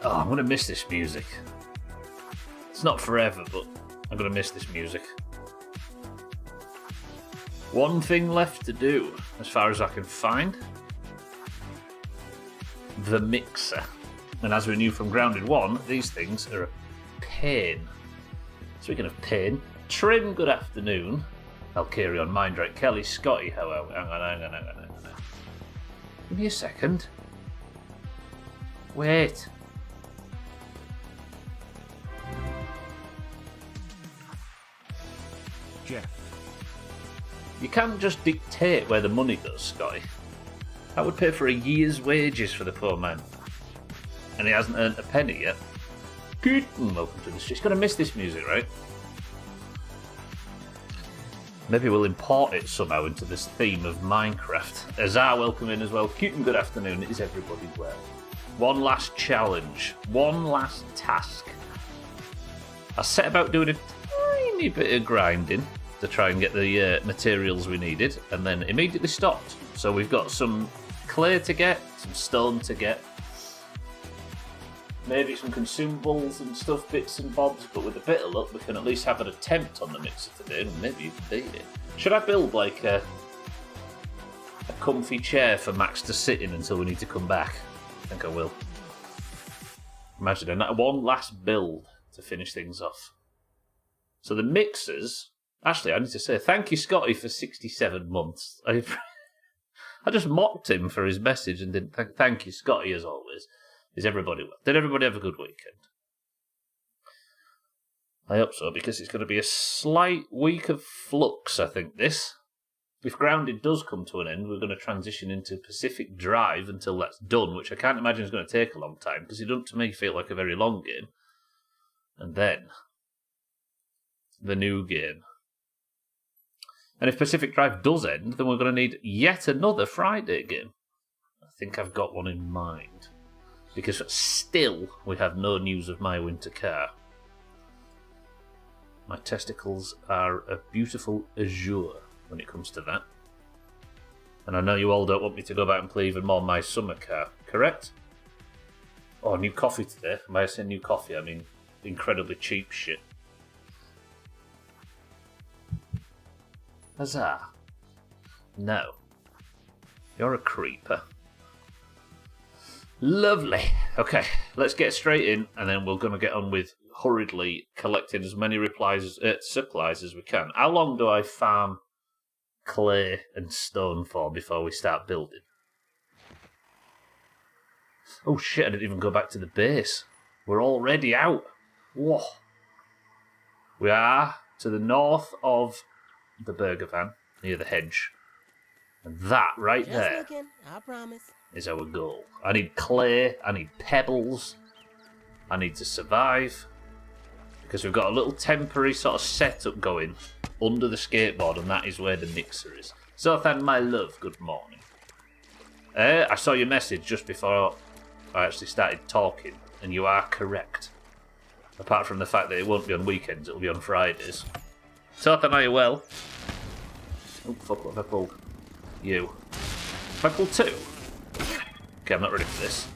Oh, I'm going to miss this music. It's not forever, but I'm going to miss this music. One thing left to do, as far as I can find. The mixer. And as we knew from Grounded 1, these things are a pain. Speaking of pain, Trim, good afternoon. I'll carry on Mindrake. Kelly, Scotty, how are we? Hang on. Give me a second. Wait. Jeff. You can't just dictate where the money goes, Scotty. That would pay for a year's wages for the poor man. And he hasn't earned a penny yet. Good. Welcome to the street. He's going to miss this music, right? Maybe we'll import it somehow into this theme of Minecraft. Azar, welcome in as well. Cute and good afternoon. Is everybody well? One last challenge. One last task. I set about doing a tiny bit of grinding to try and get the materials we needed, and then immediately stopped. So we've got some clay to get, some stone to get, maybe some consumables and stuff, bits and bobs, but with a bit of luck we can at least have an attempt on the mixer today and maybe even beat it. Should I build like a comfy chair for Max to sit in until we need to come back? I think I will. Imagine doing that. One last build to finish things off. So the mixers... Actually, I need to say thank you, Scotty, for 67 months. I just mocked him for his message and didn't thank you, Scotty, as always. Is everybody well? Did everybody have a good weekend? I hope so, because it's going to be a slight week of flux, I think, this. If Grounded does come to an end, we're going to transition into Pacific Drive until that's done, which I can't imagine is going to take a long time, because it doesn't, to me, feel like a very long game. And then, the new game. And if Pacific Drive does end, then we're going to need yet another Friday game. I think I've got one in mind. Because still, we have no news of my winter car. My testicles are a beautiful azure when it comes to that. And I know you all don't want me to go back and play even more my summer car, correct? Oh, new coffee today. When I say new coffee, I mean incredibly cheap shit. Huzzah. No. You're a creeper. Lovely. Okay, let's get straight in, and then we're going to get on with hurriedly collecting as many supplies as we can. How long do I farm clay and stone for before we start building? Oh shit, I didn't even go back to the base. We're already out. Whoa. We are to the north of the burger van, near the hedge. And that right Just there looking, I promise. Is our goal. I need clay, I need pebbles, I need to survive, because we've got a little temporary sort of setup going under the skateboard, and that is where the mixer is. Zothan, my love, good morning. I saw your message just before I actually started talking, and you are correct. Apart from the fact that it won't be on weekends, it'll be on Fridays. Zothan, are you well? Oh, fuck, what have I pulled? You. Have I pulled two? Okay, I'm not ready for this.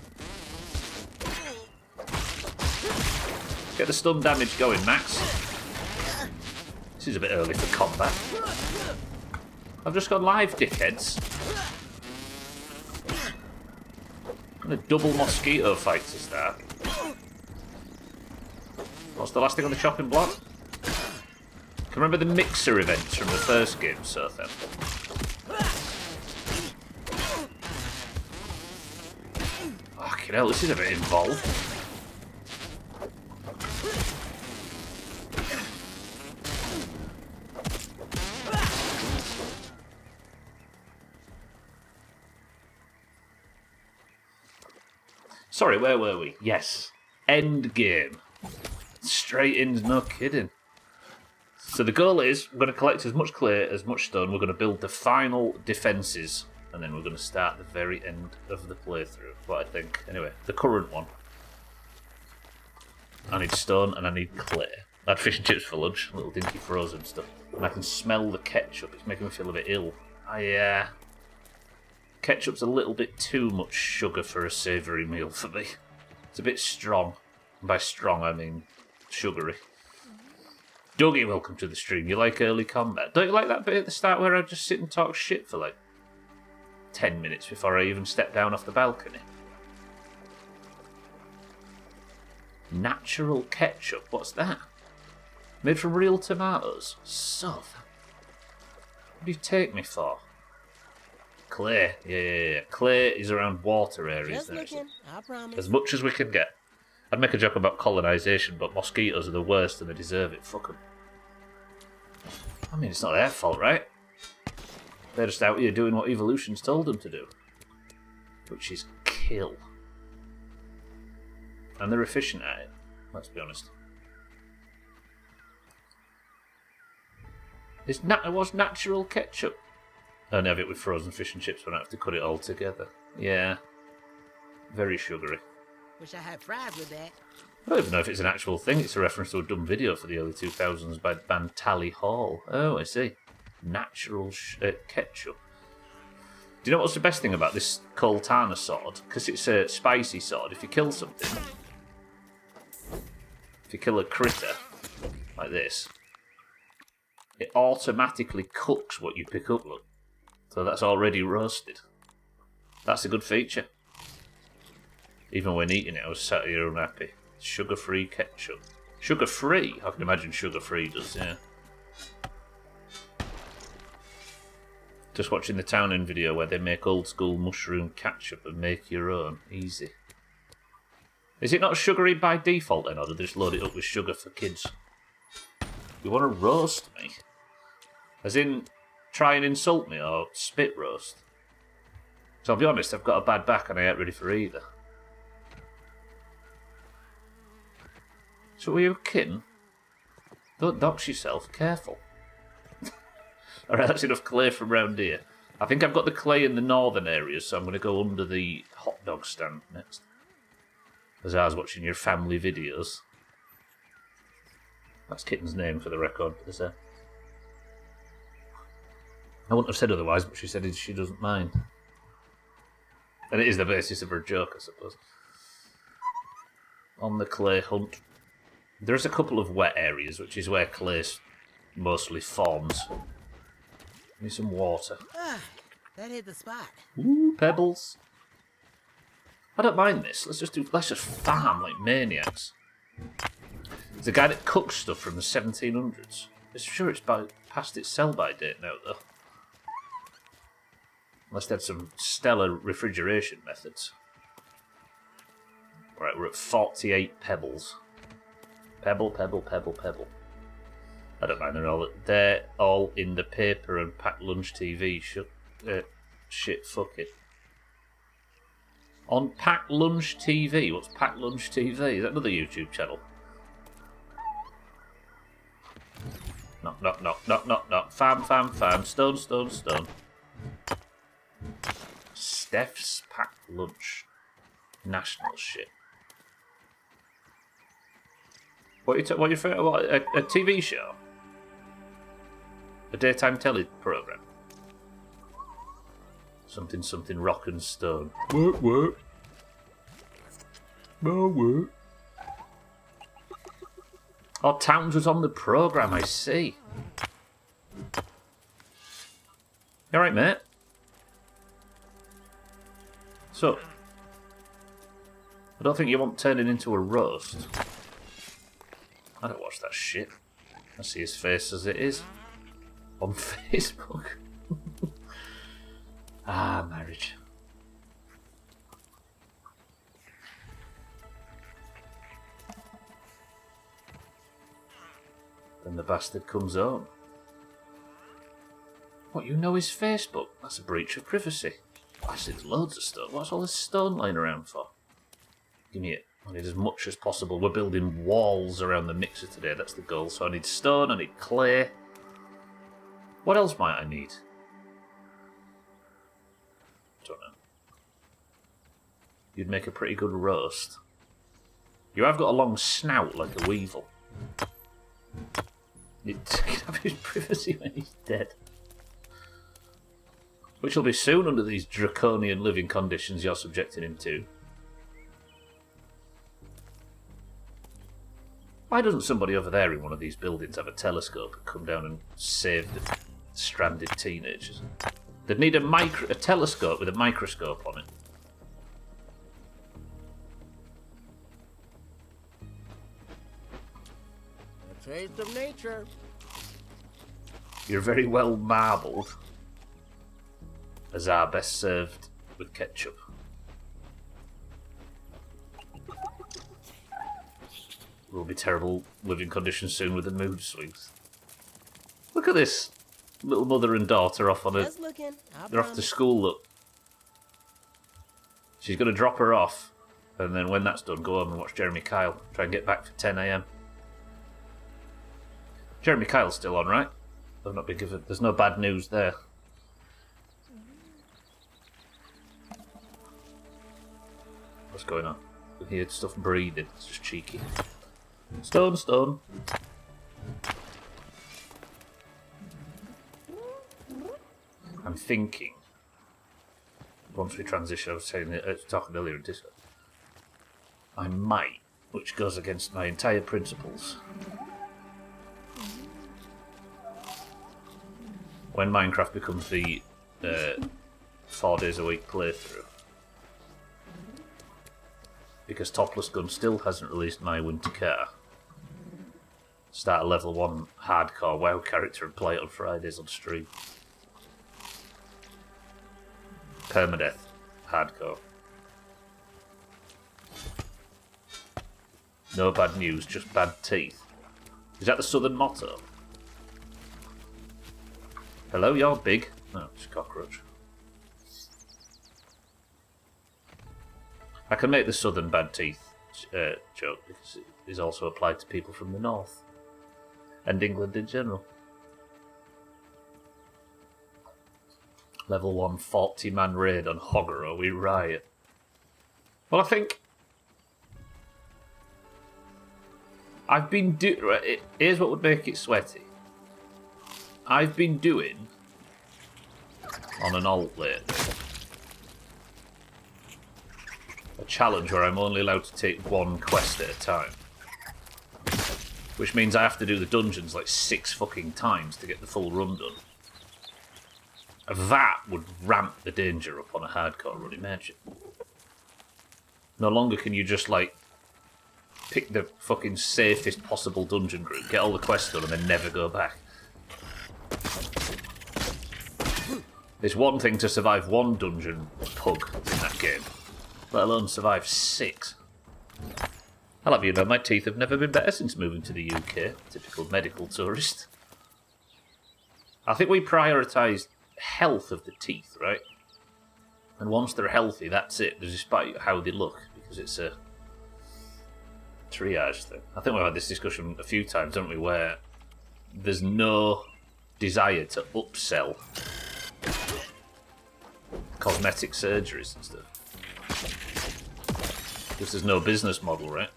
Get the stun damage going, Max. This is a bit early for combat. I've just gone live, dickheads. I'm going to double mosquito fight to start. What's the last thing on the chopping block? Can you remember the mixer events from the first game, Sothan? Fucking hell, this is a bit involved. Sorry, where were we? Yes. End game. Straight in, no kidding. So the goal is, we're going to collect as much clay, as much stone, we're going to build the final defences, and then we're going to start the very end of the playthrough, what I think. Anyway, the current one. I need stone and I need clay. I had fish and chips for lunch, little dinky frozen stuff. And I can smell the ketchup, it's making me feel a bit ill. Ketchup's a little bit too much sugar for a savoury meal for me. It's a bit strong. And by strong, I mean sugary. Dougie, welcome to the stream. You like early combat? Don't you like that bit at the start where I just sit and talk shit for like 10 minutes before I even step down off the balcony? Natural ketchup? What's that? Made from real tomatoes? What do you take me for? Clay. Yeah. Clay is around water areas. Just looking, I promise. As much as we can get. I'd make a joke about colonisation, but mosquitoes are the worst and they deserve it. Fuck them. I mean, it's not their fault, right? They're just out here doing what evolution's told them to do. Which is kill. And they're efficient at it, let's be honest. What's natural ketchup? I only have it with frozen fish and chips when I have to cut it all together. Yeah. Very sugary. Wish I had fries with that. I don't even know if it's an actual thing. It's a reference to a dumb video for the early 2000s by the band Tally Hall. Oh, I see. Natural ketchup. Do you know what's the best thing about this Coltana sword? Because it's a spicy sword. If you kill something, if you kill a critter like this, it automatically cooks what you pick up, look. So that's already roasted. That's a good feature. Even when eating it, I was sat here unhappy. Sugar-free ketchup. Sugar-free? I can imagine sugar-free does, yeah. Just watching the Town-In video where they make old-school mushroom ketchup and make your own. Easy. Is it not sugary by default then, or do they just load it up with sugar for kids? You want to roast me? As in, try and insult me, or spit roast? So I'll be honest, I've got a bad back and I ain't ready for either. So were you kidding? Don't dox yourself, careful. Alright, that's enough clay from round here. I think I've got the clay in the northern areas, so I'm going to go under the hot dog stand next. As I was watching your family videos. That's Kitten's name for the record. I wouldn't have said otherwise, but she said she doesn't mind. And it is the basis of her joke, I suppose. On the clay hunt. There's a couple of wet areas, which is where clay mostly forms. Need some water. That hit the spot. Ooh, pebbles. I don't mind this. Let's just farm like maniacs. There's a guy that cooks stuff from the 1700s. I'm sure it's past its sell-by date now, though. Unless they had some stellar refrigeration methods. Right, we're at 48 pebbles. Pebble, pebble, pebble, pebble. I don't mind, they're all in the paper and packed lunch TV. Shit, fuck it. On Packed Lunch TV. What's Packed Lunch TV? Is that another YouTube channel? Knock, knock, knock, knock, knock, knock. Fam. Stone, stone, stone. Steph's Packed Lunch. National shit. What a TV show? A daytime telly programme? Something rock and stone. What? No work. Oh, Towns was on the programme, I see. You alright, mate? So, I don't think you want turning into a roast. I don't watch that shit. I see his face as it is. On Facebook. Marriage. Then the bastard comes home. What, you know his Facebook? That's a breach of privacy. Actually, there's loads of stone. What's all this stone lying around for? Give me it. I need as much as possible. We're building walls around the mixer today. That's the goal. So I need stone, I need clay. What else might I need? Don't know. You'd make a pretty good roast. You have got a long snout like a weevil. You can have his privacy when he's dead. Which will be soon under these draconian living conditions you're subjecting him to. Why doesn't somebody over there in one of these buildings have a telescope and come down and save the stranded teenagers? They'd need a telescope with a microscope on it. A taste of nature. You're very well marbled. Azar best served with ketchup. Will be terrible living conditions soon with the mood swings. Look at this little mother and daughter off on a. Just looking. They're off to school. Look, she's going to drop her off, and then when that's done, go home and watch Jeremy Kyle. Try and get back for 10 a.m. Jeremy Kyle's still on, right? I've not been given. There's no bad news there. What's going on? I hear stuff breathing. It's just cheeky. Stone. I'm thinking. Once we transition, I was talking earlier in Discord. I might, which goes against my entire principles. When Minecraft becomes the 4 days a week playthrough, because Topless Gun still hasn't released my winter car. Start a level 1 hardcore WoW character and play it on Fridays on stream. Permadeath hardcore. No bad news, just bad teeth. Is that the southern motto? Hello, you're big. No, it's a cockroach. I can make the southern bad teeth joke because it is also applied to people from the north and England in general. Level 1 40-man raid on Hoggerrow, we riot. Well, I think I've been doing. Here's what would make it sweaty. I've been doing on an alt lately a challenge where I'm only allowed to take one quest at a time. Which means I have to do the dungeons like 6 fucking times to get the full run done. That would ramp the danger up on a hardcore run, imagine. No longer can you just like pick the fucking safest possible dungeon group, get all the quests done and then never go back. It's one thing to survive one dungeon pug in that game, let alone survive 6. I'll have you know, my teeth have never been better since moving to the UK. Typical medical tourist. I think we prioritise health of the teeth, right? And once they're healthy, that's it, despite how they look, because it's a triage thing. I think we've had this discussion a few times, haven't we, where there's no desire to upsell cosmetic surgeries and stuff. Because there's no business model, right?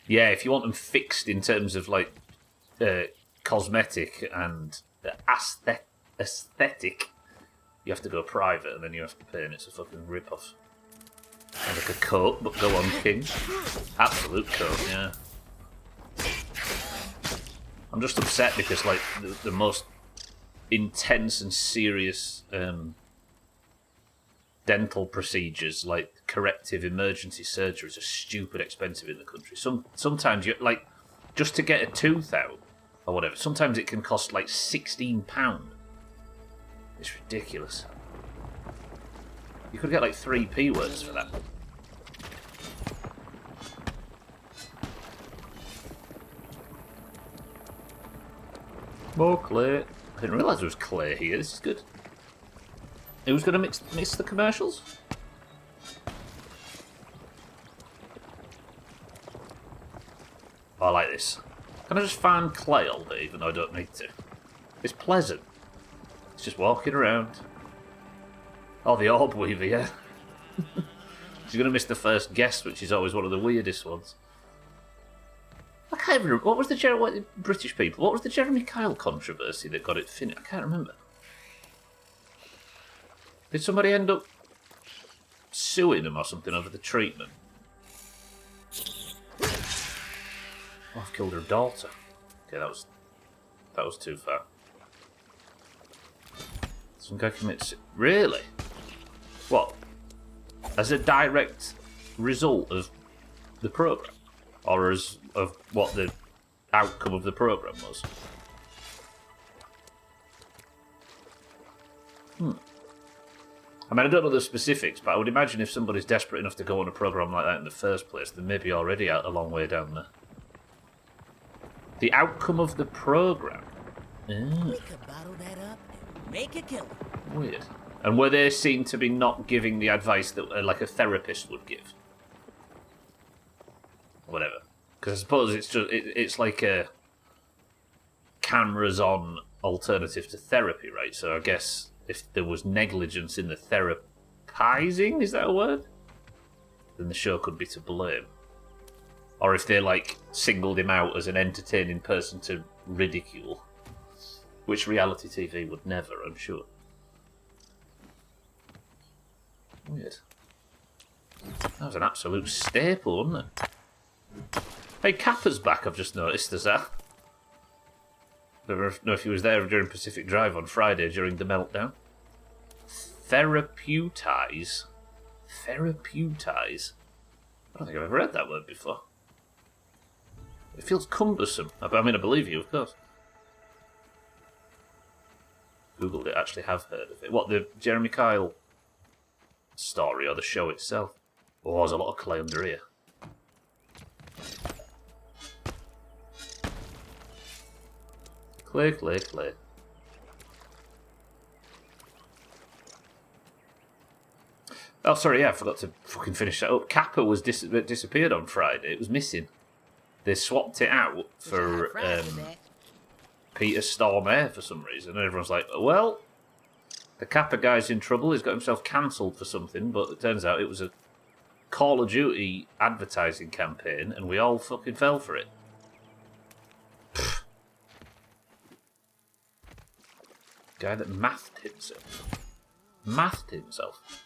Yeah, if you want them fixed in terms of like cosmetic and aesthetic, you have to go private and then you have to pay, and it's a fucking rip-off. Sounds like a coat, but go on, King. Absolute coat, yeah. I'm just upset because like the most intense and serious dental procedures, like corrective emergency surgeries, are stupid expensive in the country. Sometimes you like just to get a tooth out or whatever. Sometimes it can cost like £16. It's ridiculous. You could get like 3 P words for that. More clay. I didn't realise there was clay here. This is good. Who's going to mix the commercials? Oh, I like this. Can I just farm clay all day, even though I don't need to? It's pleasant. It's just walking around. Oh, the orb weaver, yeah. She's going to miss the first guest, which is always one of the weirdest ones. I can't even remember. What was the British people? What was the Jeremy Kyle controversy that got it finished? I can't remember. Did somebody end up suing him or something over the treatment? I've killed her daughter. Okay, that was too far. Some guy commits... Really? What? As a direct result of the program? Or as of what the outcome of the program was? I mean, I don't know the specifics, but I would imagine if somebody's desperate enough to go on a program like that in the first place, they may be already out a long way down there. The outcome of the program? We could bottle that up and make a killer. Weird. And were they seen to be not giving the advice that like a therapist would give? Whatever. Because I suppose it's just it's like a cameras on alternative to therapy, right? So I guess if there was negligence in the therapizing, is that a word? Then the show could be to blame. Or if they like singled him out as an entertaining person to ridicule, which reality TV would never, I'm sure. Weird. That was an absolute staple, wasn't it? Hey, Kappa's back, I've just noticed, there's that. I don't know if he was there during Pacific Drive on Friday during the meltdown. Therapeutize? Therapeutize? I don't think I've ever heard that word before. It feels cumbersome. I mean, I believe you, of course. Googled it, actually have heard of it. What, the Jeremy Kyle story or the show itself? Oh, there's a lot of clay under here. Clay, clay, clay. Oh, sorry, yeah, I forgot to fucking finish that up. Kappa was disappeared on Friday. It was missing. They swapped it out for Peter Stormare for some reason. And everyone's like, well, the Kappa guy's in trouble. He's got himself cancelled for something. But it turns out it was a Call of Duty advertising campaign, and we all fucking fell for it. Guy that mathed himself. Mathed himself.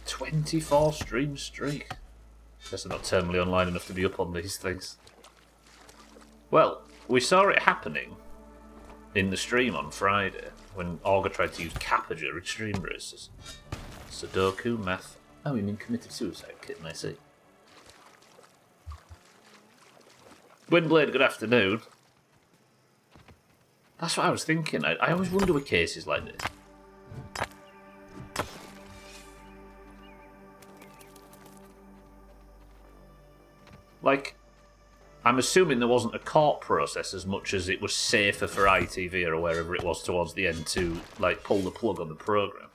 "24 stream streak. Guess I'm not terminally online enough to be up on these things. Well, we saw it happening in the stream on Friday when Augur tried to use Kappa during stream races. Sudoku, math. Oh, you mean committed suicide, kitten, I see. Windblade, good afternoon. That's what I was thinking. I always wonder with cases like this. Like, I'm assuming there wasn't a court process as much as it was safer for ITV or wherever it was towards the end to, like, pull the plug on the programme.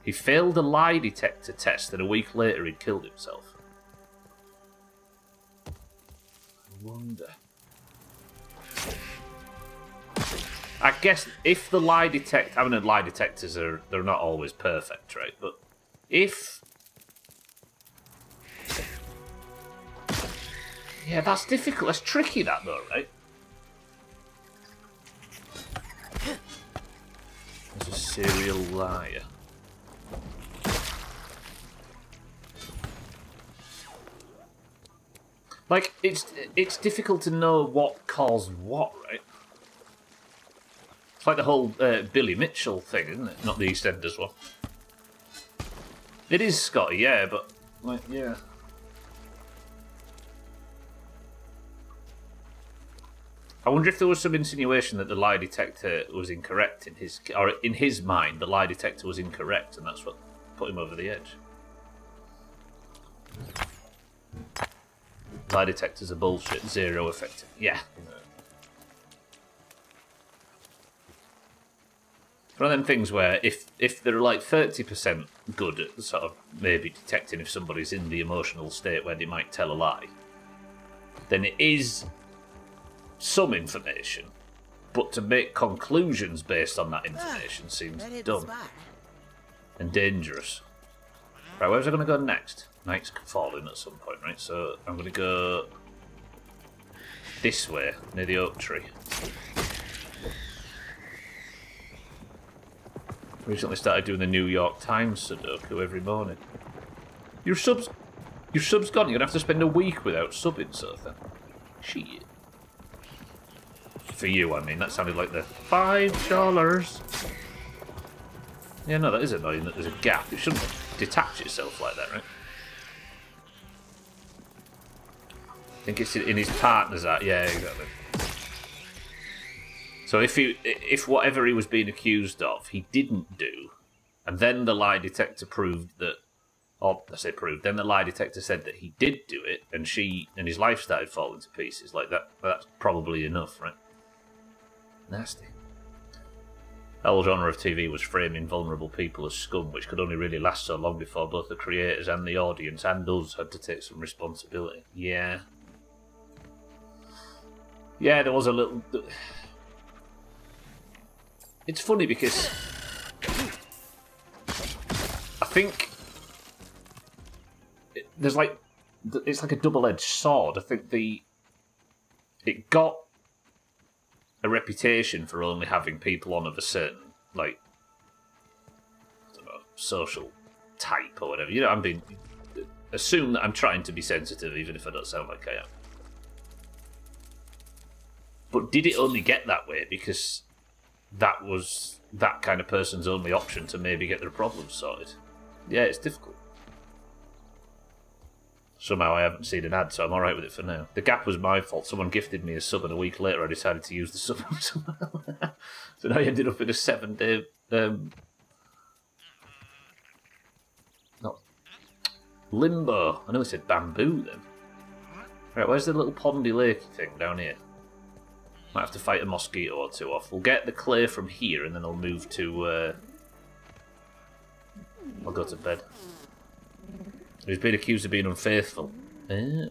He failed a lie detector test and a week later he'd killed himself. I wonder. I guess if the lie detector... I mean, lie detectors they're not always perfect, right? But if... Yeah, that's difficult. That's tricky, that, though, right? There's a serial liar. Like, it's difficult to know what caused what, right? It's like the whole Billy Mitchell thing, isn't it? Not the EastEnders one. It is Scotty, yeah, but, like, yeah. I wonder if there was some insinuation that the lie detector was incorrect in his... Or in his mind, the lie detector was incorrect, and that's what put him over the edge. Lie detectors are bullshit, zero effective. Yeah. One of them things where if they're like 30% good at sort of maybe detecting if somebody's in the emotional state where they might tell a lie, then it is some information, but to make conclusions based on that information seems dumb and dangerous. Right, where's I going to go next? Night's falling at some point, right? So I'm going to go this way, near the oak tree. Recently started doing the New York Times Sudoku every morning. Your sub's gone. You're gonna have to spend a week without subbing, sort of thing. Shit. For you, I mean. That sounded like the $5. Yeah, no, that is annoying that there's a gap. It shouldn't detach itself like that, right? I think it's in his partner's art. Yeah, exactly. So if whatever he was being accused of, he didn't do, and then the lie detector proved that, or I say proved, then the lie detector said that he did do it, and his life started falling to pieces like that. That's probably enough, right? Nasty. The whole genre of TV was framing vulnerable people as scum, which could only really last so long before both the creators and the audience and us had to take some responsibility. Yeah. Yeah, there was a little... It's funny because I think it's like a double-edged sword. I think it got a reputation for only having people on of a certain, like, I don't know, social type or whatever. You know, assume that I'm trying to be sensitive, even if I don't sound like I am. But did it only get that way because that was that kind of person's only option to maybe get their problems sorted? Yeah, it's difficult. Somehow I haven't seen an ad, so I'm alright with it for now. The gap was my fault. Someone gifted me a sub, and a week later I decided to use the sub somehow. So now I ended up in a 7-day... not... limbo. I know it said bamboo then. Right, where's the little pondy lake thing down here? Might have to fight a mosquito or two off. We'll get the clay from here, and then I'll move to... I'll go to bed. He's been accused of being unfaithful. Oh.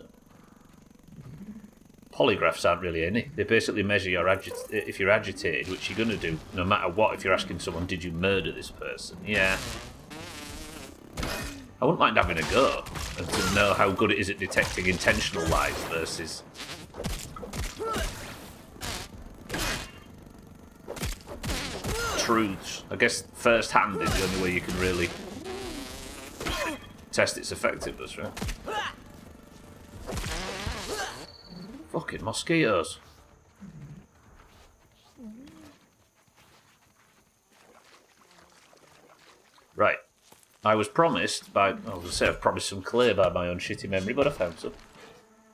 Polygraphs aren't really any. They basically measure your if you're agitated, which you're going to do no matter what. If you're asking someone, did you murder this person? Yeah. I wouldn't mind having a go and to know how good it is at detecting intentional lies versus... truths. I guess first-hand is the only way you can really test its effectiveness, right? Fucking mosquitoes. Right. I was promised by... I was going to say I've promised some clay by my own shitty memory, but I found some.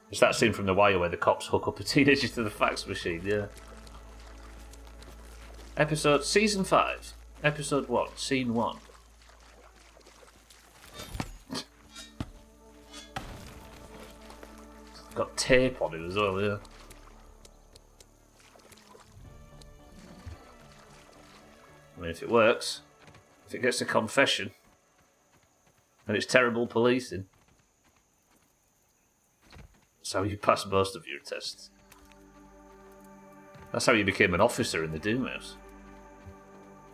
It's that scene from The Wire where the cops hook up a teenager to the fax machine, yeah. Season 5, Episode 1, Scene 1. Got tape on it as well, yeah. I mean, if it works, if it gets a confession, and it's terrible policing, that's how you pass most of your tests. That's how you became an officer in the Doomhaus.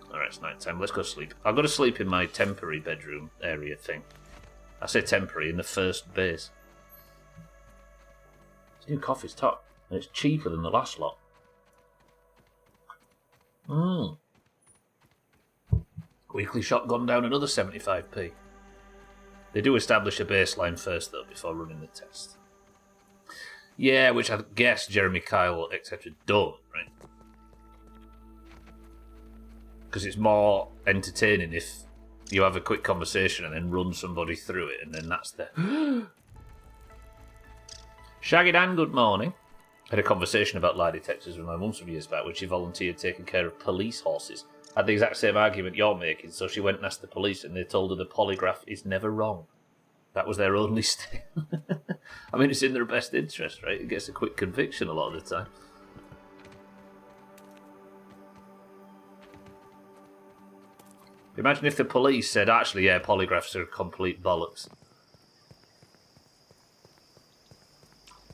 Alright, it's night time. Let's go sleep. I'll go to sleep in my temporary bedroom area thing. I say temporary, in the first base. This new coffee's top, and it's cheaper than the last lot. Weekly shop gone down another 75p. They do establish a baseline first, though, before running the test. Yeah, which I guess Jeremy Kyle, etc. don't, right? Because it's more entertaining if you have a quick conversation and then run somebody through it, and then that's the... Shaggy Dan, good morning. I had a conversation about lie detectors with my mum some years back when she volunteered taking care of police horses. Had the exact same argument you're making, so she went and asked the police, and they told her the polygraph is never wrong. That was their only statement. I mean, it's in their best interest, right? It gets a quick conviction a lot of the time. Imagine if the police said, actually, yeah, polygraphs are complete bollocks.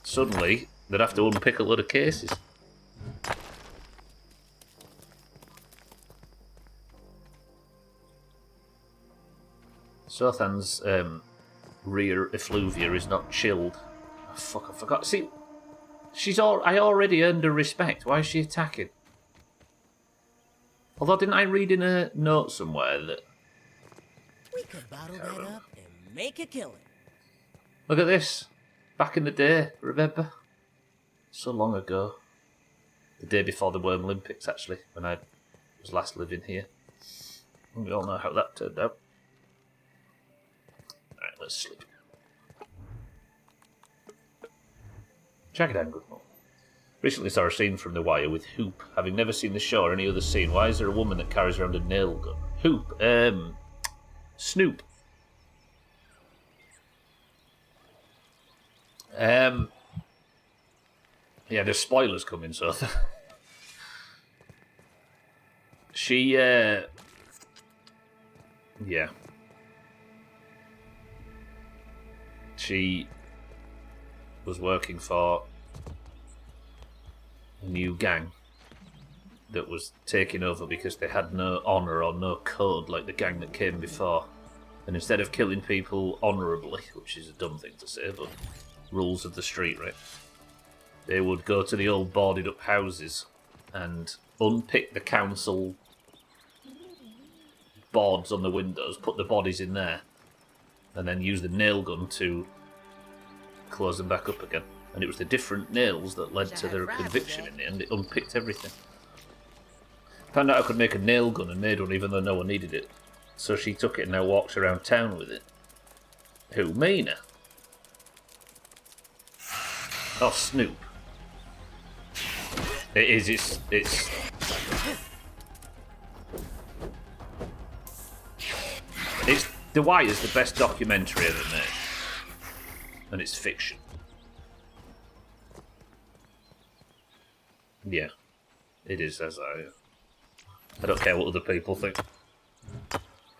Suddenly, they'd have to unpick a load of cases. Sothan's rear effluvia is not chilled. Oh, fuck, I forgot. See, I already earned her respect. Why is she attacking? Although, didn't I read in a note somewhere that... We could bottle that up and make a killing. Look at this. Back in the day, remember? So long ago. The day before the Worm Olympics, actually, when I was last living here. We all know how that turned out. Alright, let's sleep. Check it out, good morning. Recently saw a scene from The Wire with Hoop. Having never seen the show or any other scene, why is there a woman that carries around a nail gun? Hoop. Snoop. Yeah, there's spoilers coming, so... She, yeah. She was working for a new gang that was taking over because they had no honour or no code like the gang that came before. And instead of killing people honourably, which is a dumb thing to say, but rules of the street, right? They would go to the old boarded up houses and unpick the council boards on the windows, put the bodies in there, and then use the nail gun to close them back up again. And it was the different nails that led to their conviction in the end. It unpicked everything. Found out I could make a nail gun and made one even though no one needed it. So she took it and now walks around town with it. Who, Mina? Oh, Snoop. It is, it's... The Wire's the best documentary ever made. And it's fiction. Yeah. It is, as I don't care what other people think.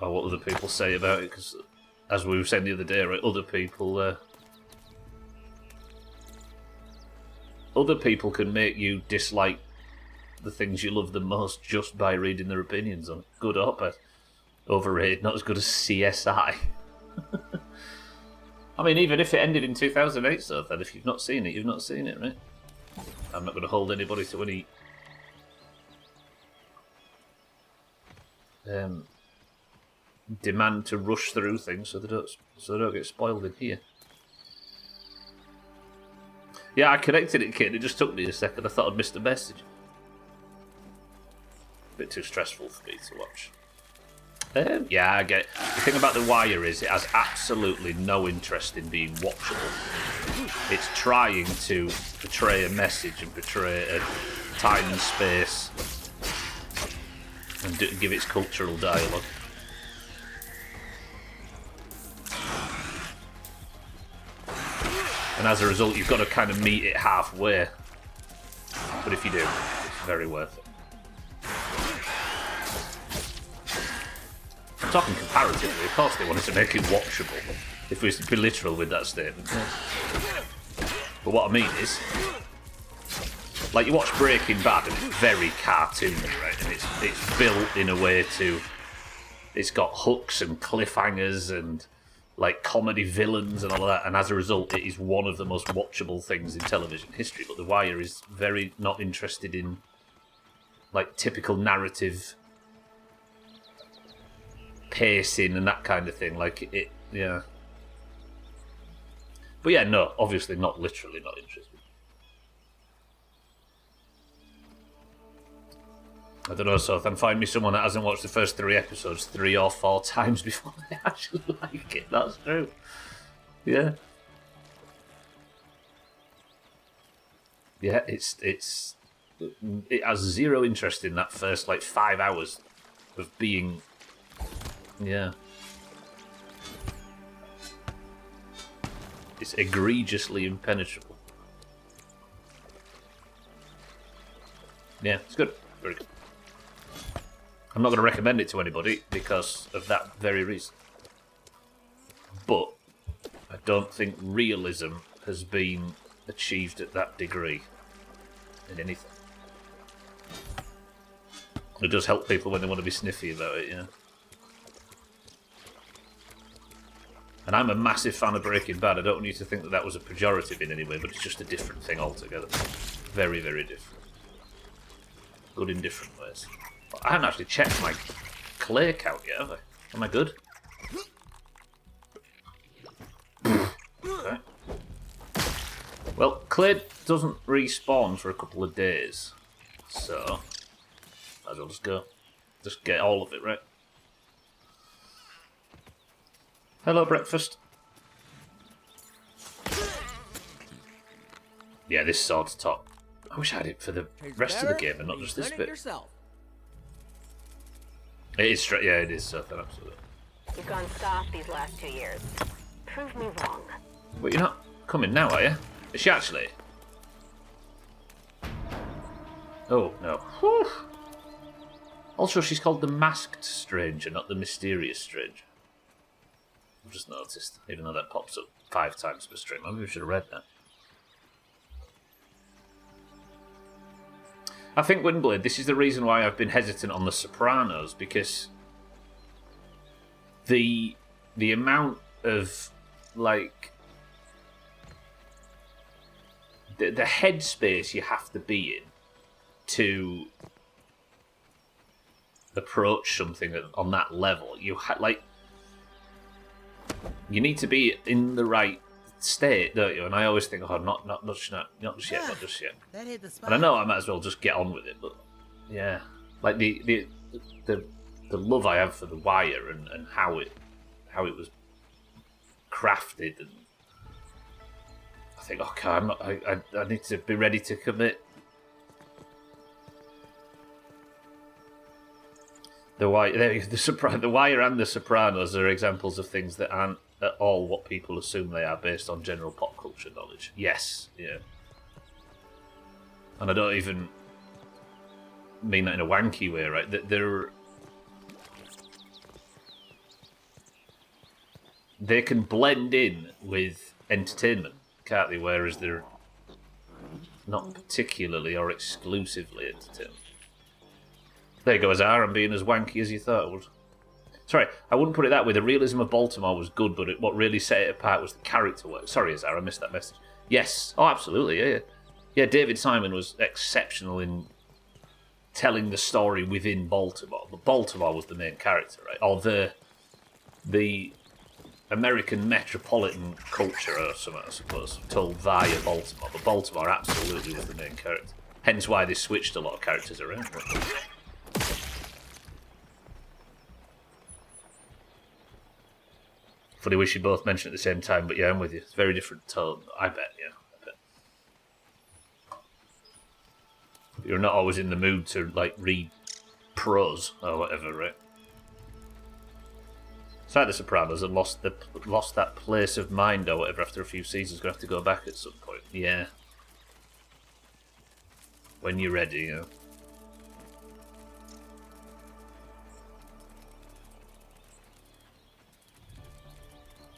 Or what other people say about it, because as we were saying the other day, right, other people can make you dislike the things you love the most just by reading their opinions on it. Good or bad. Overrated, not as good as CSI. I mean, even if it ended in 2008, so then if you've not seen it, you've not seen it, right? I'm not going to hold anybody to any demand to rush through things so they don't get spoiled in here. Yeah, I connected it, kid. It just took me a second. I thought I'd missed a message. A bit too stressful for me to watch. Yeah, I get it. The thing about The Wire is it has absolutely no interest in being watchable. It's trying to portray a message and portray a time and space and give its cultural dialogue. And as a result, you've got to kind of meet it halfway. But if you do, it's very worth it. I'm talking comparatively. Of course they wanted to make it watchable. If we was to be literal with that statement. But what I mean is, like, you watch Breaking Bad and it's very cartoony, right? And it's built in a way to... It's got hooks and cliffhangers and, like, comedy villains and all of that. And as a result, it is one of the most watchable things in television history. But The Wire is very not interested in, like, typical narrative pacing and that kind of thing. Like, it, yeah. But yeah, no, obviously not literally not interested. I don't know, so then find me someone that hasn't watched the first 3 episodes 3 or 4 times before they actually like it. That's true. Yeah. Yeah, it has zero interest in that first, like, 5 hours of being... Yeah. It's egregiously impenetrable. Yeah, it's good. Very good. I'm not going to recommend it to anybody because of that very reason. But I don't think realism has been achieved at that degree in anything. It does help people when they want to be sniffy about it, yeah. And I'm a massive fan of Breaking Bad. I don't want you to think that that was a pejorative in any way, but it's just a different thing altogether. Very, very different. Good in different ways. I haven't actually checked my clay count yet, have I? Am I good? Okay. Well, clay doesn't respawn for a couple of days, so might as well just go. Just get all of it, right? Hello, breakfast. Yeah, this sword's top. I wish I had it for the rest of the game and not just this bit. It is straight. Yeah, it is surfing, absolutely. You've gone soft these last 2 years. Prove me wrong. But you're not coming now, are you? Is she actually? Oh, no. Whew. Also, she's called the Masked Stranger, not the Mysterious Stranger. I've just noticed, even though that pops up 5 times per stream. Maybe we should have read that. I think, Windblade, this is the reason why I've been hesitant on The Sopranos, because the amount of, like, the headspace you have to be in to approach something on that level, you need to be in the right state, don't you? And I always think, oh, not just yet. And I know I might as well just get on with it, but yeah, like the love I have for The Wire and how it was crafted, and I think, okay, I need to be ready to commit. The Wire and The Sopranos are examples of things that aren't at all what people assume they are based on general pop culture knowledge. Yes, yeah. And I don't even mean that in a wanky way, right? They can blend in with entertainment, can't they? Whereas they're not particularly or exclusively entertainment. There you go, Azar. I'm being as wanky as you thought it would. Sorry, I wouldn't put it that way. The realism of Baltimore was good, but what really set it apart was the character work. Sorry, Azar, I missed that message. Yes, oh, absolutely, yeah. Yeah, David Simon was exceptional in telling the story within Baltimore, but Baltimore was the main character, right? Or the American metropolitan culture or something, I suppose, told via Baltimore, but Baltimore absolutely was the main character. Hence why they switched a lot of characters around. Funny we should both mention at the same time, but yeah, I'm with you. It's a very different tone. I bet, yeah. I bet. You're not always in the mood to, like, read prose or whatever, right? It's like The Sopranos and lost that place of mind or whatever after a few seasons. Gonna have to go back at some point. Yeah. When you're ready, you know.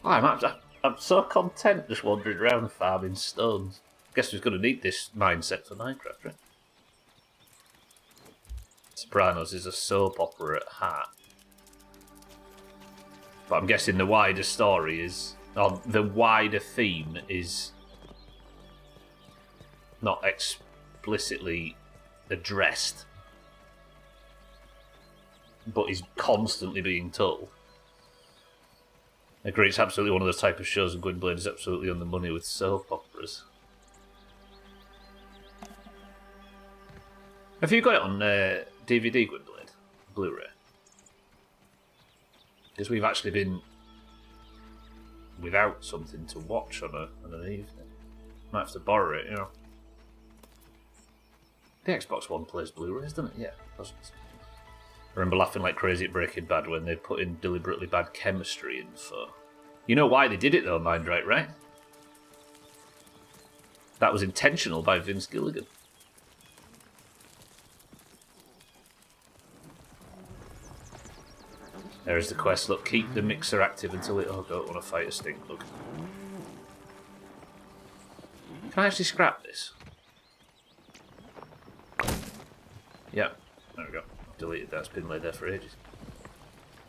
I'm so content just wandering around farming stones. Guess who's going to need this mindset for Minecraft, right? Sopranos is a soap opera at heart. But I'm guessing the wider story is... or the wider theme is not explicitly addressed, but is constantly being told. I agree, it's absolutely one of those type of shows, and Gwynblade is absolutely on the money with soap operas. Have you got it on DVD, Gwynblade? Blu-ray? Because we've actually been without something to watch on an evening. Might have to borrow it, you know. The Xbox One plays Blu-rays, doesn't it? Yeah, doesn't it? I remember laughing like crazy at Breaking Bad when they put in deliberately bad chemistry info. You know why they did it though, Mindright, right? That was intentional by Vince Gilligan. There's the quest. Look, keep the mixer active until it... Oh, don't want to fight a stink bug. Can I actually scrap this? Yeah, there we go. Deleted that. It's been laid there for ages.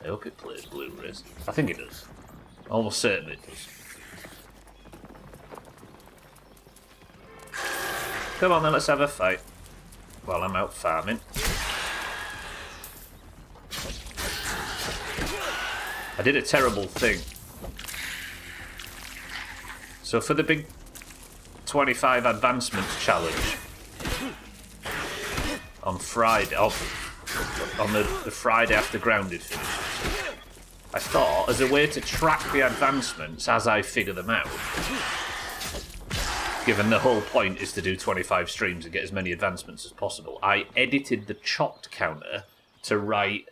I hope it plays Blu-rays. I think it does. Almost certain it does. Come on then, let's have a fight. While I'm out farming. did a terrible thing. So for the big 25 advancements challenge on Friday, on the Friday after Grounded finishes, I thought, as a way to track the advancements as I figure them out, given the whole point is to do 25 streams and get as many advancements as possible, I edited the chopped counter to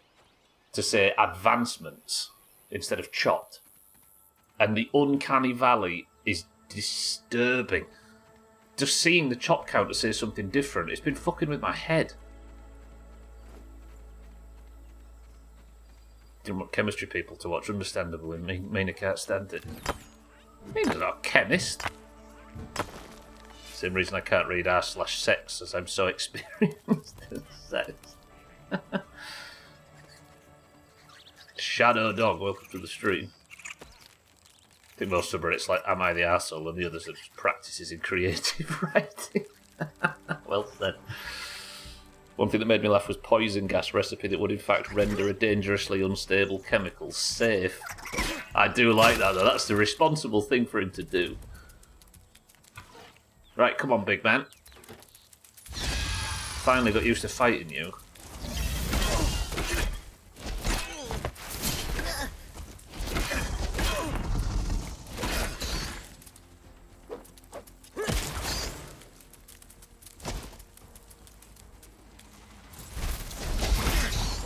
say advancements instead of chopped. And the uncanny valley is disturbing. Just seeing the chop counter say something different, it's been fucking with my head. Didn't want chemistry people to watch, understandable, and Mina can't stand it. Mina's not a chemist. Same reason I can't read r/sex, as I'm so experienced in sex. Shadow Dog, welcome to the stream. I think most of them are, it's like, am I the arsehole? And the others are just practices in creative writing. Well said. One thing that made me laugh was poison gas recipe that would in fact render a dangerously unstable chemical safe. I do like that though, that's the responsible thing for him to do. Right, come on big man. Finally got used to fighting you.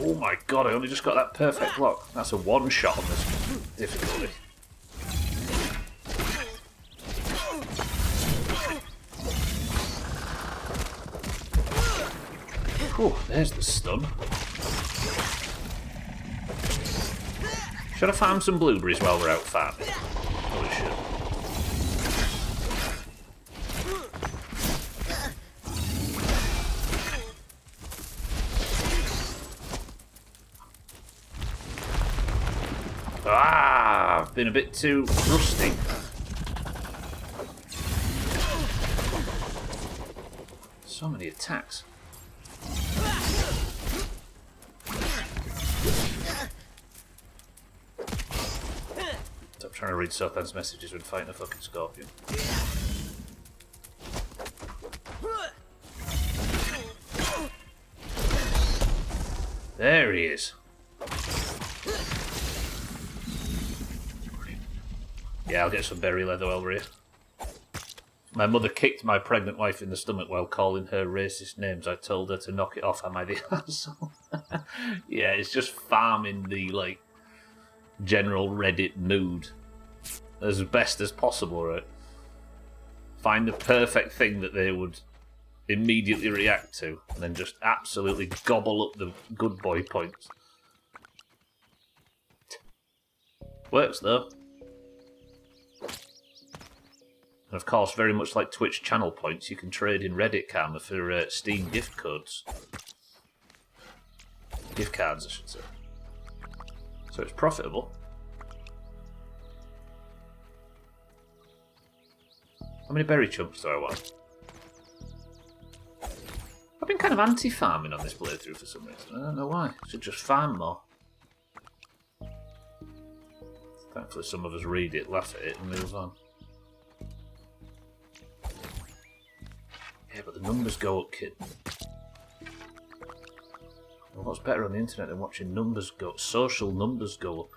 Oh my god, I only just got that perfect block. That's a one shot on this difficulty. Whew, there's the stun. Should I farm some blueberries while we're out farming? Probably should. Ah, I've been a bit too rusty. So many attacks. Stop trying to read Sothan's messages when fighting a fucking scorpion. There he is. Yeah, I'll get some berry leather while we're here. My mother kicked my pregnant wife in the stomach while calling her racist names. I told her to knock it off. Am I the asshole? Yeah, it's just farming the, like, general Reddit mood as best as possible, right? Find the perfect thing that they would immediately react to, and then just absolutely gobble up the good boy points. Works, though. And of course, very much like Twitch channel points, you can trade in Reddit karma for Steam gift codes. Gift cards, I should say. So it's profitable. How many berry chunks do I want? I've been kind of anti-farming on this playthrough for some reason. I don't know why. I should just farm more. Thankfully some of us read it, laugh at it and move on. Yeah, but the numbers go up, kid. Well, what's better on the internet than watching numbers go up? Social numbers go up.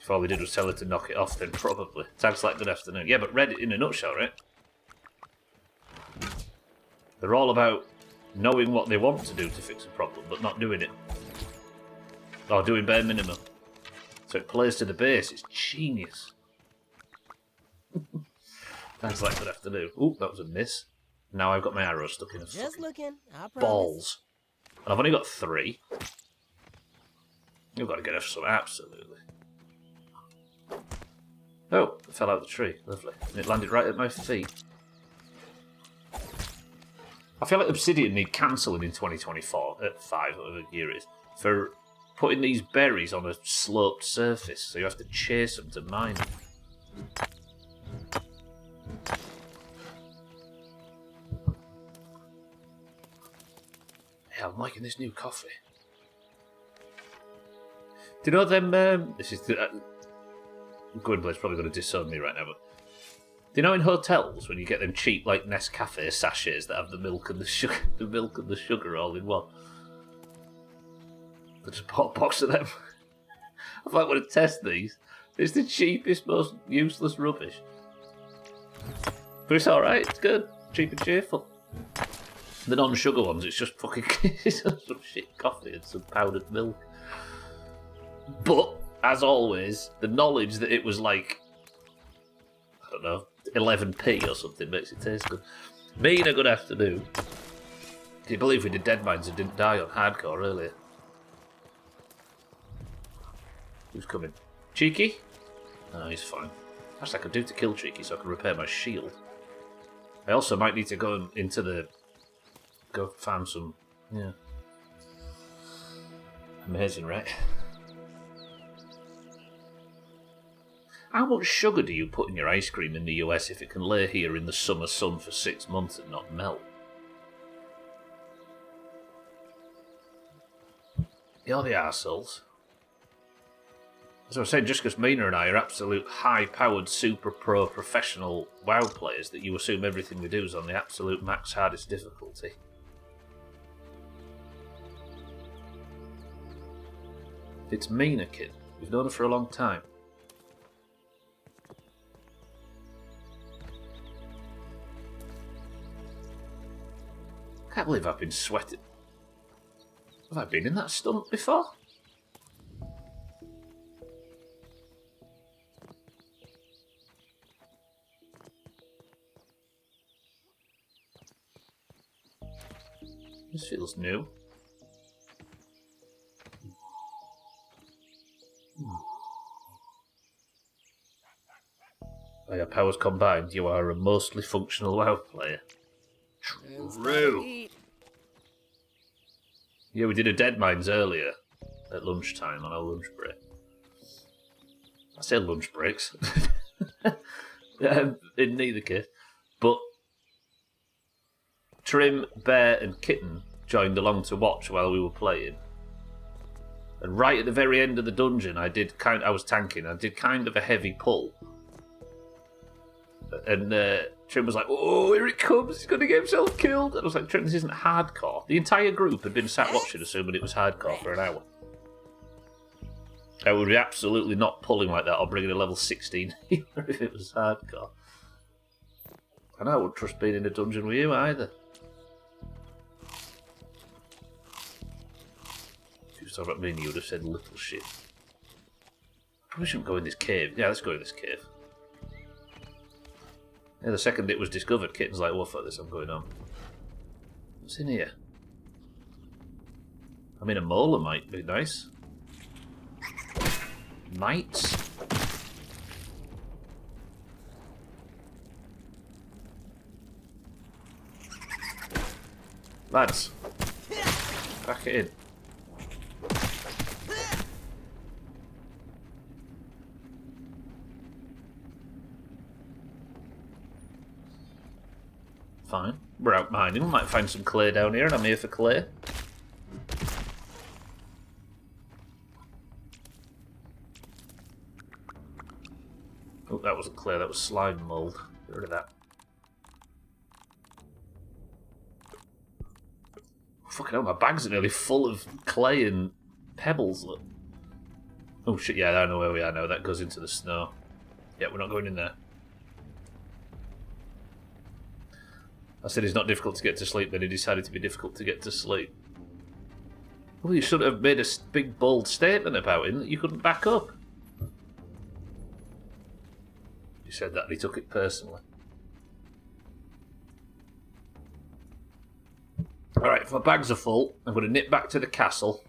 If all we did was tell her to knock it off, then probably. Tags like good afternoon. Yeah, but Reddit in a nutshell, right? They're all about knowing what they want to do to fix a problem, but not doing it. Or doing bare minimum. So it plays to the base. It's genius. Thanks like good afternoon. Ooh, that was a miss. Now I've got my arrow stuck in a Just looking, I promise. balls. And I've only got 3. You've got to get us some, absolutely. Oh, it fell out of the tree. Lovely. And it landed right at my feet. I feel like Obsidian need cancelling in 2024, at 5, whatever year it is, for putting these berries on a sloped surface, so you have to chase them to mine them. liking this new coffee. Do you know them? This is Gwynblaine's probably going to disown me right now, but do you know in hotels when you get them cheap like Nescafe sachets that have the milk and the sugar all in one? I just bought a box of them. I might want to test these. It's the cheapest, most useless rubbish, but it's all right. It's good, cheap and cheerful. The non-sugar ones, it's just fucking it's some shit coffee and some powdered milk. But, as always, the knowledge that it was like, I don't know, 11p or something makes it taste good. Me in a good afternoon. Do you believe we did Dead Mines and didn't die on hardcore earlier? Who's coming? Cheeky? No, he's fine. Actually, I could do to kill Cheeky so I can repair my shield. I also might need to go into the... Go farm some... Yeah. Amazing, right? How much sugar do you put in your ice cream in the US if it can lay here in the summer sun for 6 months and not melt? You're the arseholes. As I was saying, just because Mina and I are absolute high-powered, super pro, professional WoW players, that you assume everything we do is on the absolute max hardest difficulty. It's Mina, kid. We've known her for a long time. I can't believe I've been sweating. Have I been in that stunt before? This feels new. By your powers combined, you are a mostly functional WoW player. True. Yeah, we did a Dead Mines earlier at lunchtime on our lunch break. I say lunch breaks. In neither case. But Trim, Bear and Kitten joined along to watch while we were playing. And right at the very end of the dungeon, I was tanking. I did kind of a heavy pull. And Trim was like, "Oh, here it comes, he's going to get himself killed." And I was like, "Trim, this isn't hardcore." The entire group had been sat watching, assuming it was hardcore for an hour. I would be absolutely not pulling like that or bringing a level 16 healer if it was hardcore. And I wouldn't trust being in a dungeon with you either. If you was talking about me and you would have said little shit. Probably shouldn't go in this cave. Yeah, let's go in this cave. Yeah, the second it was discovered, Kitten's like, "Well, fuck this, I'm going on." What's in here? I mean, a molar might be nice. Mites? Lads, pack it in. Fine. We're out mining. We might find some clay down here, and I'm here for clay. Oh, that wasn't clay, that was slime mould. Get rid of that. Fucking hell, my bags are nearly full of clay and pebbles, look. Oh shit, yeah, I know where we are now. That goes into the snow. Yeah, we're not going in there. I said it's not difficult to get to sleep, then he decided to be difficult to get to sleep. Well, you should have made a big, bold statement about him that you couldn't back up. You said that and he took it personally. Alright, if my bags are full, I'm going to nip back to the castle.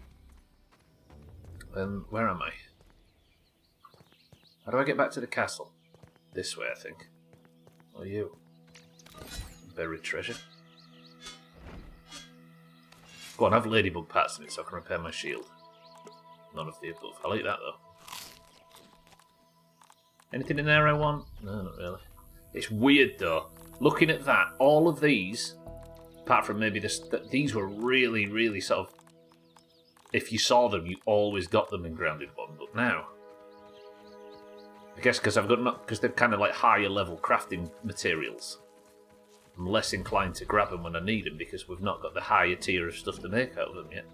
Where am I? How do I get back to the castle? This way, I think. Or you? Buried treasure. Go on, have ladybug parts in it so I can repair my shield. None of the above. I like that though. Anything in there I want? No, not really. It's weird though. Looking at that, all of these Apart from maybe these were really, really sort of... If you saw them, you always got them in Grounded 1, but now... I guess because they're kind of like higher level crafting materials. I'm less inclined to grab them when I need them because we've not got the higher tier of stuff to make out of them yet.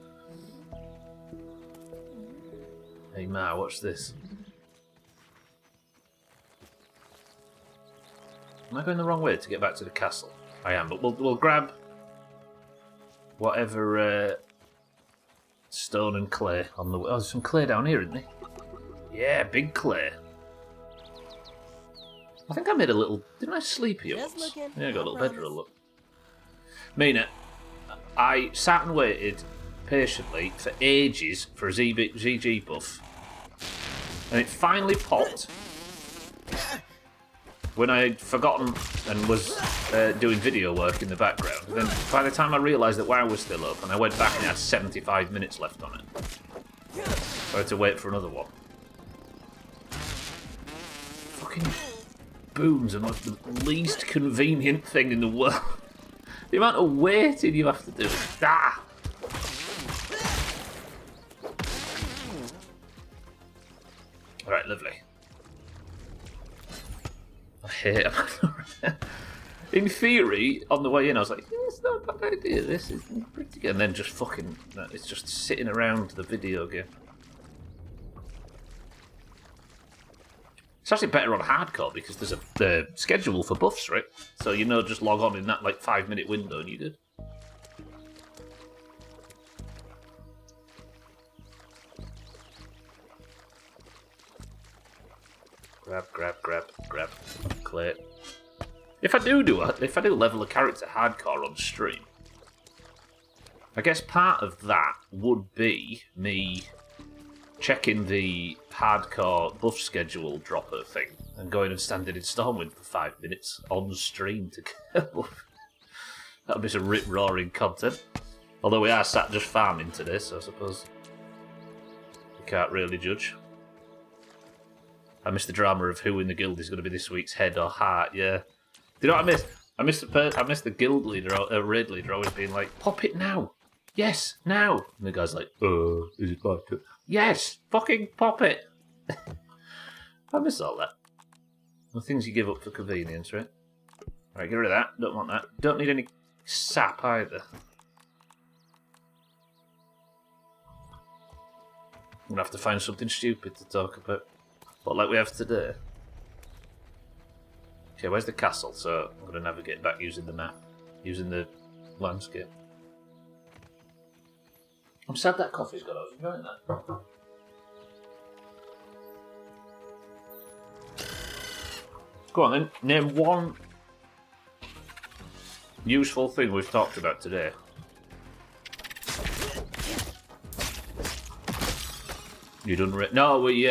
Hey Ma, what's this? Am I going the wrong way to get back to the castle? I am, but we'll grab whatever stone and clay on the way. Oh, there's some clay down here, isn't there? Yeah, big clay. I think I made a little... Didn't I sleep here once? Yeah, I got a little better look. Mina, I sat and waited patiently for ages for a ZG buff. And it finally popped when I had forgotten and was doing video work in the background. And then by the time I realised that WoW was still open, I went back and it had 75 minutes left on it. So I had to wait for another one. Fucking... Booms are the least convenient thing in the world. The amount of waiting you have to do. Ah! Alright, lovely. I hate them. In theory, on the way in, I was like, yeah, it's not a bad idea, this is pretty good. And then just fucking, it's just sitting around the video game. It's actually better on hardcore because there's a schedule for buffs, right? So you know, just log on in that like 5-minute window and you did. Grab, clay. If I do level a character hardcore on stream, I guess part of that would be me checking the hardcore buff schedule dropper thing and going and standing in Stormwind for 5 minutes on stream to get buff. That'll be some rip-roaring content. Although we are sat just farming today, so I suppose we can't really judge. I missed the drama of who in the guild is going to be this week's head or heart, yeah. Do you know what I missed? I missed the guild leader, raid leader, always being like, pop it now. Yes, now. And the guy's like, is it like it? Yes, fucking pop it. I miss all that. The things you give up for convenience, right? Right, get rid of that. Don't want that. Don't need any sap either. I'm going to have to find something stupid to talk about. But like we have today. Okay, where's the castle? So I'm going to navigate back using the map. Using the landscape. I'm sad that coffee's gone. I was enjoying that. Go on then. Name one useful thing we've talked about today. You done no, we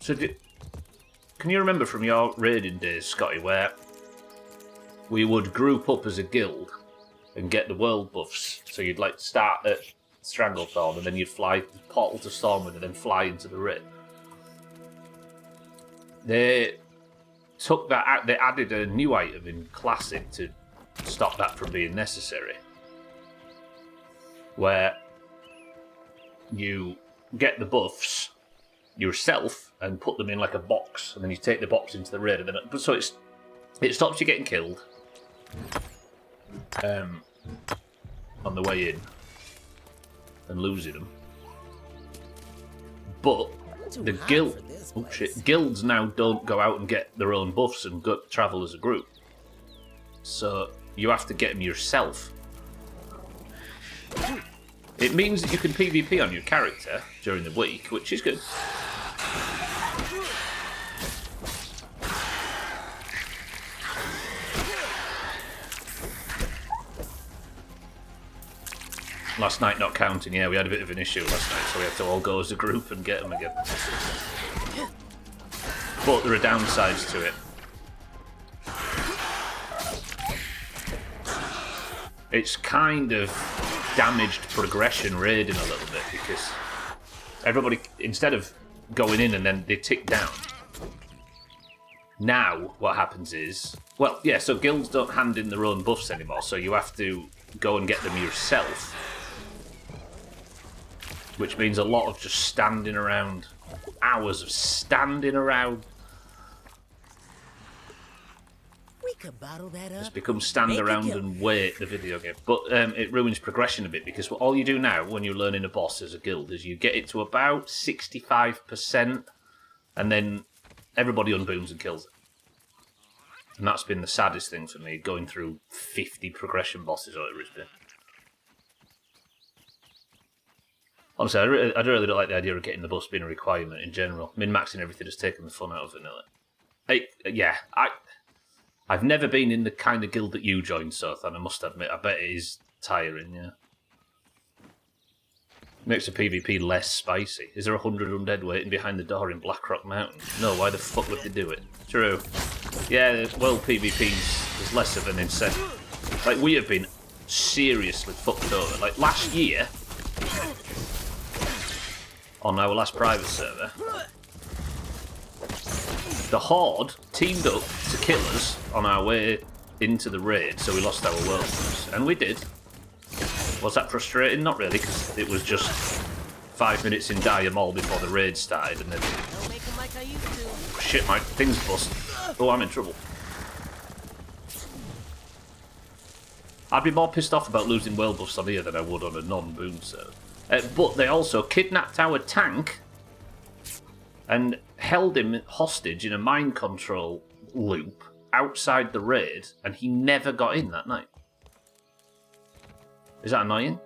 so can you remember from your raiding days, Scotty, where we would group up as a guild and get the world buffs? So you'd like start at Stranglethorn and then you'd fly the portal to Stormwind and then fly into the raid. They took that out, they added a new item in Classic to stop that from being necessary. Where you get the buffs yourself and put them in like a box, and then you take the box into the raid, and then so it stops you getting killed on the way in and losing them. But the guilds now don't go out and get their own buffs and go travel as a group, so you have to get them yourself. It means that you can PvP on your character during the week, which is good. Last night not counting, yeah, we had a bit of an issue last night, so we had to all go as a group and get them again. But there are downsides to it. It's kind of damaged progression raiding a little bit, because everybody, instead of going in and then they tick down, Now, what happens is... Well, yeah, so guilds don't hand in their own buffs anymore, so you have to go and get them yourself. Which means a lot of just standing around. Hours of standing around. We could bottle that up. It's become stand around and wait the video game. But it ruins progression a bit, because all you do now when you're learning a boss as a guild is you get it to about 65%, and then everybody unbooms and kills it. And that's been the saddest thing for me, going through 50 progression bosses or whatever it's been. Honestly, I really don't like the idea of getting the buffs being a requirement in general. Min-maxing everything has taken the fun out of vanilla. I've never been in the kind of guild that you joined, Sothan, I must admit. I bet it is tiring, yeah. Makes the PvP less spicy. Is there 100 undead waiting behind the door in Blackrock Mountain? No, why the fuck would they do it? True. Yeah, well, PvP's is less of an incentive. Like, we have been seriously fucked over. Like, last year, on our last private server, the Horde teamed up to kill us on our way into the raid, so we lost our world boost. And we did. Was that frustrating? Not really, because it was just 5 minutes in Dire Mall before the raid started, and then... Don't make 'em like I used to. Shit, my thing's bust. Oh, I'm in trouble. I'd be more pissed off about losing world buffs on here than I would on a non-boom server. But they also kidnapped our tank and held him hostage in a mind control loop outside the raid, and he never got in that night. Is that annoying?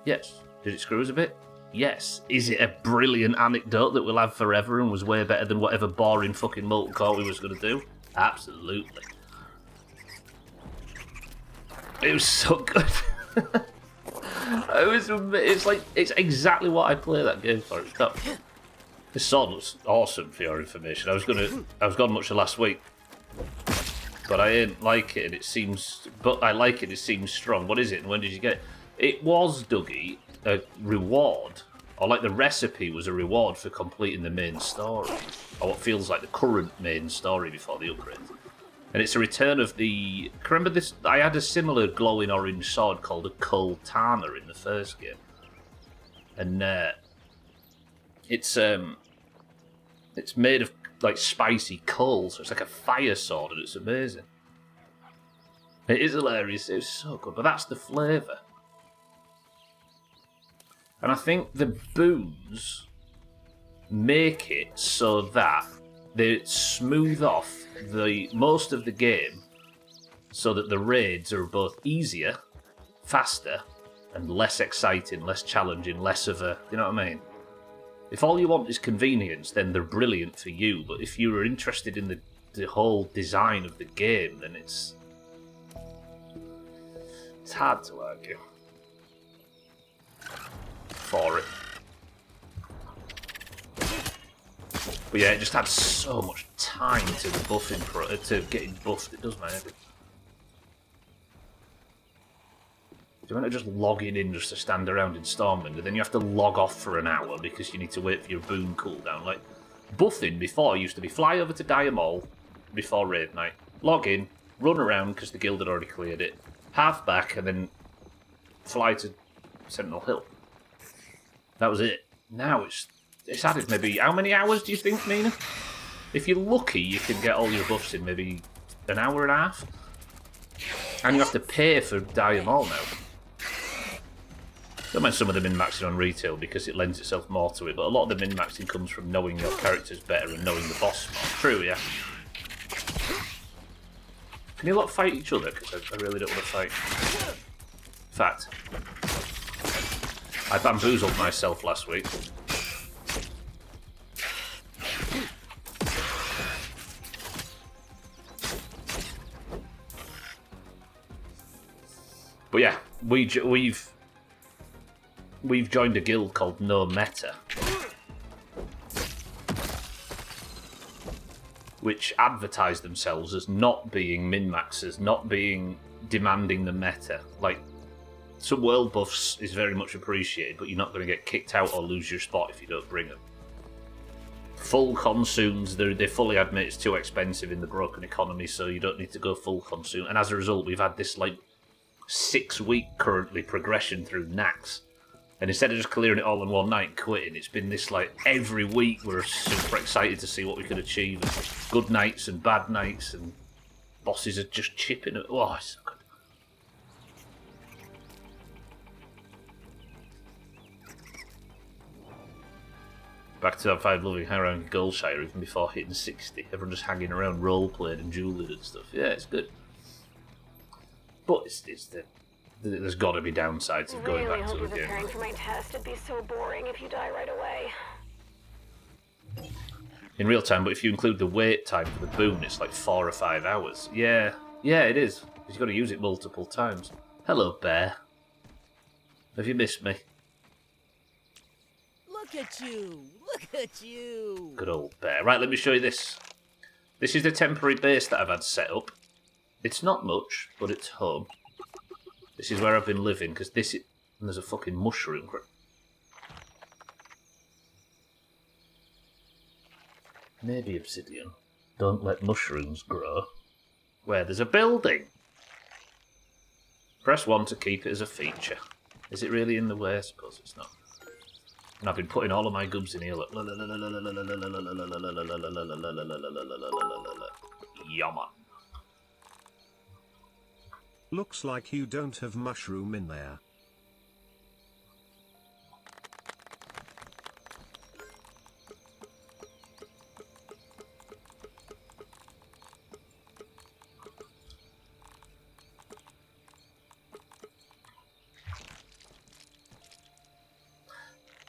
Yes. Did it screw us a bit? Yes. Is it a brilliant anecdote that we'll have forever and was way better than whatever boring fucking molten core we was going to do? Absolutely. It was so good. It's exactly what I play that game for. This sword looks awesome, for your information. I was gone much of last week, but I didn't like it, and it seems. But I like it. It seems strong. What is it? And when did you get it? It was, Dougie, a reward, or like the recipe was a reward for completing the main story, or what feels like the current main story before the upgrade. And it's a return of the... Remember this? I had a similar glowing orange sword called a Kultana in the first game. And it's made of like spicy coal, so it's like a fire sword, and it's amazing. It is hilarious, it's so good, but that's the flavour. And I think the boons make it so that they smooth off most of the game so that the raids are both easier, faster, and less exciting, less challenging, less of a... You know what I mean? If all you want is convenience, then they're brilliant for you, but if you're interested in the whole design of the game, then it's hard to argue for it. But yeah, it just had so much time to the buffing to getting buffed. It does my head in. You want to just logging in just to stand around in Stormwind, and then you have to log off for an hour because you need to wait for your boon cooldown. Like, buffing before used to be fly over to Dire Mall before raid night, log in, run around because the guild had already cleared it, half back, and then fly to Sentinel Hill. That was it. Now it's added maybe... How many hours do you think, Mina? If you're lucky, you can get all your buffs in maybe an hour and a half. And you have to pay for Dire Mall now. Don't mind some of the min-maxing on retail because it lends itself more to it, but a lot of the min-maxing comes from knowing your characters better and knowing the boss more. True, yeah. Can you lot fight each other? Because I really don't want to fight. In fact, I bamboozled myself last week. But yeah, we've joined a guild called No Meta, which advertise themselves as not being min-maxers, not being demanding the meta. Like, some world buffs is very much appreciated, but you're not going to get kicked out or lose your spot if you don't bring them. Full consumes, they fully admit it's too expensive in the broken economy, so you don't need to go full consume. And as a result, we've had this like 6-week currently progression through Nax. And instead of just clearing it all in one night and quitting, it's been this like every week we're super excited to see what we can achieve. And good nights and bad nights, and bosses are just chipping it. Oh, it's so good. Back to that 5 loving hang around Goldshire even before hitting 60. Everyone just hanging around role-playing and dueling and stuff. Yeah, it's good. But there's got to be downsides of going back to the game. Preparing for my test. It'd be so boring if you die right away. In real time, but if you include the wait time for the boon, it's like 4 or 5 hours. Yeah, it is. Because you've got to use it multiple times. Hello, bear. Have you missed me? Look at you! Look at you! Good old bear. Right, let me show you this. This is the temporary base that I've had set up. It's not much, but it's home. This is where I've been living, because and there's a fucking mushroom. Maybe obsidian. Don't let mushrooms grow. Where there's a building. Press 1 to keep it as a feature. Is it really in the way? I suppose it's not. And I've been putting all of my gubs in here. Look. Yaman. Looks like you don't have mushroom in there.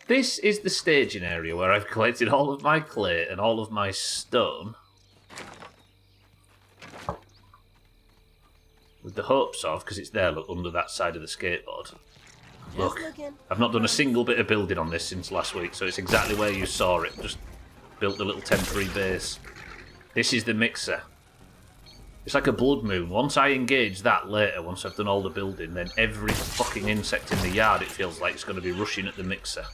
This is the staging area where I've collected all of my clay and all of my stone. With the hopes of, because it's there, look, under that side of the skateboard. Look, I've not done a single bit of building on this since last week, so it's exactly where you saw it. Just built a little temporary base. This is the mixer. It's like a blood moon. Once I engage that later, once I've done all the building, then every fucking insect in the yard, it feels like it's going to be rushing at the mixer.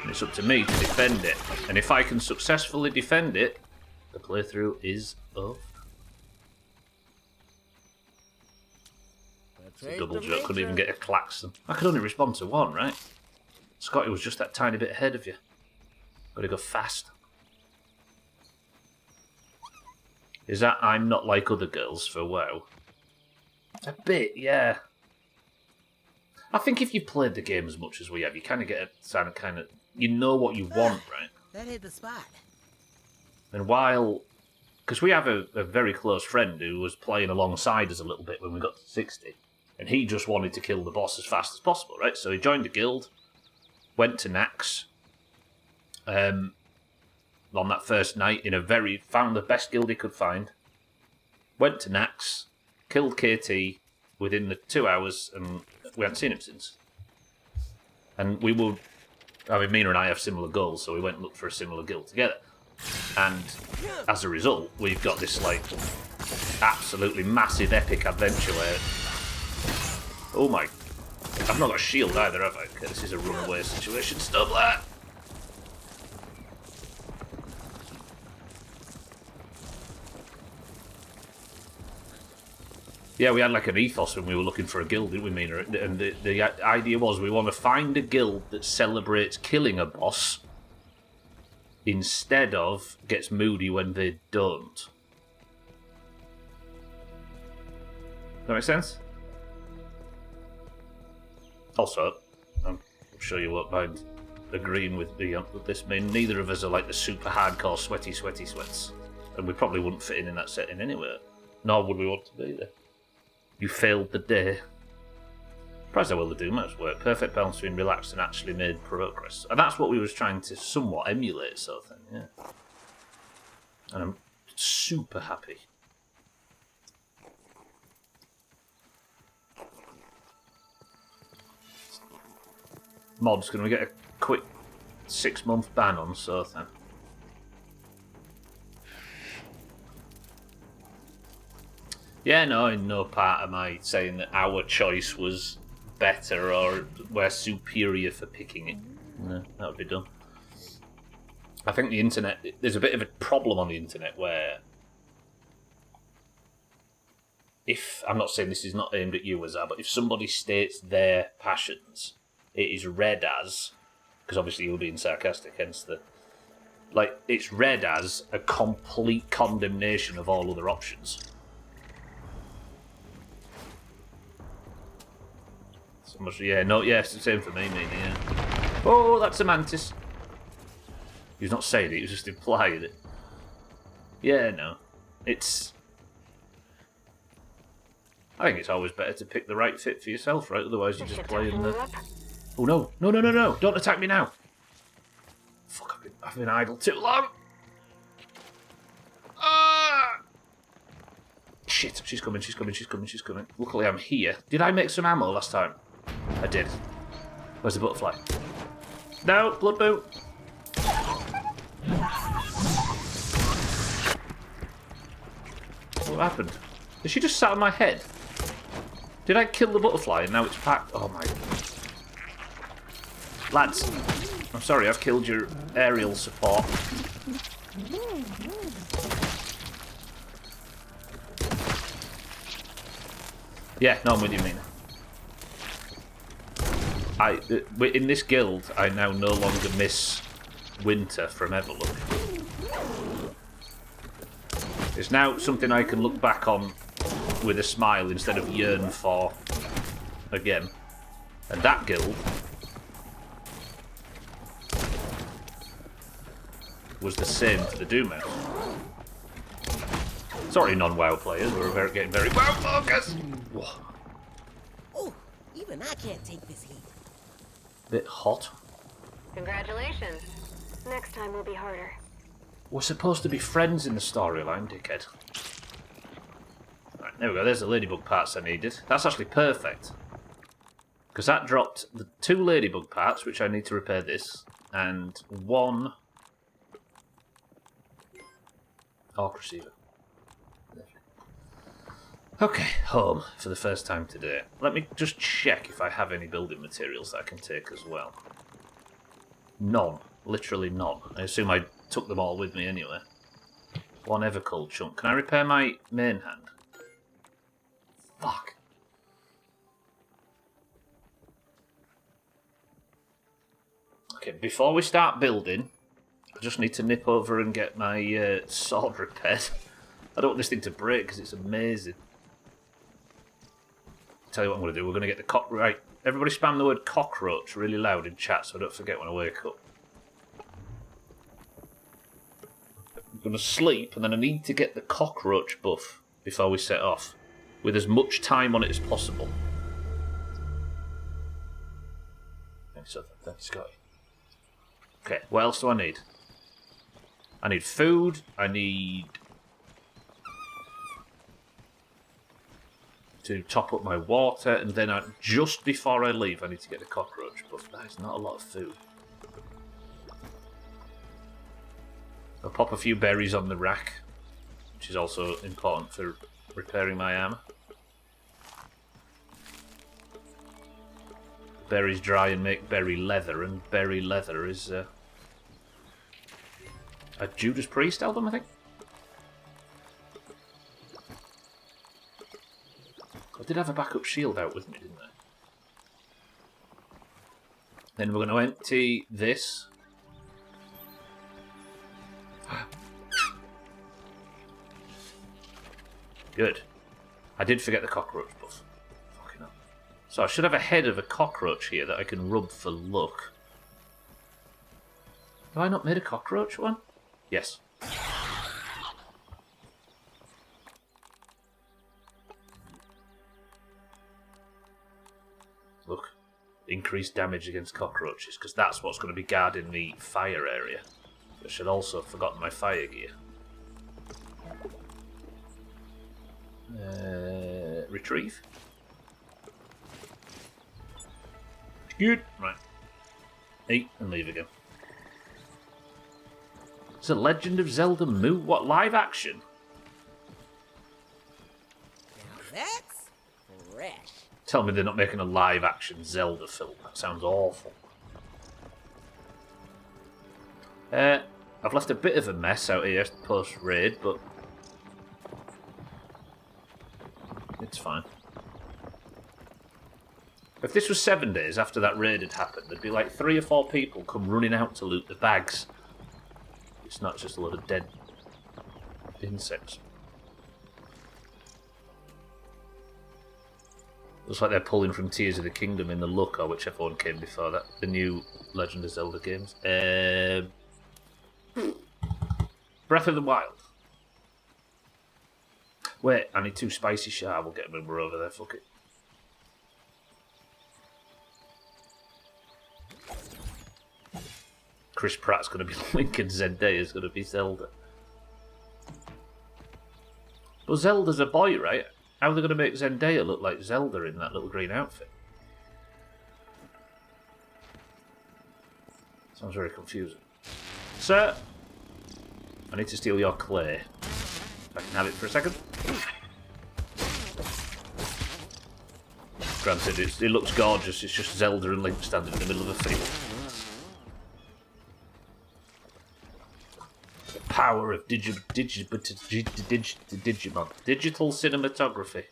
And it's up to me to defend it. And if I can successfully defend it, the playthrough is over. It's a double joke, couldn't even get a klaxon. I could only respond to one, right? Scotty was just that tiny bit ahead of you. Gotta go fast. Is that I'm not like other girls for WoW? A bit, yeah. I think if you played the game as much as we have, you kind of get a kind of... You know what you want, right? That hit the spot. And while... Because we have a very close friend who was playing alongside us a little bit when we got to 60. And he just wanted to kill the boss as fast as possible, right? So he joined a guild, went to Nax, on that first night, found the best guild he could find, went to Nax, killed KT within the 2 hours, and we haven't seen him since. And Mina and I have similar goals, so we went and looked for a similar guild together. And as a result, we've got this, like, absolutely massive epic adventure where... Oh my... I've not got a shield either, have I? Okay, this is a runaway situation. Stop that! Yeah, we had like an ethos when we were looking for a guild, didn't we, Mina? And the idea was we want to find a guild that celebrates killing a boss instead of gets moody when they don't. Does that make sense? Also, I'm sure you won't mind agreeing with me on this. I mean, neither of us are like the super hardcore sweaty sweats. And we probably wouldn't fit in that setting anyway. Nor would we want to be there. You failed the day. Surprised how well the Doomhaus work. Perfect balance between relaxed and actually made progress. And that's what we was trying to somewhat emulate, sort of thing, yeah. And I'm super happy. Mods, can we get a quick 6-month ban on sort of thing? Yeah, no, in no part am I saying that our choice was better or we're superior for picking it. No, that would be dumb. I think the internet, there's a bit of a problem on the internet where if, I'm not saying this is not aimed at you, Azar, but if somebody states their passions, it is read as, because obviously you're being sarcastic, hence the, like, it's read as a complete condemnation of all other options. So much, yeah, no, yeah, it's the same for me, yeah. Oh, that's a mantis. He was not saying it, he was just implying it. Yeah, no. It's... I think it's always better to pick the right fit for yourself, right? Otherwise you're just playing the... Oh no, no, no, no, no, don't attack me now. Fuck, I've been idle too long. Ah! Shit, she's coming, she's coming, she's coming, she's coming. Luckily I'm here. Did I make some ammo last time? I did. Where's the butterfly? No, blood boot. What happened? Did she just sat on my head? Did I kill the butterfly and now it's packed? Oh my... Lads, I'm sorry, I've killed your aerial support. Yeah, no, I'm with you, Mina. In this guild, I now no longer miss winter from Everlook. It's now something I can look back on with a smile instead of yearn for again. And that guild was the same for the Doomhaus. Sorry, non-WoW players, we're getting very WoW focused. Oh, even I can't take this heat. Bit hot. Congratulations. Next time will be harder. We're supposed to be friends in the storyline, dickhead. Right, there we go, there's the ladybug parts I needed. That's actually perfect. Because that dropped the 2 ladybug parts, which I need to repair this, and 1 arc receiver. Okay, home for the first time today. Let me just check if I have any building materials that I can take as well. None. Literally none. I assume I took them all with me anyway. 1 Evercold chunk. Can I repair my main hand? Fuck. Okay, before we start building, I just need to nip over and get my sword repaired. I don't want this thing to break because it's amazing. Tell you what I'm going to do. We're going to get the right. Everybody spam the word cockroach really loud in chat so I don't forget when I wake up. I'm going to sleep and then I need to get the cockroach buff before we set off, with as much time on it as possible. Thanks, Scotty. Okay, what else do I need? I need food. I need to top up my water, and then just before I leave I need to get the cockroach buff. That is not a lot of food. I'll pop a few berries on the rack, which is also important for repairing my armor. Berries dry and make berry leather, and berry leather is a Judas Priest album, I think. I did have a backup shield out with me, didn't I? Then we're going to empty this. Good. I did forget the cockroach buff. Fucking hell. So I should have a head of a cockroach here that I can rub for luck. Have I not made a cockroach one? Yes. Look. Increased damage against cockroaches, because that's what's going to be guarding the fire area. I should also have forgotten my fire gear. Retrieve. Good. Right. Eat and leave again. It's a Legend of Zelda movie. What, live action? Now that's fresh. Tell me they're not making a live action Zelda film. That sounds awful. I've left a bit of a mess out here post-raid, but it's fine. If this was 7 days after that raid had happened, there'd be like 3 or 4 people come running out to loot the bags. It's not just a lot of dead insects. Looks like they're pulling from Tears of the Kingdom in the look, or whichever one came before that. The new Legend of Zelda games. Breath of the Wild. Wait, I need 2 spicy sharp. We'll get them when we're over there. Fuck it. Chris Pratt's going to be Link and Zendaya's going to be Zelda. But Zelda's a boy, right? How are they going to make Zendaya look like Zelda in that little green outfit? Sounds very confusing. Sir, I need to steal your clay. If I can have it for a second. Granted, it looks gorgeous. It's just Zelda and Link standing in the middle of a field. The power of Digimon. Digital cinematography.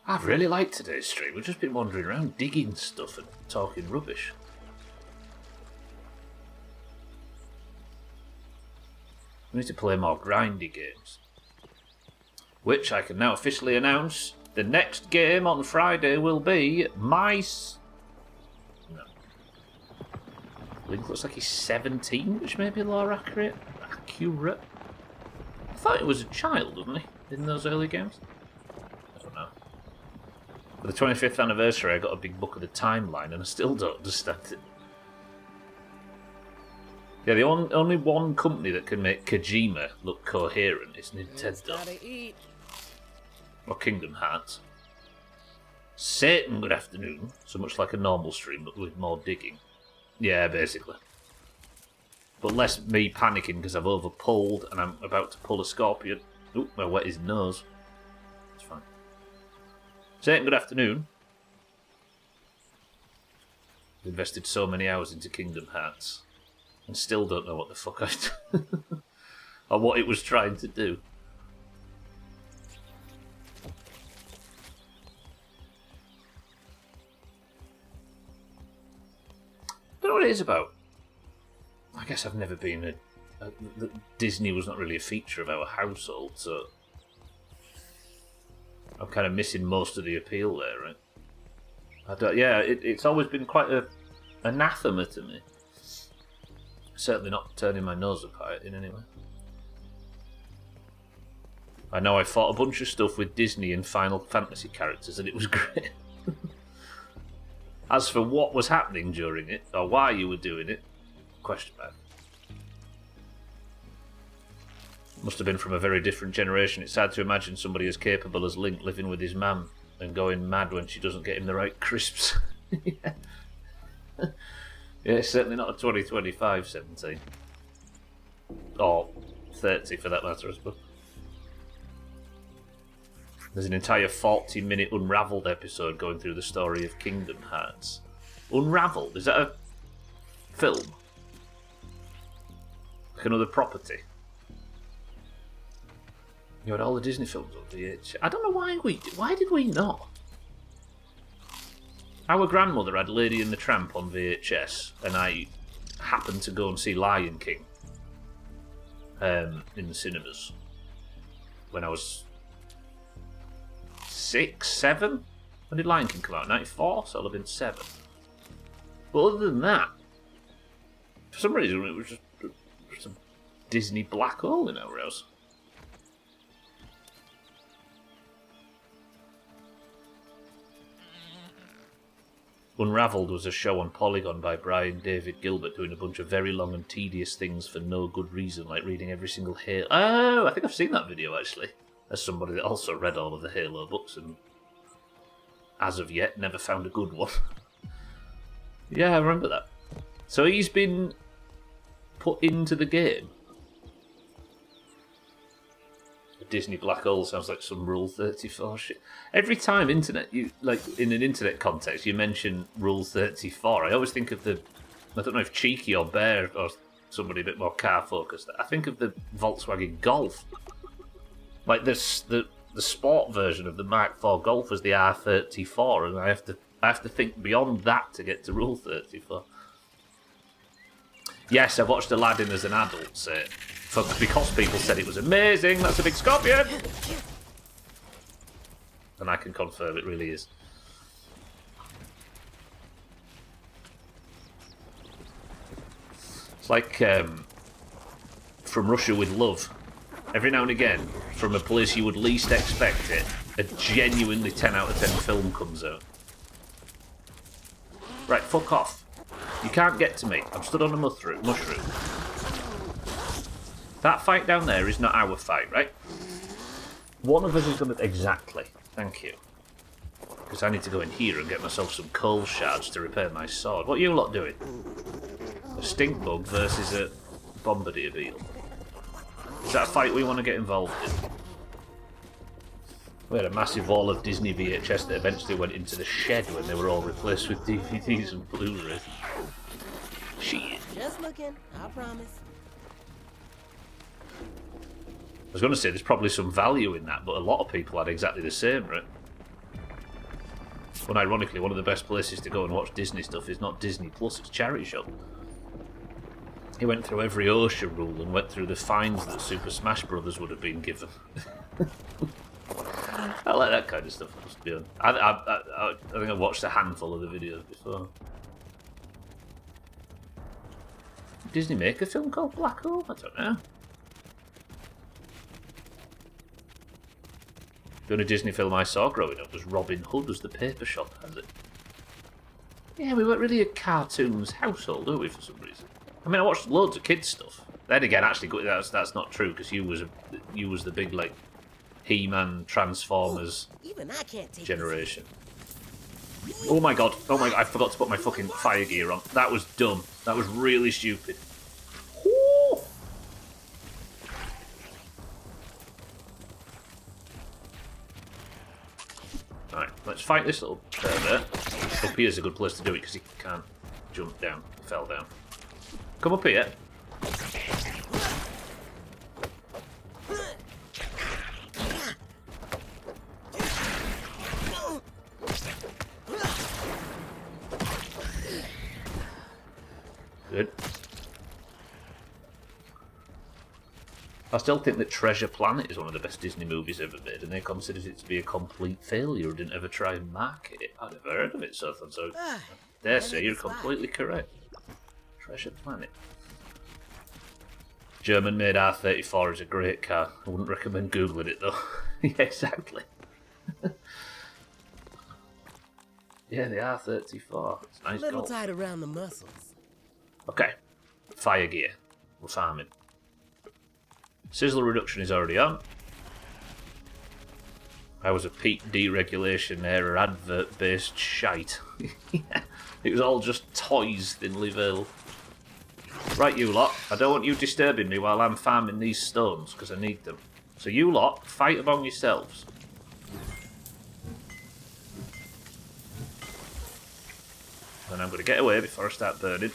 I've really liked today's stream. We've just been wandering around digging stuff and talking rubbish. We need to play more grindy games. Which I can now officially announce. The next game on Friday will be Link looks like he's 17, which may be more accurate. I thought he was a child, wasn't he, in those early games? I don't know. For the 25th anniversary, I got a big book of the timeline, and I still don't understand it. Yeah, the only one company that can make Kojima look coherent is Nintendo. Or Kingdom Hearts. Satan, good afternoon. So much like a normal stream, but with more digging. Yeah, basically. But less me panicking because I've overpulled and I'm about to pull a scorpion. Oop, I wet his nose. It's fine. Satan, good afternoon. Invested so many hours into Kingdom Hearts. And still don't know what the fuck I or what it was trying to do. I don't know what it is about. I guess I've never been Disney was not really a feature of our household, so I'm kind of missing most of the appeal there, right? It's always been quite a anathema to me. Certainly not turning my nose up at it in any way. I know I fought a bunch of stuff with Disney and Final Fantasy characters and it was great. As for what was happening during it, or why you were doing it, question mark. Must have been from a very different generation. It's sad to imagine somebody as capable as Link living with his mum and going mad when she doesn't get him the right crisps. Yeah. Yeah, it's certainly not a 2025 17. Or 30 for that matter, I suppose. There's an entire 40-minute Unravelled episode going through the story of Kingdom Hearts. Unravelled? Is that a film? Like another property? You had all the Disney films on VHS. I don't know why did we not? Our grandmother had Lady and the Tramp on VHS, and I happened to go and see Lion King in the cinemas when I was 6, 7? When did Lion King come out? 94? So I'll have been 7. But other than that, for some reason it was just a Disney black hole in our house. Unravelled was a show on Polygon by Brian David Gilbert doing a bunch of very long and tedious things for no good reason, like reading every single Halo... Oh, I think I've seen that video, actually. As somebody that also read all of the Halo books and, as of yet, never found a good one. Yeah, I remember that. So he's been put into the game. Disney black hole sounds like some Rule 34 shit. Every time internet, you like in an internet context, you mention Rule 34. I always think of the, I don't know if Cheeky or Bear or somebody a bit more car focused. I think of the Volkswagen Golf, like this the sport version of the Mark IV Golf was the R34, and I have to think beyond that to get to Rule 34. Yes, I've watched Aladdin as an adult, say, because people said it was amazing. That's a big scorpion! And I can confirm it really is. It's like From Russia with Love. Every now and again, from a place you would least expect it, a genuinely 10 out of 10 film comes out. Right, fuck off. You can't get to me. I'm stood on a mushroom. That fight down there is not our fight, right? One of us is going to... Exactly. Thank you. Because I need to go in here and get myself some coal shards to repair my sword. What are you lot doing? A stink bug versus a bombardier beetle. Is that a fight we want to get involved in? We had a massive wall of Disney VHS that eventually went into the shed when they were all replaced with DVDs and Blu-rays. Shit. Just looking, I promise. I was going to say there's probably some value in that, but a lot of people had exactly the same, right? When ironically, one of the best places to go and watch Disney stuff is not Disney Plus, it's Charity Shop. He went through every OSHA rule and went through the fines that Super Smash Brothers would have been given. I like that kind of stuff, must be honest. I think I watched a handful of the videos before. Did Disney make a film called Black Hole? I don't know. The only Disney film I saw growing up was Robin Hood as the paper shop has it. Yeah, we weren't really a cartoons household, were we, for some reason? I mean, I watched loads of kids stuff. Then again, actually, that's not true because you was the big like He-Man, Transformers Even I can't take generation. Oh my god! Oh my god! I forgot to put my fucking fire gear on. That was dumb. That was really stupid. Ooh. Right, let's fight this little bear. Up here's a good place to do it because he can't jump down. He fell down. Come up here. Good. I still think that Treasure Planet is one of the best Disney movies ever made, and they considered it to be a complete failure or didn't ever try and market it. I'd never heard of it, so I dare say you're completely correct. Treasure Planet. German-made R34 is a great car. I wouldn't recommend Googling it, though. Yeah, exactly. Yeah, the R34. It's a nice a little Golf. tight around the muscles. Okay. Fire gear. We're farming. Sizzle reduction is already on. I was a peak deregulation era advert-based shite. Yeah. It was all just toys thinly veiled. Right, you lot. I don't want you disturbing me while I'm farming these stones, because I need them. So you lot, fight among yourselves. And I'm going to get away before I start burning.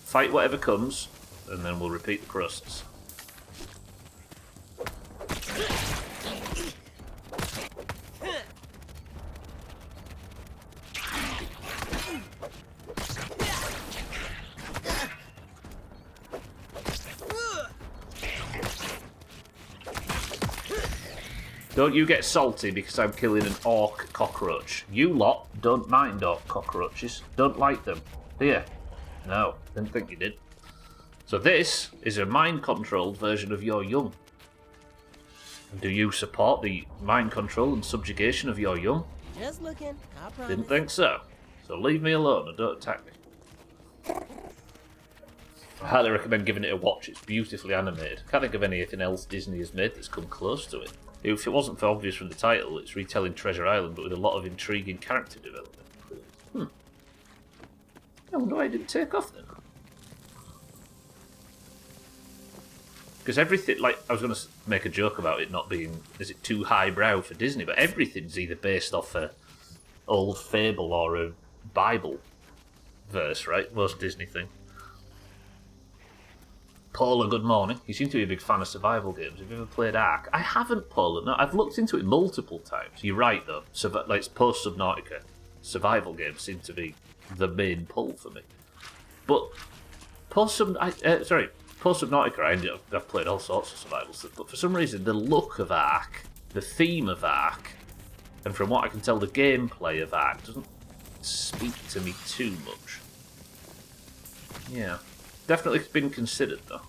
Fight whatever comes, and then we'll repeat the process. Don't you get salty because I'm killing an orc cockroach. You lot don't mind orc cockroaches. Don't like them. Do you? No, didn't think you did. So this is a mind-controlled version of your young. Do you support the mind control and subjugation of your young? Just looking, I promise. Didn't think so. So leave me alone and don't attack me. I highly recommend giving it a watch. It's beautifully animated. Can't think of anything else Disney has made that's come close to it. If it wasn't for obvious from the title, it's retelling Treasure Island, but with a lot of intriguing character development. I wonder why it didn't take off then. Because everything, like, I was going to make a joke about it not being, is it too highbrow for Disney, but everything's either based off a old fable or a Bible verse, right? Most Disney thing. Paula, good morning. You seem to be a big fan of survival games. Have you ever played Ark? I haven't, Paula. No, I've looked into it multiple times. You're right, though. Like, post-Subnautica, survival games seem to be the main pull for me. But post-Subnautica, I've played all sorts of survival stuff, but for some reason, the look of Ark, the theme of Ark, and from what I can tell, the gameplay of Ark doesn't speak to me too much. Yeah. Definitely been considered, though.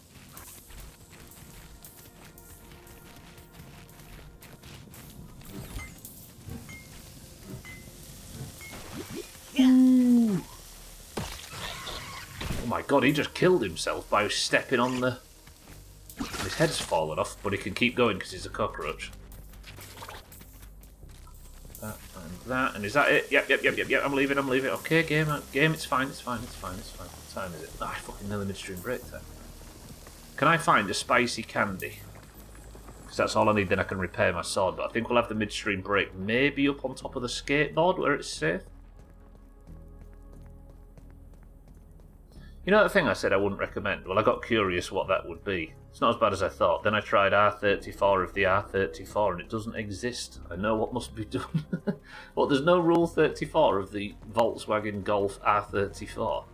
Ooh. Oh my god, he just killed himself by stepping on the... His head's fallen off, but he can keep going because he's a cockroach. That and that, and is that it? Yep, I'm leaving. Okay, game, it's fine. What time is it? Ah, fucking nearly midstream break time. Can I find a spicy candy? Because that's all I need, then I can repair my sword, but I think we'll have the midstream break maybe up on top of the skateboard where it's safe. You know that thing I said I wouldn't recommend? Well, I got curious what that would be. It's not as bad as I thought. Then I tried R34 of the R34 and it doesn't exist. I know what must be done. Well, there's no Rule 34 of the Volkswagen Golf R34.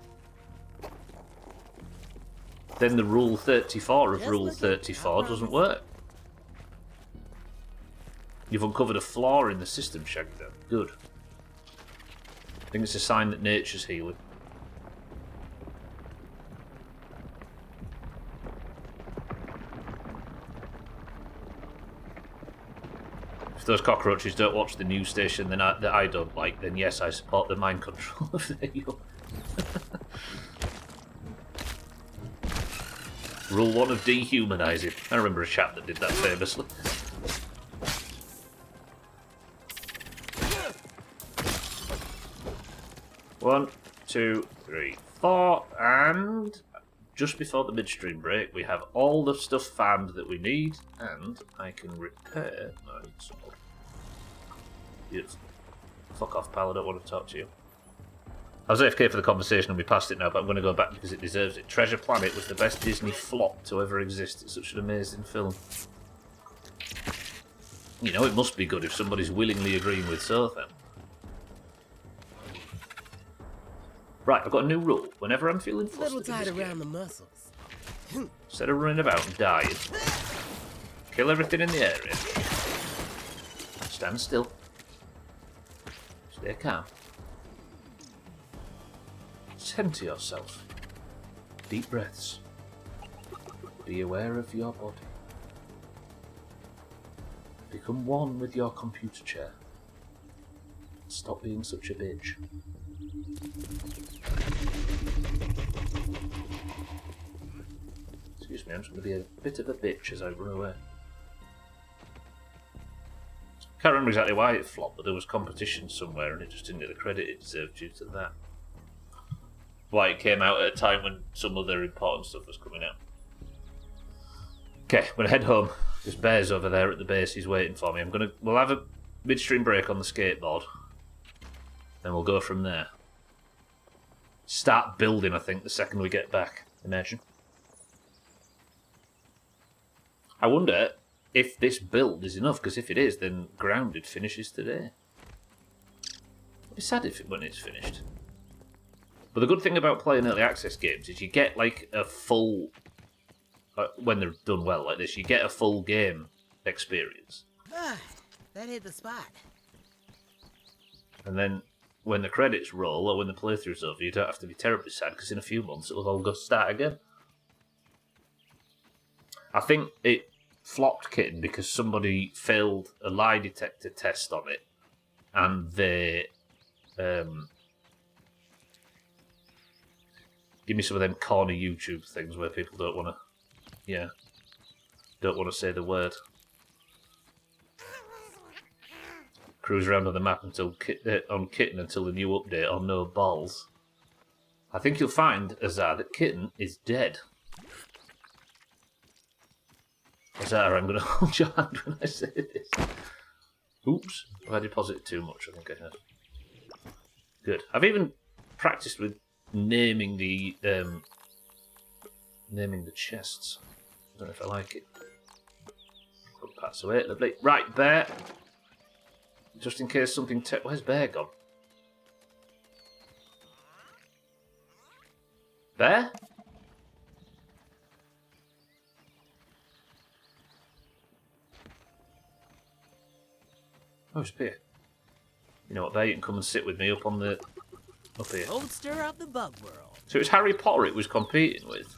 Then the Rule 34 of Rule 34 doesn't work. You've uncovered a flaw in the system, Shaggy. Good. I think it's a sign that nature's healing. If those cockroaches don't watch the news station that I don't like, then yes, I support the mind control of their young. Rule 1 of dehumanising. I remember a chap that did that famously. One, 2, 3, 4, and just before the midstream break, we have all the stuff farmed that we need, and I can repair my sword. Beautiful. Fuck off, pal, I don't want to talk to you. I was AFK for the conversation and we passed it now, but I'm going to go back because it deserves it. Treasure Planet was the best Disney flop to ever exist. It's such an amazing film. You know, it must be good if somebody's willingly agreeing with Sothan. Right, I've got a new rule. Whenever I'm feeling flustered Little tight around the muscles. instead of running about and dying, kill everything in the area. Stand still. Stay calm. Center yourself. Deep breaths. Be aware of your body. Become one with your computer chair. Stop being such a bitch. Excuse me, I'm just going to be a bit of a bitch as I run away. Can't remember exactly why it flopped, but there was competition somewhere and it just didn't get the credit it deserved due to that. Why it came out at a time when some other important stuff was coming out. Okay, I'm going to head home. There's Bear's over there at the base, he's waiting for me. We'll have a midstream break on the skateboard. Then we'll go from there. Start building, I think, the second we get back. Imagine. I wonder if this build is enough, because if it is, then Grounded finishes today. It'd be sad when it's finished. But the good thing about playing early access games is you get like a full, when they're done well like this, you get a full game experience. That hit the spot. And then when the credits roll, or when the playthrough's over, you don't have to be terribly sad, because in a few months it'll all go start again. I think it flopped, Kitten, because somebody failed a lie detector test on it, and they give me some of them corny YouTube things where people don't want to say the word. Cruise around on the map on Kitten until the new update or no balls. I think you'll find, Azar, that Kitten is dead. Zara, I'm going to hold your hand when I say this. Oops, have I deposited too much? I think I have. Good. I've even practiced with naming the chests. I don't know if I like it. Put parts away, lovely. Right, Bear. Just in case something... Where's Bear gone? Bear? Oh, it's Bear. You know what, Bear? You can come and sit with me up on the... Up here. Roadster of the bug world. So it was Harry Potter it was competing with.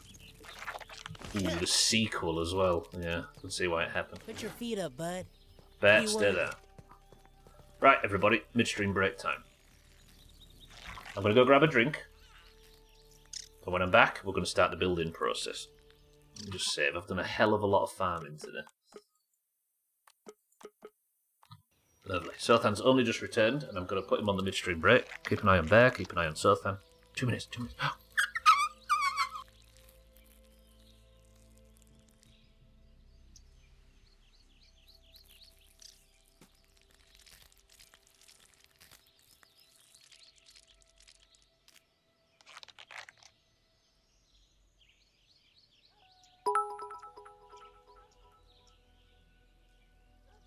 Ooh, the sequel as well. Yeah, I can see why it happened. Put your feet up, bud. Bear, You stay were- there. Right, everybody, midstream break time. I'm going to go grab a drink. And when I'm back, we're going to start the building process. Let me just save. I've done a hell of a lot of farming today. Lovely. Sothan's only just returned, and I'm going to put him on the midstream break. Keep an eye on Bear, keep an eye on Sothan. 2 minutes, 2 minutes.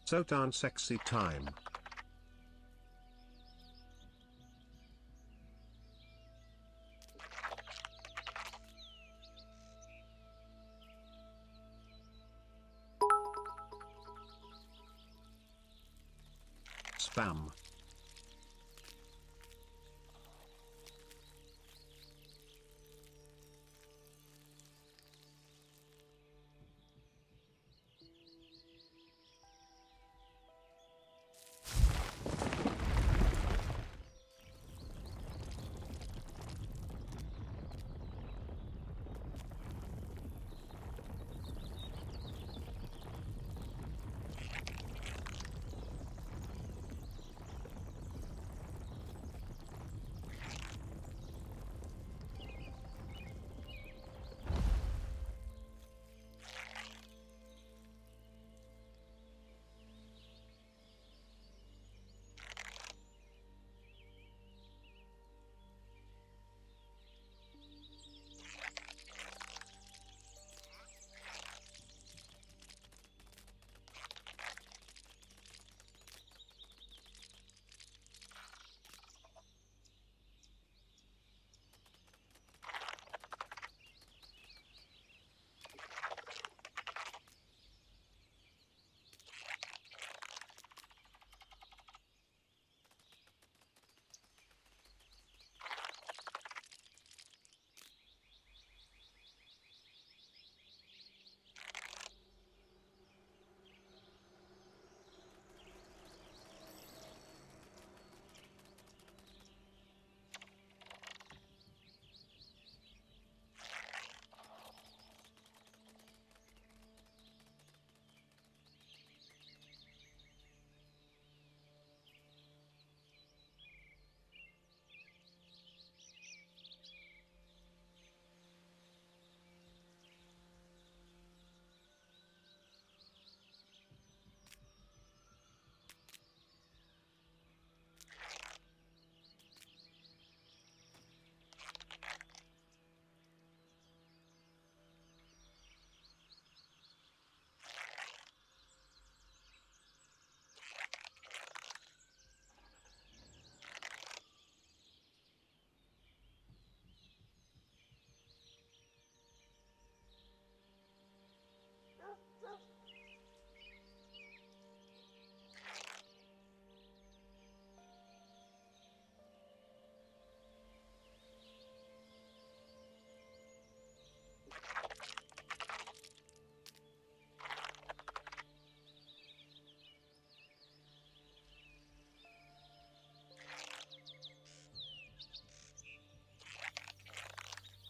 Sotan sexy time. Spam.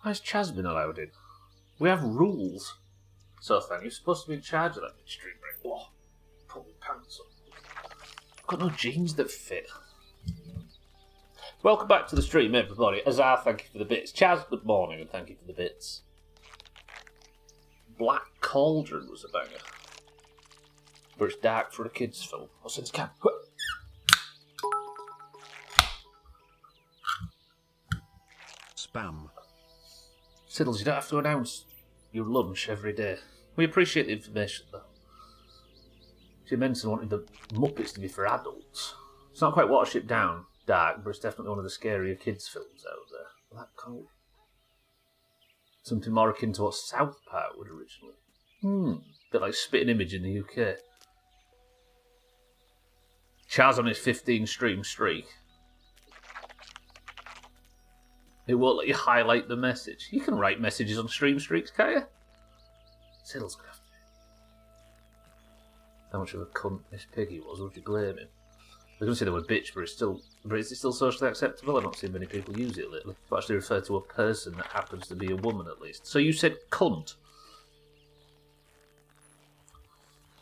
Why has Chaz been allowed in? We have rules. Sothan, you're supposed to be in charge of that midstream break. Whoa, pull my pants up. I've got no jeans that fit. Welcome back to the stream, everybody. Azar, thank you for the bits. Chaz, good morning, and thank you for the bits. Black Cauldron was a banger. But it's dark for a kids' film. What sense can? Spam. Siddles, you don't have to announce your lunch every day. We appreciate the information, though. She mentioned wanting the Muppets to be for adults. It's not quite Watership Down, dark, but it's definitely one of the scarier kids' films out there. Black Cold. Something more akin to what South Park would originally. Bit like Spitting Image in the UK. Char's on his 15 stream streak. It won't let you highlight the message. You can write messages on stream streaks, can't you? Siddle's gonna have to. How much of a cunt Miss Piggy was, would you blame him? I was going to say the word bitch, but is it still socially acceptable? I've not seen many people use it lately. To actually refer to a person that happens to be a woman, at least. So you said cunt.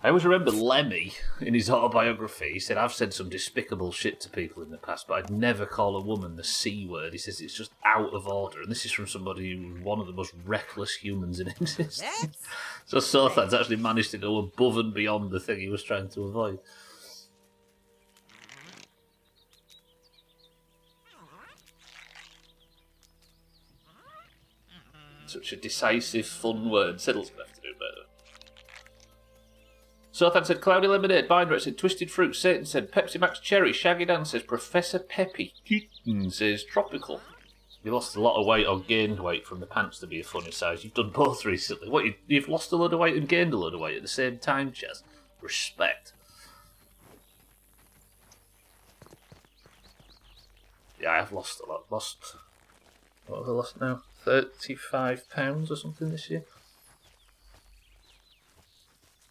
I always remember Lemmy, in his autobiography, he said, I've said some despicable shit to people in the past, but I'd never call a woman the C word. He says it's just out of order. And this is from somebody who was one of the most reckless humans in existence. So Sothad's actually managed to go above and beyond the thing he was trying to avoid. Such a decisive, fun word. Siddle's going to have to do better. Sothad said Cloudy Lemonade, Binder said Twisted Fruit, Satan said Pepsi Max Cherry, Shaggy Dan says Professor Peppy, Keaton says Tropical. You lost a lot of weight or gained weight from the pants to be a funny size. You've done both recently. What, you've lost a load of weight and gained a load of weight at the same time, Chaz? Respect. Yeah, I've lost a lot. What have I lost now? 35 pounds or something this year.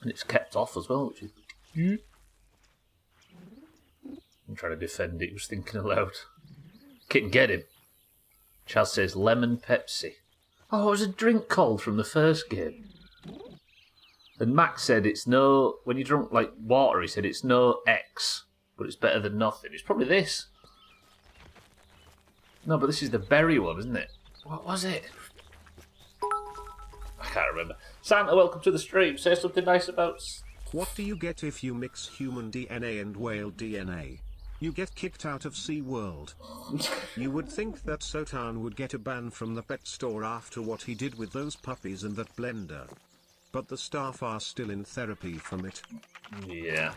And it's kept off as well, which is... I'm trying to defend it, he was thinking aloud. Kitten, get him. Chaz says lemon Pepsi. Oh, it was a drink called from the first game. And Max said it's no... When you drink like water, he said it's no X, but it's better than nothing. It's probably this. No, but this is the berry one, isn't it? What was it? I can't remember. Santa, welcome to the stream. Say something nice about... What do you get if you mix human DNA and whale DNA? You get kicked out of SeaWorld. You would think that Sotan would get a ban from the pet store after what he did with those puppies and that blender. But the staff are still in therapy from it. Yeah.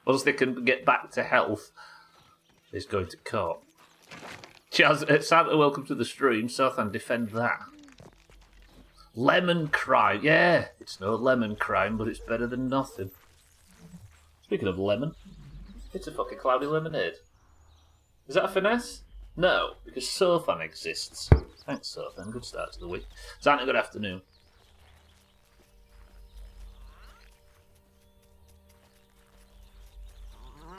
Once they can get back to health, he's going to court. Chaz, Santa, welcome to the stream. Southan, defend that. Lemon crime. Yeah, it's no lemon crime, but it's better than nothing. Speaking of lemon, it's a fucking cloudy lemonade. Is that a finesse? No, because Southan exists. Thanks, Southan. Good start to the week. Santa, good afternoon.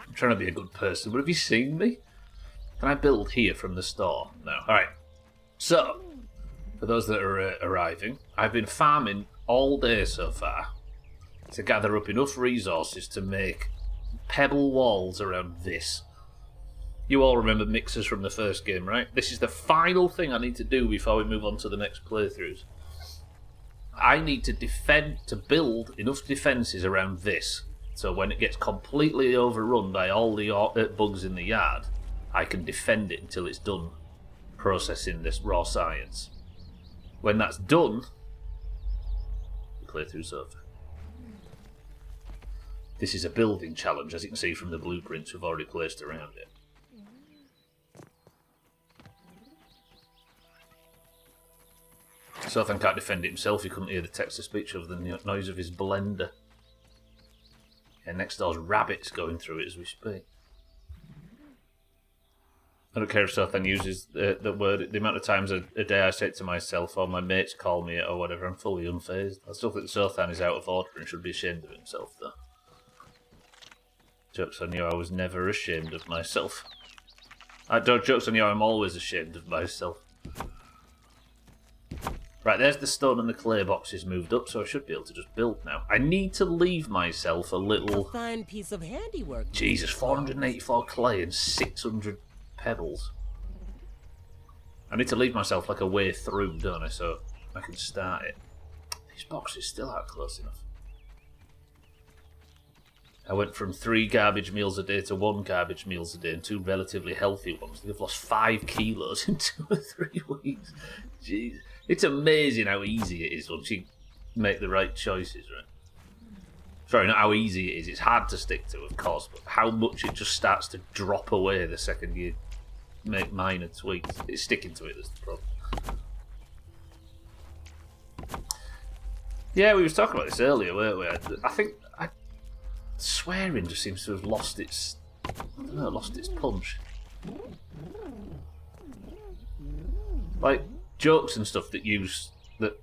I'm trying to be a good person, but have you seen me? Can I build here from the store? No. Alright. So, for those that are arriving, I've been farming all day so far to gather up enough resources to make pebble walls around this. You all remember mixers from the first game, right? This is the final thing I need to do before we move on to the next playthroughs. I need to build enough defences around this, so when it gets completely overrun by all the bugs in the yard, I can defend it until it's done processing this raw science. When that's done, the playthrough's over. This is a building challenge, as you can see from the blueprints we've already placed around it. Southan can't defend it himself, he couldn't hear the text-to-speech other than the noise of his blender. And next door's rabbits going through it as we speak. I don't care if Southan uses the word, the amount of times a day I say it to myself or my mates call me it or whatever, I'm fully unfazed. I still think Southan is out of order and should be ashamed of himself, though. Jokes on you, I was never ashamed of myself. Jokes on you, I'm always ashamed of myself. Right, there's the stone and the clay boxes moved up, so I should be able to just build now. I need to leave myself a little... A fine piece of handiwork. Jesus, 484 clay and 600 pebbles. I need to leave myself like a way through, don't I, so I can start it. These boxes still aren't close enough. I went from 3 garbage meals a day to 1 garbage meals a day and 2 relatively healthy ones. They've lost 5 kilos in 2 or 3 weeks. Jeez. It's amazing how easy it is once you make the right choices, right? Sorry, not how easy it is. It's hard to stick to, of course, but how much it just starts to drop away the second you make minor tweaks. It's sticking to it that's the problem. Yeah, we were talking about this earlier, weren't we? I think swearing just seems to have lost its, I don't know, lost its punch. Like jokes and stuff that use that.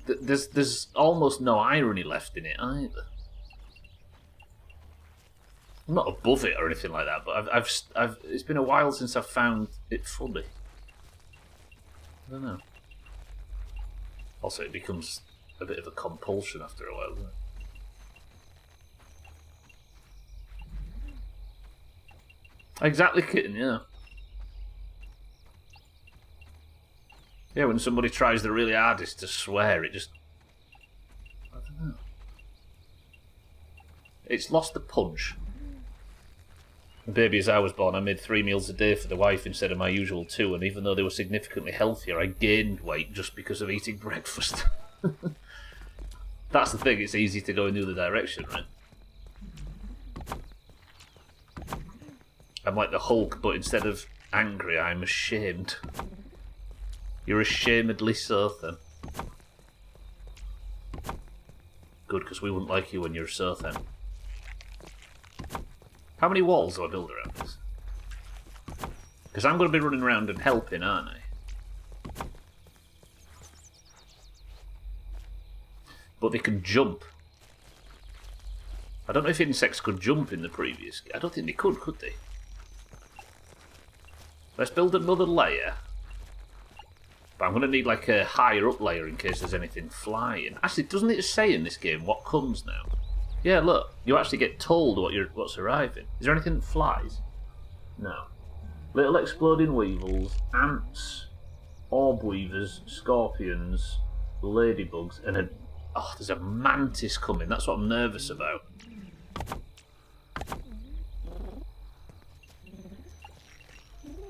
There's almost no irony left in it either. I'm not above it or anything like that, but I've it's been a while since I've found it funny. I don't know. Also, it becomes a bit of a compulsion after a while, doesn't it? Exactly, kitten, yeah. Yeah, when somebody tries the really hardest to swear, it just... I don't know. It's lost the punch. The baby, as I was born, I made 3 meals a day for the wife instead of my usual 2, and even though they were significantly healthier, I gained weight just because of eating breakfast. That's the thing, it's easy to go in the other direction, right? I'm like the Hulk, but instead of angry, I'm ashamed. You're ashamedly so, then. Good, because we wouldn't like you when you're so, then. How many walls do I build around this? Because I'm going to be running around and helping, aren't I? But they can jump. I don't know if insects could jump in the previous game. I don't think they could they? Let's build another layer. But I'm going to need like a higher up layer in case there's anything flying. Actually, doesn't it say in this game what comes now? Yeah, look. You actually get told what's arriving. Is there anything that flies? No. Little exploding weevils, ants, orb weavers, scorpions, ladybugs, and there's a mantis coming. That's what I'm nervous about.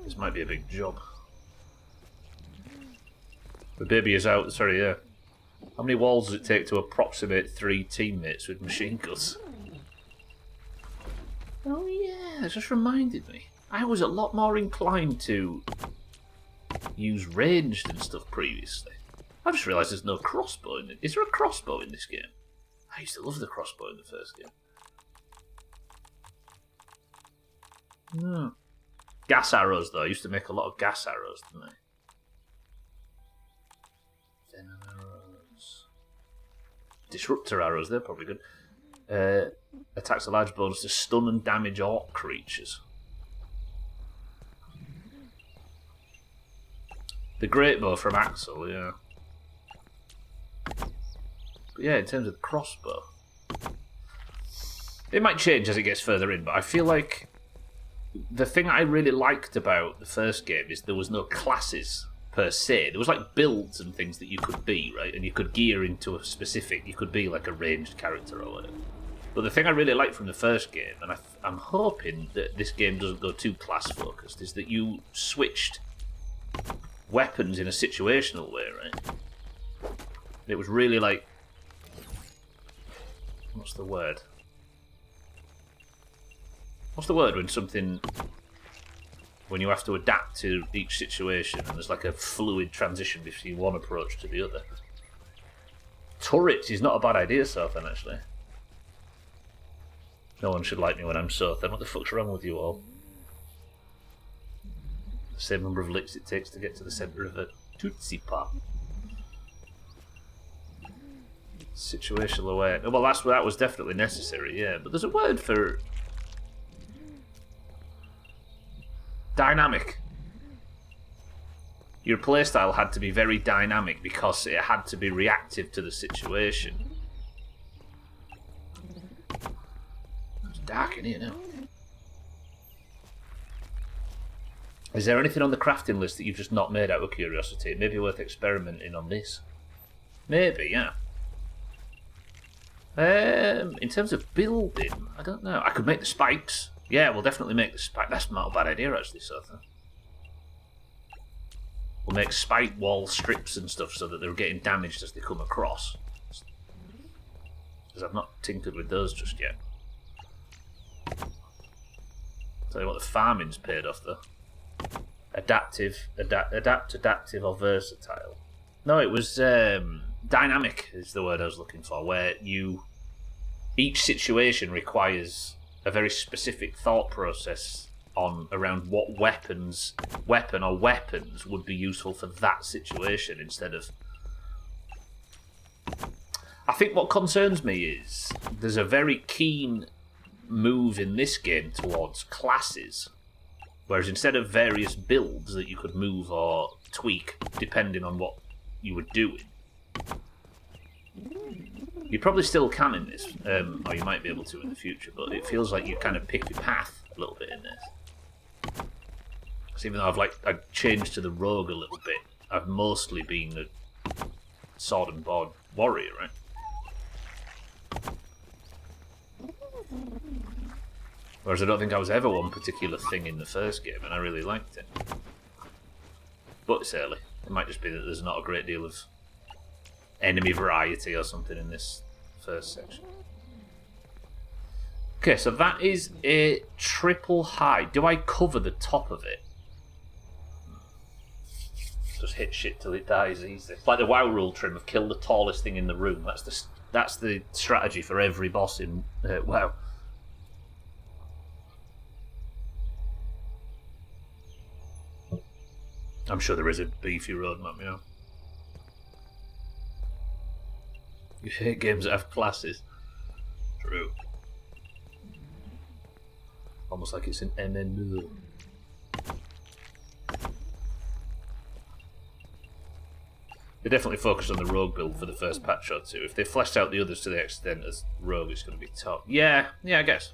This might be a big job. The baby is out. Sorry, yeah. How many walls does it take to approximate 3 teammates with machine guns? Oh yeah, it just reminded me. I was a lot more inclined to use ranged and stuff previously. I just realised there's no crossbow in it. Is there a crossbow in this game? I used to love the crossbow in the first game. No. Gas arrows, though. I used to make a lot of gas arrows, didn't I? Venom arrows. Disruptor arrows, they're probably good. Attacks a large bonus to stun and damage orc creatures. The great bow from Axel, yeah. But yeah, in terms of the crossbow, it might change as it gets further in, but I feel like the thing I really liked about the first game is there was no classes per se. There was like builds and things that you could be, right? And you could gear into a specific, you could be like a ranged character or whatever. But the thing I really liked from the first game, and I'm hoping that this game doesn't go too class focused, is that you switched weapons in a situational way, right? It was really like, what's the word? What's the word when you have to adapt to each situation and there's like a fluid transition between one approach to the other? Turrets is not a bad idea, Sothan, actually. No one should like me when I'm Sothan. What the fuck's wrong with you all? The same number of licks it takes to get to the centre of a Tootsie Pop. Situational aware. Well, that was definitely necessary, yeah. But there's a word for dynamic. Your playstyle had to be very dynamic because it had to be reactive to the situation. It's dark in here now. Is there anything on the crafting list that you've just not made out of curiosity? It may be worth experimenting on this. Maybe, yeah. In terms of building, I don't know. I could make the spikes. Yeah, we'll definitely make the spike. That's not a bad idea, actually, Sotha. We'll make spike wall strips and stuff so that they're getting damaged as they come across. Because I've not tinkered with those just yet. Tell you what, the farming's paid off, though. Adaptive, adaptive, or versatile. No, it was dynamic is the word I was looking for, where each situation requires a very specific thought process around what weapon or weapons would be useful for that situation instead of... I think what concerns me is there's a very keen move in this game towards classes, whereas instead of various builds that you could move or tweak depending on what you were doing, you probably still can in this, or you might be able to in the future, but it feels like you kind of pick your path a little bit in this. Because even though I've changed to the rogue a little bit, I've mostly been a sword and board warrior, right? Whereas I don't think I was ever one particular thing in the first game, and I really liked it. But it's early. It might just be that there's not a great deal of enemy variety or something in this first section. Okay, so that is a triple high. Do I cover the top of it? Just hit shit till it dies easy. It's like the WoW rule trim of kill the tallest thing in the room. That's the strategy for every boss in WoW. I'm sure there is a beefy roadmap, yeah. You hate games that have classes. True. Almost like it's an MMO. They definitely focused on the rogue build for the first patch or two. If they fleshed out the others to the extent as rogue, it's going to be top. Yeah, I guess.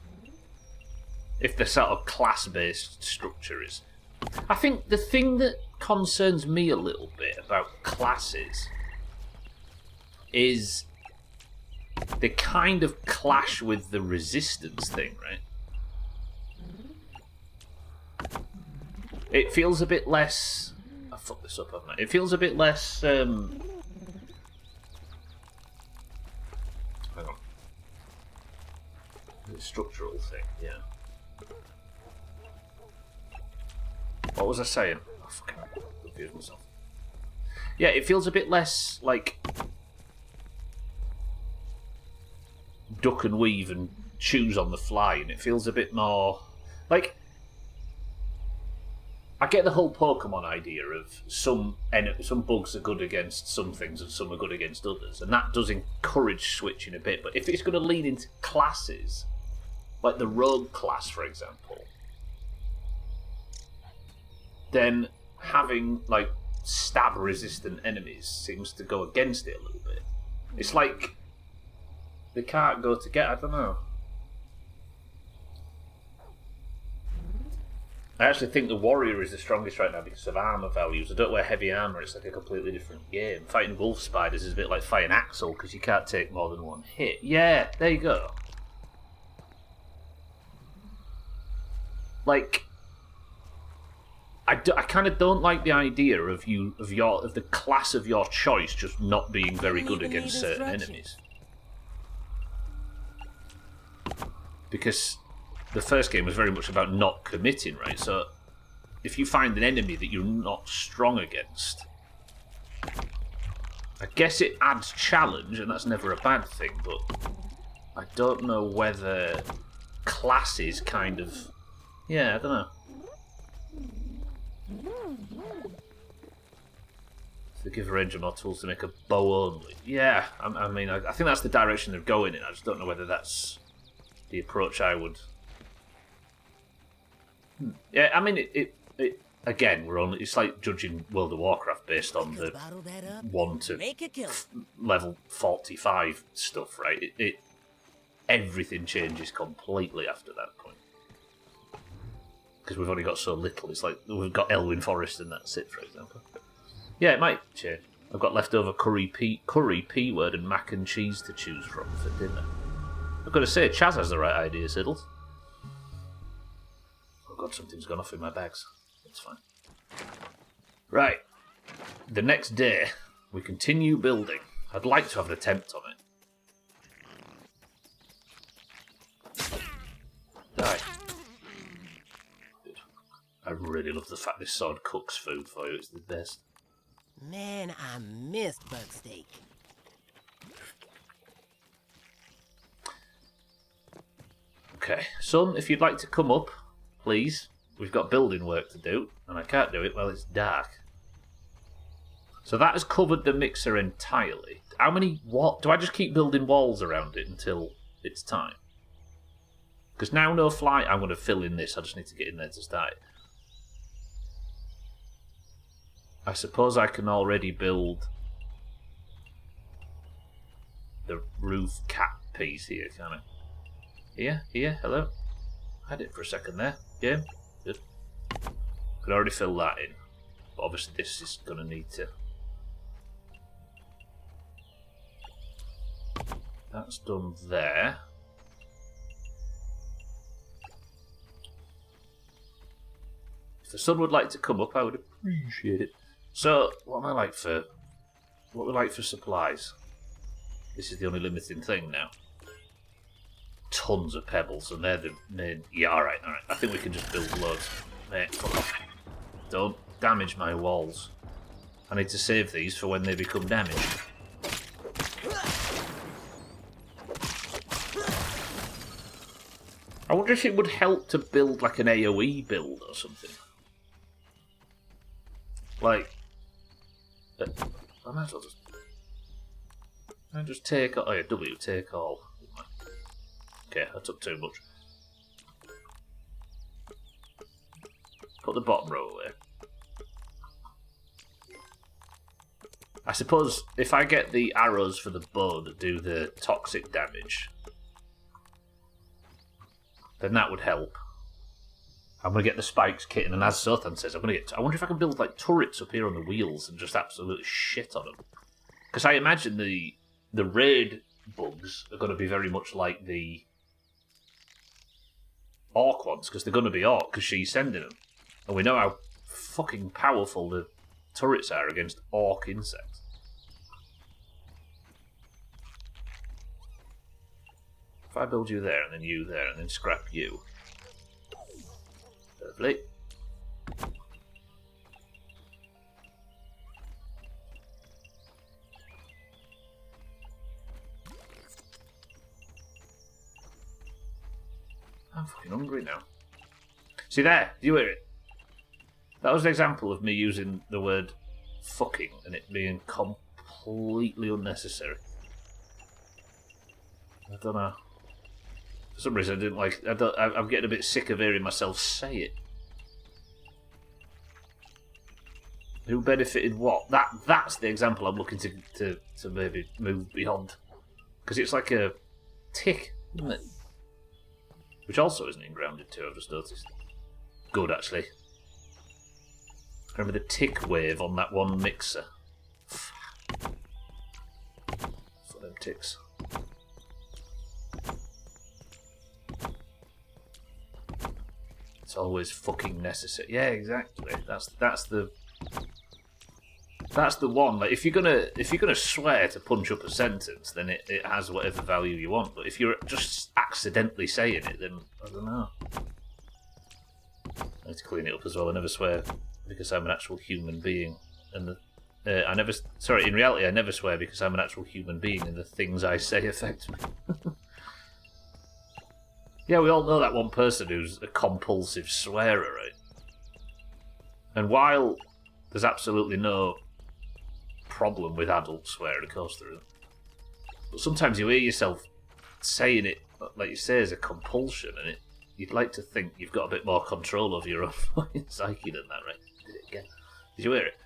If the sort of class-based structure is... I think the thing that concerns me a little bit about classes is they kind of clash with the resistance thing, right? It feels a bit less... I fucked this up, haven't I? It feels a bit less... Hang on. The structural thing, yeah. What was I saying? I fucking confused myself. Yeah, it feels a bit less like duck and weave and choose on the fly, and it feels a bit more like... I get the whole Pokemon idea of some bugs are good against some things and some are good against others, and that does encourage switching a bit, but if it's going to lean into classes, like the rogue class, for example, then having like stab resistant enemies seems to go against it a little bit. It's like they can't go together. I don't know. I actually think the warrior is the strongest right now because of armor values. I don't wear heavy armor, it's like a completely different game. Fighting wolf spiders is a bit like fighting Axel because you can't take more than one hit. Yeah, there you go. Like, I kind of don't like the idea of the class of your choice just not being very good against certain enemies. Because the first game was very much about not committing, right? So if you find an enemy that you're not strong against, I guess it adds challenge, and that's never a bad thing, but I don't know whether classes kind of... Yeah, I don't know. They give Ranger more tools to make a bow only. Yeah, I mean, I think that's the direction they're going in. I just don't know whether that's the approach I would... Yeah, I mean, it again, it's like judging World of Warcraft based on the 1 to level 45 stuff, right? Everything changes completely after that point. Because we've only got so little. It's like we've got Elwyn Forest and that's it, for example. Yeah, it might change. I've got leftover curry P word, and mac and cheese to choose from for dinner. I've got to say, Chaz has the right idea, Siddles. Oh god, something's gone off in my bags. That's fine. Right. The next day, we continue building. I'd like to have an attempt on it. Die. Good. I really love the fact this sword cooks food for you. It's the best. Man, I missed bug steak. Okay, son, if you'd like to come up, please. We've got building work to do, and I can't do it while it's dark. So that has covered the mixer entirely. How many... what? Do I just keep building walls around it until it's time? Because now no fly... I'm going to fill in this. I just need to get in there to start it. I suppose I can already build the roof cap piece here, can I? Here, hello. Had it for a second there. Game, good. Could already fill that in. But obviously this is going to need to... That's done there. If the sun would like to come up, I would appreciate it. So, what am I like for... what we like for supplies? This is the only limiting thing now. Tons of pebbles, and they're the main... Yeah, alright. I think we can just build loads. Mate, fuck off. Don't damage my walls. I need to save these for when they become damaged. I wonder if it would help to build like an AoE build or something. Like... I might as well just... I just take... oh yeah, W, take all. Okay, I took too much. Put the bottom row away. I suppose if I get the arrows for the bow that do the toxic damage, then that would help. I'm going to get the spikes kit, and as Sothan says, I'm going to get... I wonder if I can build like turrets up here on the wheels and just absolutely shit on them. Because I imagine the raid bugs are going to be very much like the orc ones, because they're going to be orc, because she's sending them. And we know how fucking powerful the turrets are against orc insects. If I build you there, and then you there, and then scrap you. Lovely. I'm fucking hungry now. See there? Do you hear it? That was an example of me using the word fucking and it being completely unnecessary. I don't know. For some reason I didn't like... I'm getting a bit sick of hearing myself say it. Who benefited what? That's the example I'm looking to maybe move beyond. Because it's like a tick, isn't it? Which also isn't in grounded too, I've just noticed. Good, actually. Remember the tick wave on that one mixer? For them ticks. It's always fucking necessary. Yeah, exactly. That's the one. Like if you're gonna swear to punch up a sentence, then it has whatever value you want. But if you're just accidentally saying it, then I don't know. I need to clean it up as well. I never swear because I'm an actual human being, and in reality, I never swear because I'm an actual human being, and the things I say affect me. Yeah, we all know that one person who's a compulsive swearer, right? And while there's absolutely no problem with adult swearing, of course there is. But sometimes you hear yourself saying it, like you say, as a compulsion, and you'd like to think you've got a bit more control over your own fucking psyche than that, right? Did it again? Did you hear it?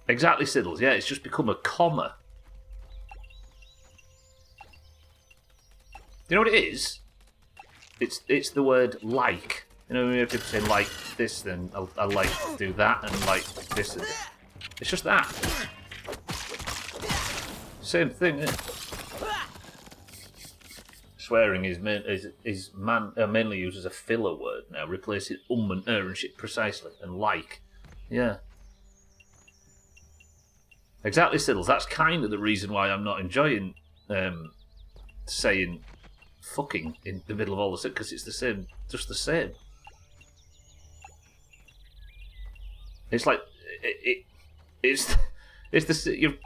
Exactly, Siddles. Yeah, it's just become a comma. You know what it is? It's the word like. You know, when people say like this, then I like to do that, and like this and It's just that. Same thing, isn't it? Swearing is mainly used as a filler word now, replacing and and shit precisely, and like. Yeah. Exactly, Siddles. That's kind of the reason why I'm not enjoying saying fucking in the middle of all the shit, because it's the same, just the same. It's like it's you've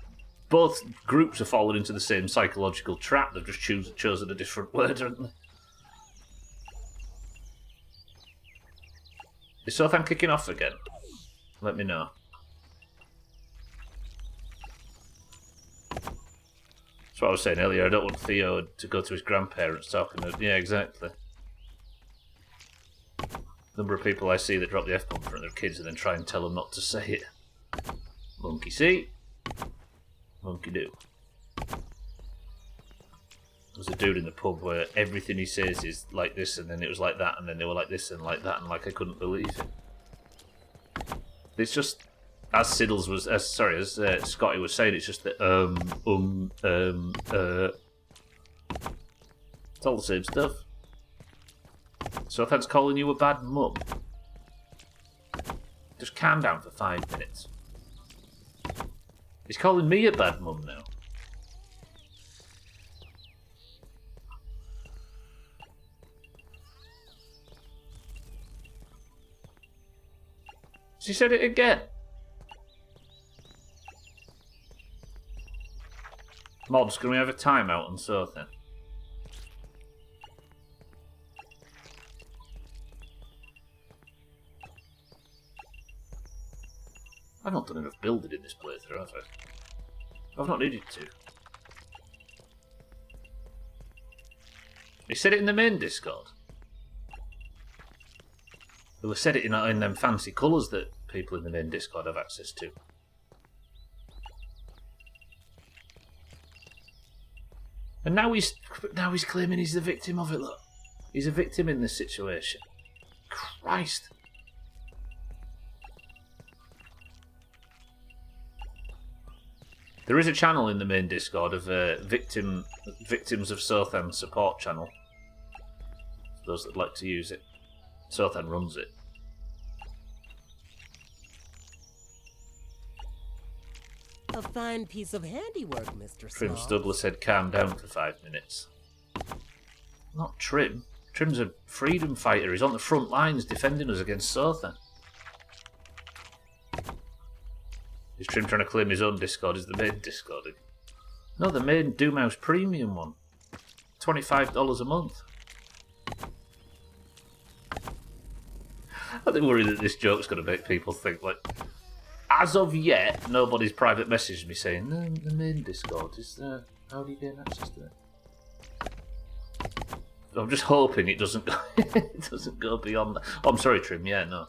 both groups have fallen into the same psychological trap. They've just chosen a different word, haven't they? Is Sothan kicking off again? Let me know. That's what I was saying earlier. I don't want Theo to go to his grandparents talking. Yeah, exactly. Number of people I see that drop the F-bomb in front of their kids and then try and tell them not to say it. Monkey see, monkey do. There's a dude in the pub where everything he says is like this, and then it was like that, and then they were like this and like that, and like I couldn't believe it. It's just, as Siddles was, as Scotty was saying, it's just that it's all the same stuff. So thanks calling you a bad mum. Just calm down for 5 minutes. He's calling me a bad mum now. She said it again. Mods, can we have a timeout on Sothan? I've not done enough building in this playthrough, have I? I've not needed to. He said it in the main Discord. They said it in them fancy colours that people in the main Discord have access to. And now he's claiming he's the victim of it, look. He's a victim in this situation. Christ. There is a channel in the main Discord of Victims of Sothan support channel. For those that'd like to use it. Sothan runs it. A fine piece of handiwork, Mr. Trim Snob. Stubler said calm down for 5 minutes. Not Trim. Trim's a freedom fighter. He's on the front lines defending us against Sothan. Is Trim trying to claim his own Discord? Is the main Discord? No, the main Doomhaus premium one. $25 a month. I think worried that this joke's going to make people think, like, as of yet, nobody's private messaged me saying, the main Discord is there. How do you gain access to it? I'm just hoping it doesn't go, it doesn't go beyond that. Oh, I'm sorry, Trim. Yeah, no.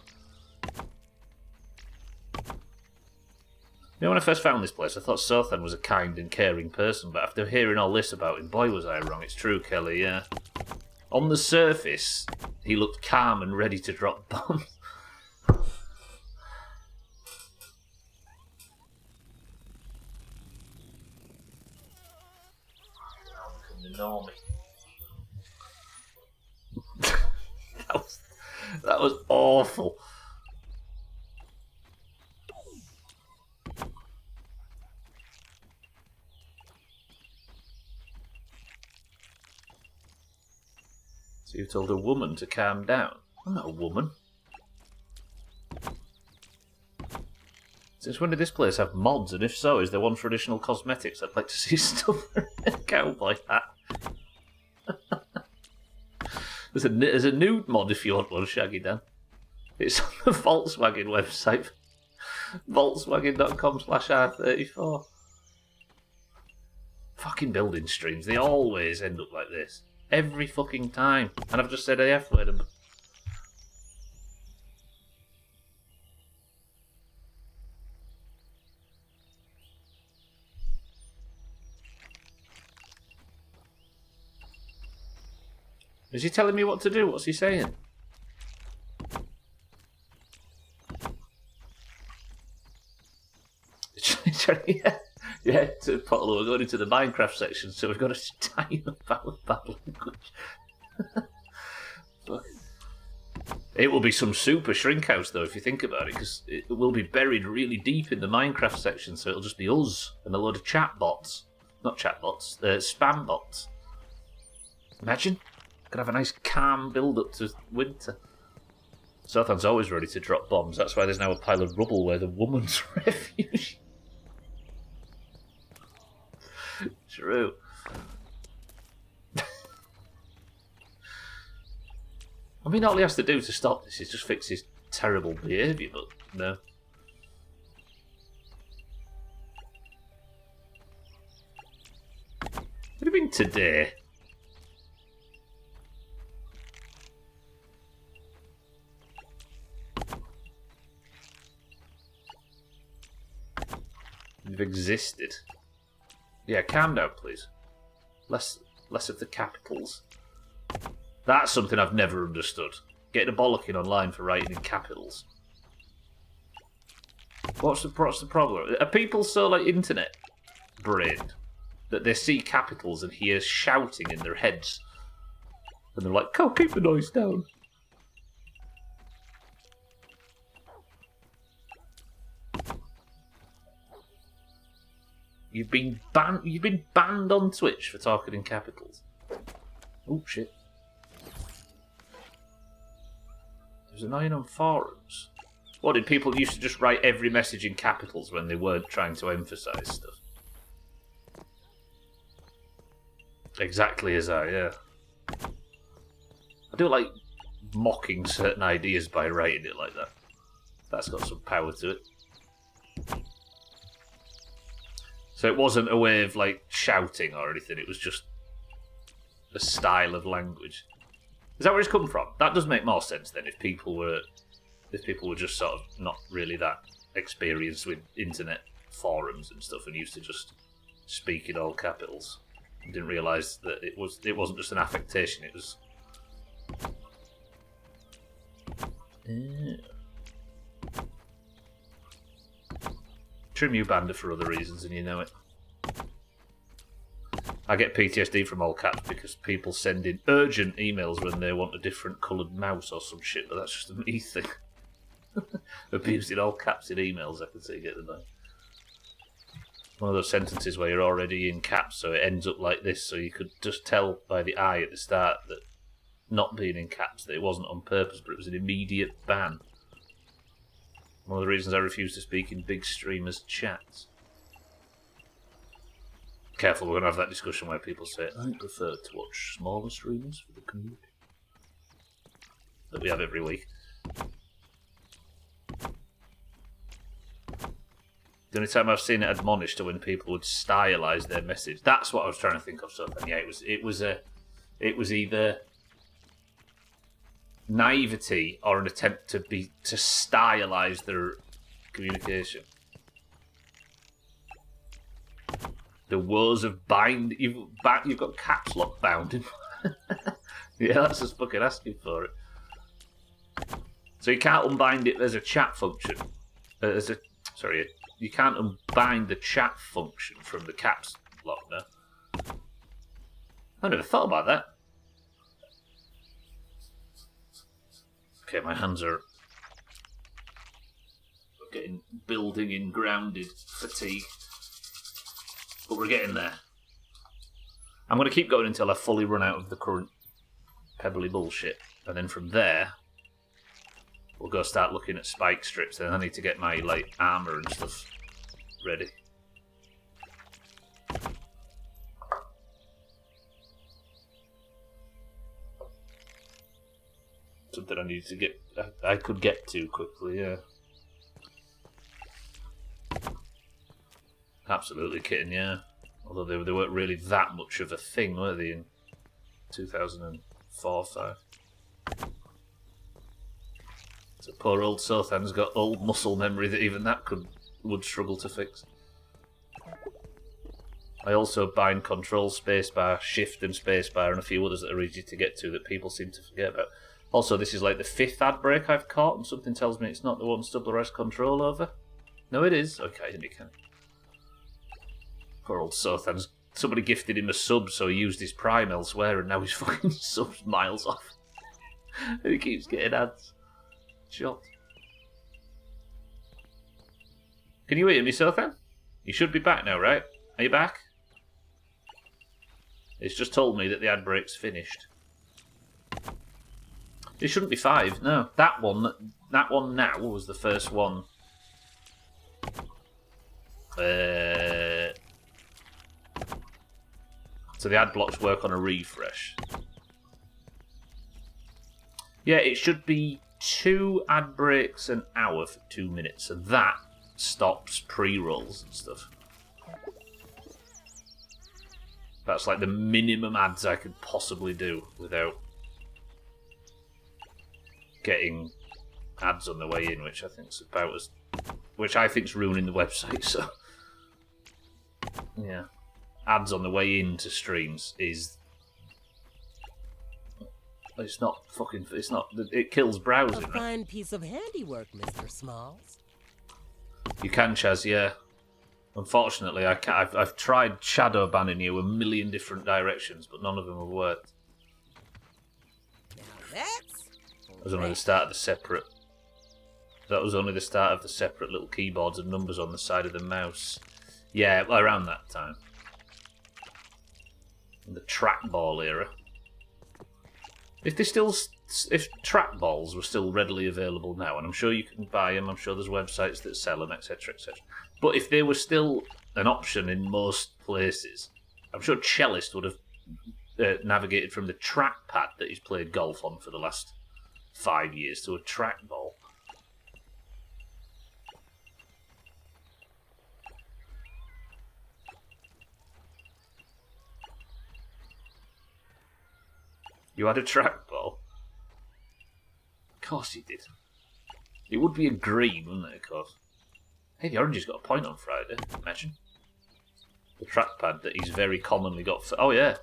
You know, when I first found this place, I thought Sothan was a kind and caring person, but after hearing all this about him, boy, was I wrong. It's true, Kelly, yeah. On the surface, he looked calm and ready to drop bombs. That was awful. So you told a woman to calm down. I'm not a woman. Since when did this place have mods? And if so, is there one for additional cosmetics? I'd like to see stuff in a cowboy hat. There's a nude mod if you want one, Shaggy Dan. It's on the Volkswagen website. Volkswagen.com/R34. Fucking building streams, they always end up like this. Every fucking time. And I've just said a F word. Is he telling me what to do? What's he saying? Yeah, to Potlo, we're going into the Minecraft section, so we've got to tie up our bad language. But it will be some super shrink house, though, if you think about it, because it will be buried really deep in the Minecraft section, so it'll just be us and a load of chat bots. Not chat bots, spam bots. Imagine. Could have a nice calm build-up to winter. Southan's always ready to drop bombs. That's why there's now a pile of rubble where the woman's refuge. True. I mean, all he has to do to stop this is just fix his terrible behaviour, but no. What do you mean today? You've existed. Yeah, calm down, please. Less of the capitals. That's something I've never understood. Getting a bollocking online for writing in capitals. What's the problem? Are people so like internet brained that they see capitals and hear shouting in their heads, and they're like, "Oh, keep the noise down." You've been banned on Twitch for talking in capitals. Oh shit. There's annoying on forums. What, did people used to just write every message in capitals when they weren't trying to emphasise stuff? Exactly as yeah. I do like mocking certain ideas by writing it like that. That's got some power to it. So it wasn't a way of like shouting or anything, it was just a style of language. Is that where it's come from? That does make more sense then if people were just sort of not really that experienced with internet forums and stuff and used to just speak in all capitals. And didn't realise that it wasn't just an affectation, it was Trim you banned for other reasons and you know it. I get PTSD from all caps because people send in urgent emails when they want a different coloured mouse or some shit, but that's just a me thing. Abused in all caps in emails, I can see getting that. One of those sentences where you're already in caps, so it ends up like this, so you could just tell by the eye at the start that not being in caps, that it wasn't on purpose, but it was an immediate ban. One of the reasons I refuse to speak in big streamers' chats. Careful, we're going to have that discussion where people say, I prefer to watch smaller streamers for the community. That we have every week. The only time I've seen it admonished are when people would stylise their message. That's what I was trying to think of. So yeah, it was either naivety or an attempt to stylise their communication. The woes of bind. You've got caps lock bound. Yeah, that's just fucking asking for it. So you can't unbind it. There's a chat function. You can't unbind the chat function from the caps lock now. I never thought about that. Okay, my hands are getting building in grounded fatigue. But we're getting there. I'm going to keep going until I fully run out of the current pebbly bullshit. And then from there, we'll go start looking at spike strips. Then I need to get my like armour and stuff ready. Something I need to get. I could get to quickly, yeah. Absolutely kitten, yeah. Although they weren't really that much of a thing, were they, in 2004-5? So poor old Sothan's got old muscle memory that even that would struggle to fix. I also bind Control, Spacebar, Shift and Spacebar and a few others that are easy to get to that people seem to forget about. Also, this is like the 5th ad break I've caught and something tells me it's not the one Stubbler has control over. No, it is. Okay, then you can. Poor old Sothan's. Somebody gifted him a sub, so he used his Prime elsewhere, and now he's fucking subs miles off. And he keeps getting ads. Shocked. Can you hear me, Sothan? You should be back now, right? Are you back? It's just told me that the ad break's finished. It shouldn't be 5, no. That one now was the first one. So the ad blocks work on a refresh. Yeah, it should be 2 ad breaks an hour for 2 minutes, and that stops pre-rolls and stuff. That's like the minimum ads I could possibly do without getting ads on the way in, which I think's ruining the website. So yeah, ads on the way into streams is it kills browsing. A fine piece of handiwork, Mr. Smalls. You can, Chaz, yeah. Unfortunately, I've tried shadow banning you a million different directions, but none of them have worked. Now that's... That was only the start of the separate. That was only the start of the separate little keyboards and numbers on the side of the mouse. Yeah, around that time. In the trackball era. If trackballs were still readily available now, and I'm sure you can buy them, I'm sure there's websites that sell them, etc., etc. But if they were still an option in most places, I'm sure Cellist would have navigated from the trackpad that he's played golf on for the last 5 years to a trackball. You had a trackball? Of course you did. It would be a green, wouldn't it, of course? Hey, the orange has got a point on Friday, imagine. The trackpad that he's very commonly got for... Oh, yeah.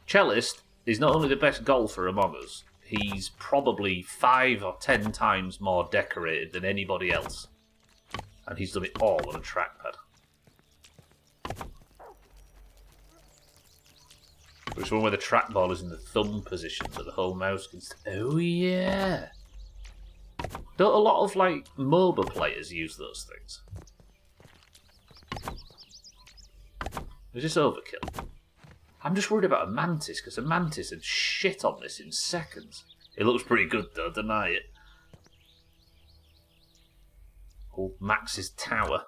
Cellist is not only the best golfer among us, he's probably 5 or 10 times more decorated than anybody else. And he's done it all on a trackpad. It's one where the trackball is in the thumb position, so the whole mouse can... Oh, yeah! Don't a lot of, like, MOBA players use those things? Is this overkill? I'm just worried about a Mantis, because a Mantis would shit on this in seconds. It looks pretty good, though, deny it. Old Max's tower.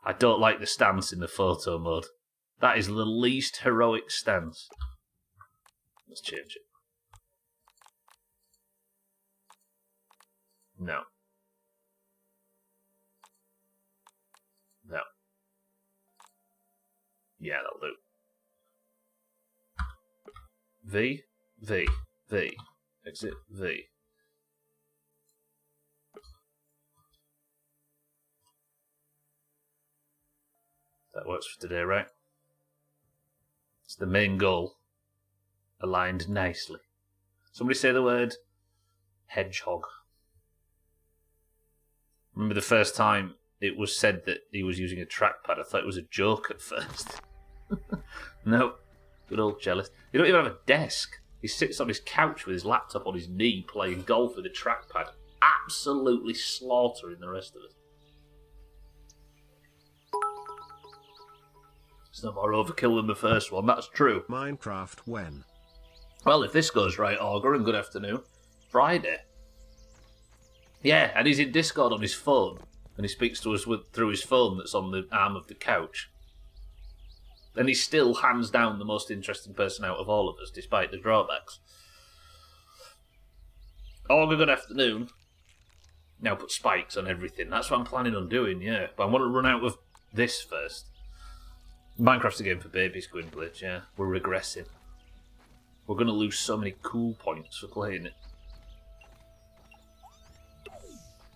I don't like the stance in the photo mode. That is the least heroic stance. Let's change it. No. No. Yeah, that'll do. V, V, V. Exit V. That works for today, right? It's the main goal. Aligned nicely. Somebody say the word hedgehog. Remember the first time it was said that he was using a trackpad? I thought it was a joke at first. No. Good old Cellist. You don't even have a desk. He sits on his couch with his laptop on his knee playing golf with a trackpad. Absolutely slaughtering the rest of us. It's no more overkill than the first one, that's true. Minecraft when? Well, if this goes right, Augur, and good afternoon. Friday. Yeah, and he's in Discord on his phone, and he speaks to us through his phone that's on the arm of the couch. And he's still hands down the most interesting person out of all of us, despite the drawbacks. Augur, good afternoon. Now put spikes on everything. That's what I'm planning on doing, yeah. But I want to run out of this first. Minecraft's a game for babies, Gwynblade, yeah. We're regressing. We're going to lose so many cool points for playing it.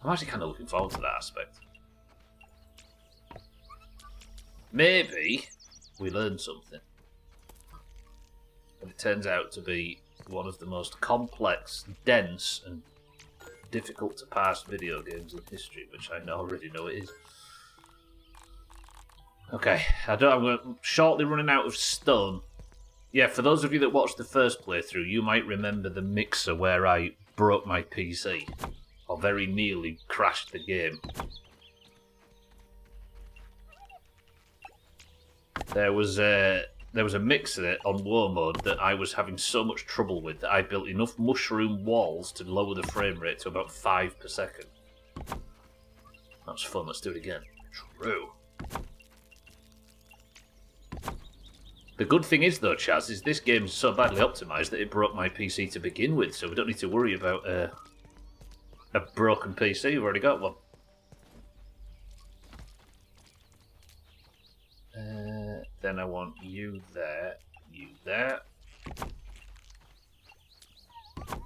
I'm actually kind of looking forward to that aspect. Maybe we learn something. And it turns out to be one of the most complex, dense, and difficult to pass video games in history, which I already know it is. Okay, I'm shortly running out of stone. Yeah, for those of you that watched the first playthrough, you might remember the mixer where I broke my PC, or very nearly crashed the game. There was a mixer on war mode that I was having so much trouble with that I built enough mushroom walls to lower the frame rate to about 5 per second. That was fun, let's do it again. True. The good thing is, though, Chaz, is this game's so badly optimised that it broke my PC to begin with, so we don't need to worry about a broken PC. We've already got one. Then I want you there, you there. And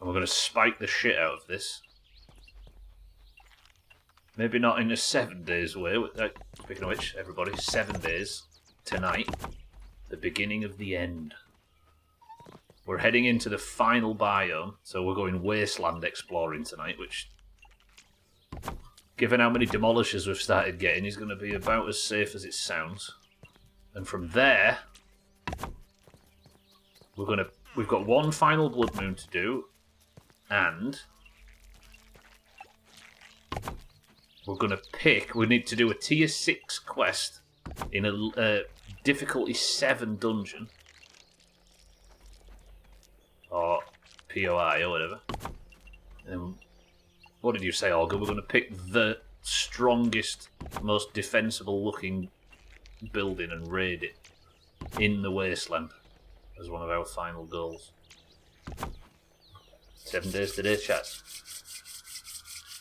we're going to spike the shit out of this. Maybe not in a 7 days way. Speaking of which, everybody, 7 days tonight, the beginning of the end. We're heading into the final biome, so we're going wasteland exploring tonight, which, given how many demolishers we've started getting, is going to be about as safe as it sounds. And from there, we've got one final blood moon to do, and we're going to pick... We need to do a tier 6 quest in a difficulty 7 dungeon. Or POI or whatever. What did you say, Olga? We're going to pick the strongest, most defensible looking building and raid it in the wasteland as one of our final goals. 7 days today, chat.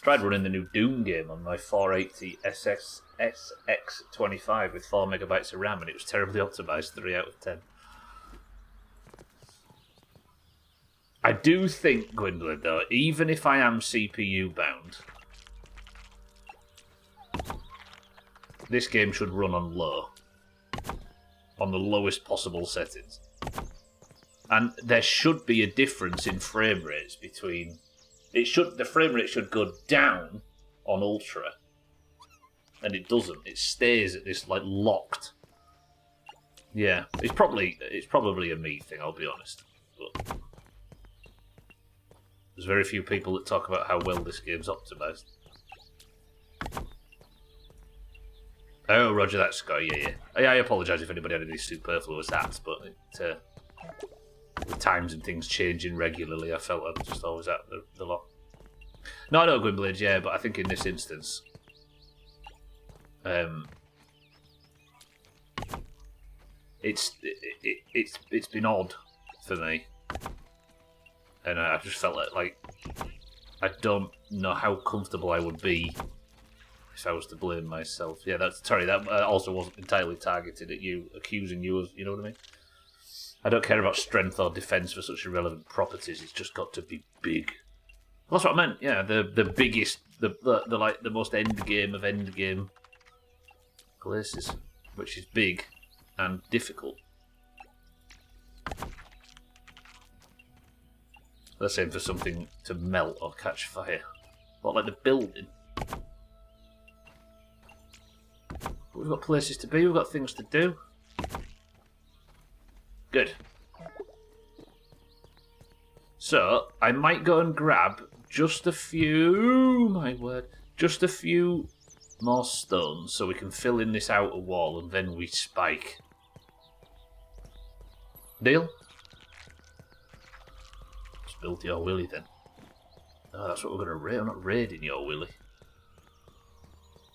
Tried running the new Doom game on my 480 SX25 with 4 megabytes of RAM, and it was terribly optimised, 3 out of 10. I do think, Gwendolyn, though, even if I am CPU bound, this game should run on low. On the lowest possible settings. And there should be a difference in frame rates between... The frame rate should go down on Ultra, and it doesn't. It stays at this like locked. Yeah, it's probably a me thing. I'll be honest, but there's very few people that talk about how well this game's optimized. Oh, Roger that, Scott. Yeah. I apologise if anybody had any superfluous hats, but with times and things changing regularly, I felt I'd just always at the lot. No, I know Gwynblade, yeah, but I think in this instance, it's been odd for me, and I just felt like I don't know how comfortable I would be if I was to blame myself. Yeah, that also wasn't entirely targeted at you, accusing you of, you know what I mean? I don't care about strength or defense for such irrelevant properties. It's just got to be big. Well, that's what I meant. Yeah, the biggest, the most end game of end game places, which is big and difficult. Let's aim for something to melt or catch fire. What, like the building? We've got places to be. We've got things to do. Good. So, I might go and grab just a few... My word. Just a few more stones so we can fill in this outer wall and then we spike. Deal? Just build your willy then. Oh, that's what we're going to raid. I'm not raiding your willy.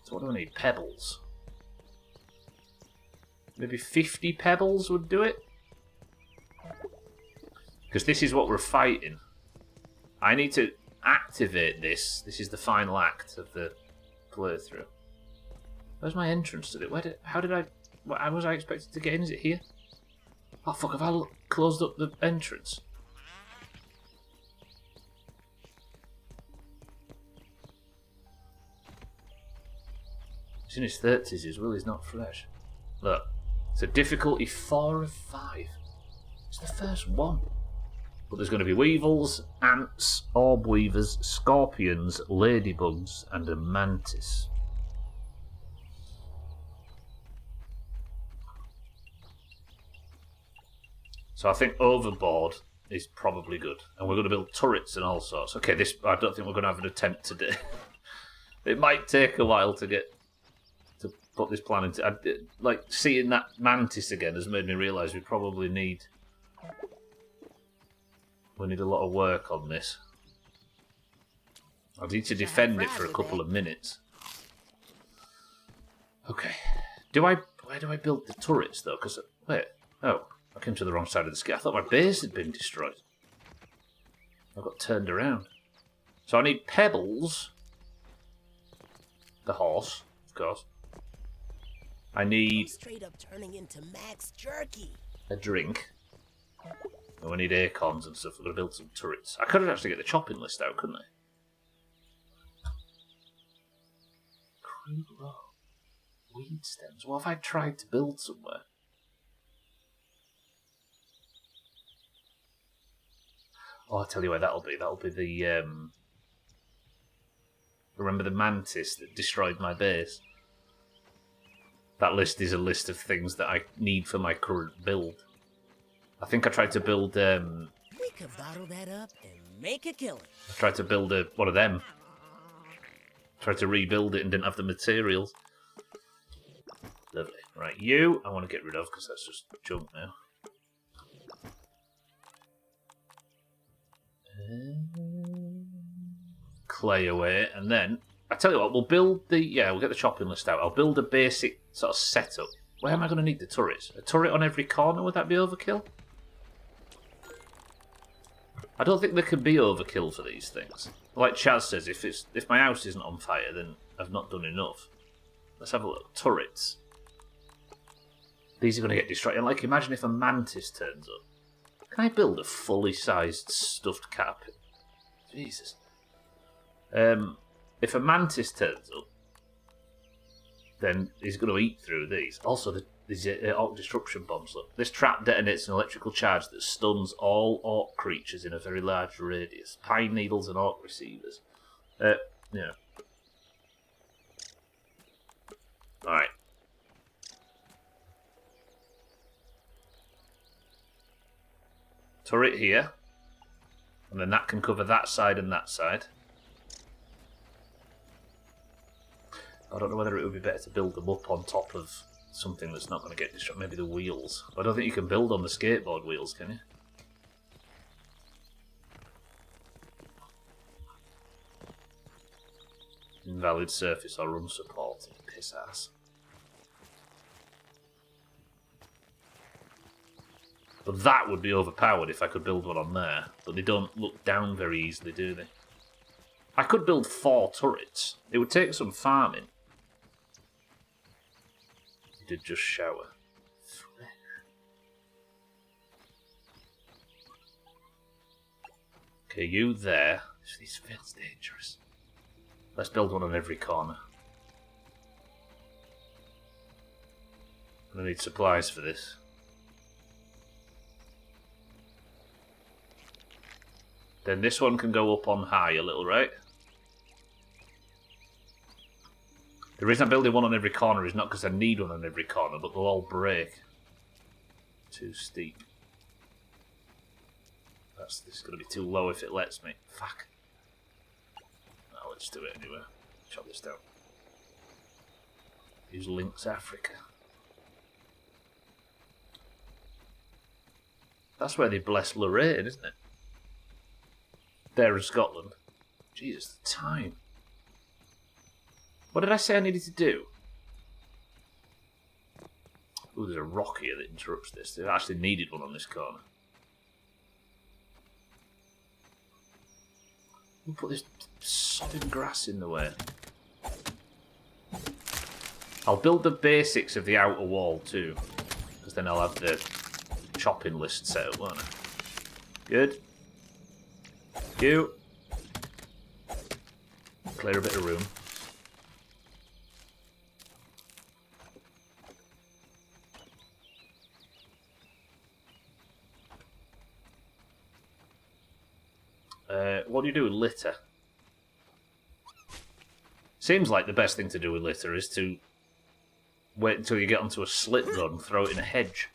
So what do I need? Pebbles. Maybe 50 pebbles would do it? Because this is what we're fighting. I need to activate this. This is the final act of the playthrough. Where's my entrance to it? How was I expected to get in? Is it here? Oh fuck, have I closed up the entrance? He's in his 30s as well, he's not fresh. Look, it's a difficulty 4 of 5. It's the first one. But there's going to be weevils, ants, orb weavers, scorpions, ladybugs, and a mantis. So I think overboard is probably good. And we're going to build turrets and all sorts. Okay, this I don't think we're going to have an attempt today. It might take a while to put this plan into. Like, seeing that mantis again has made me realise we probably need... We need a lot of work on this. I need to defend it for a couple of minutes. Okay. Where do I build the turrets, though? Because, wait. Oh, I came to the wrong side of the scale. I thought my base had been destroyed. I got turned around. So I need pebbles. The horse, of course. I need... Straight up turning into Max Jerky. A drink. And we need acorns and stuff. We're going to build some turrets. I could actually get the chopping list out, couldn't I? Crude raw. Weed stems. What have I tried to build somewhere? Oh, I'll tell you where that'll be. That'll be the... Remember the mantis that destroyed my base? That list is a list of things that I need for my current build. I think I tried to build... We could bottle that up and make a killing. I tried to build one of them. Tried to rebuild it and didn't have the materials. Lovely. Right, you I want to get rid of because that's just junk now. Clay away, and then I tell you what, we'll build the we'll get the chopping list out. I'll build a basic sort of setup. Where am I going to need the turrets? A turret on every corner? Would that be overkill? I don't think there can be overkill for these things. Like Chaz says, if my house isn't on fire, then I've not done enough. Let's have a look. Turrets. These are going to get destroyed. And like, imagine if a mantis turns up. Can I build a fully sized stuffed caterpillar? Jesus. If a mantis turns up, then he's going to eat through these. Also, these orc destruction bombs. Look, this trap detonates an electrical charge that stuns all orc creatures in a very large radius. Pine needles and orc receivers. Yeah. Alright. Turret here. And then that can cover that side and that side. I don't know whether it would be better to build them up on top of something that's not going to get destroyed. Maybe the wheels. But I don't think you can build on the skateboard wheels, can you? Invalid surface or unsupported. Piss ass. But that would be overpowered if I could build one on there. But they don't look down very easily, do they? I could build 4 turrets. It would take some farming. He did just shower. Okay, you there. This feels dangerous. Let's build one on every corner. I'm gonna need supplies for this. Then this one can go up on high a little, right? The reason I'm building one on every corner is not because I need one on every corner, but they'll all break. Too steep. This is going to be too low if it lets me. Fuck. No, let's do it anyway. Chop this down. Use Lynx Africa. That's where they bless Lorraine, isn't it? There in Scotland. Jesus, the time. What did I say I needed to do? Ooh, there's a rock here that interrupts this. They actually needed one on this corner. We'll put this sodding grass in the way. I'll build the basics of the outer wall too, because then I'll have the chopping list set up, won't I? Good. You. Clear a bit of room. What do you do with litter? Seems like the best thing to do with litter is to wait until you get onto a slit rod and throw it in a hedge.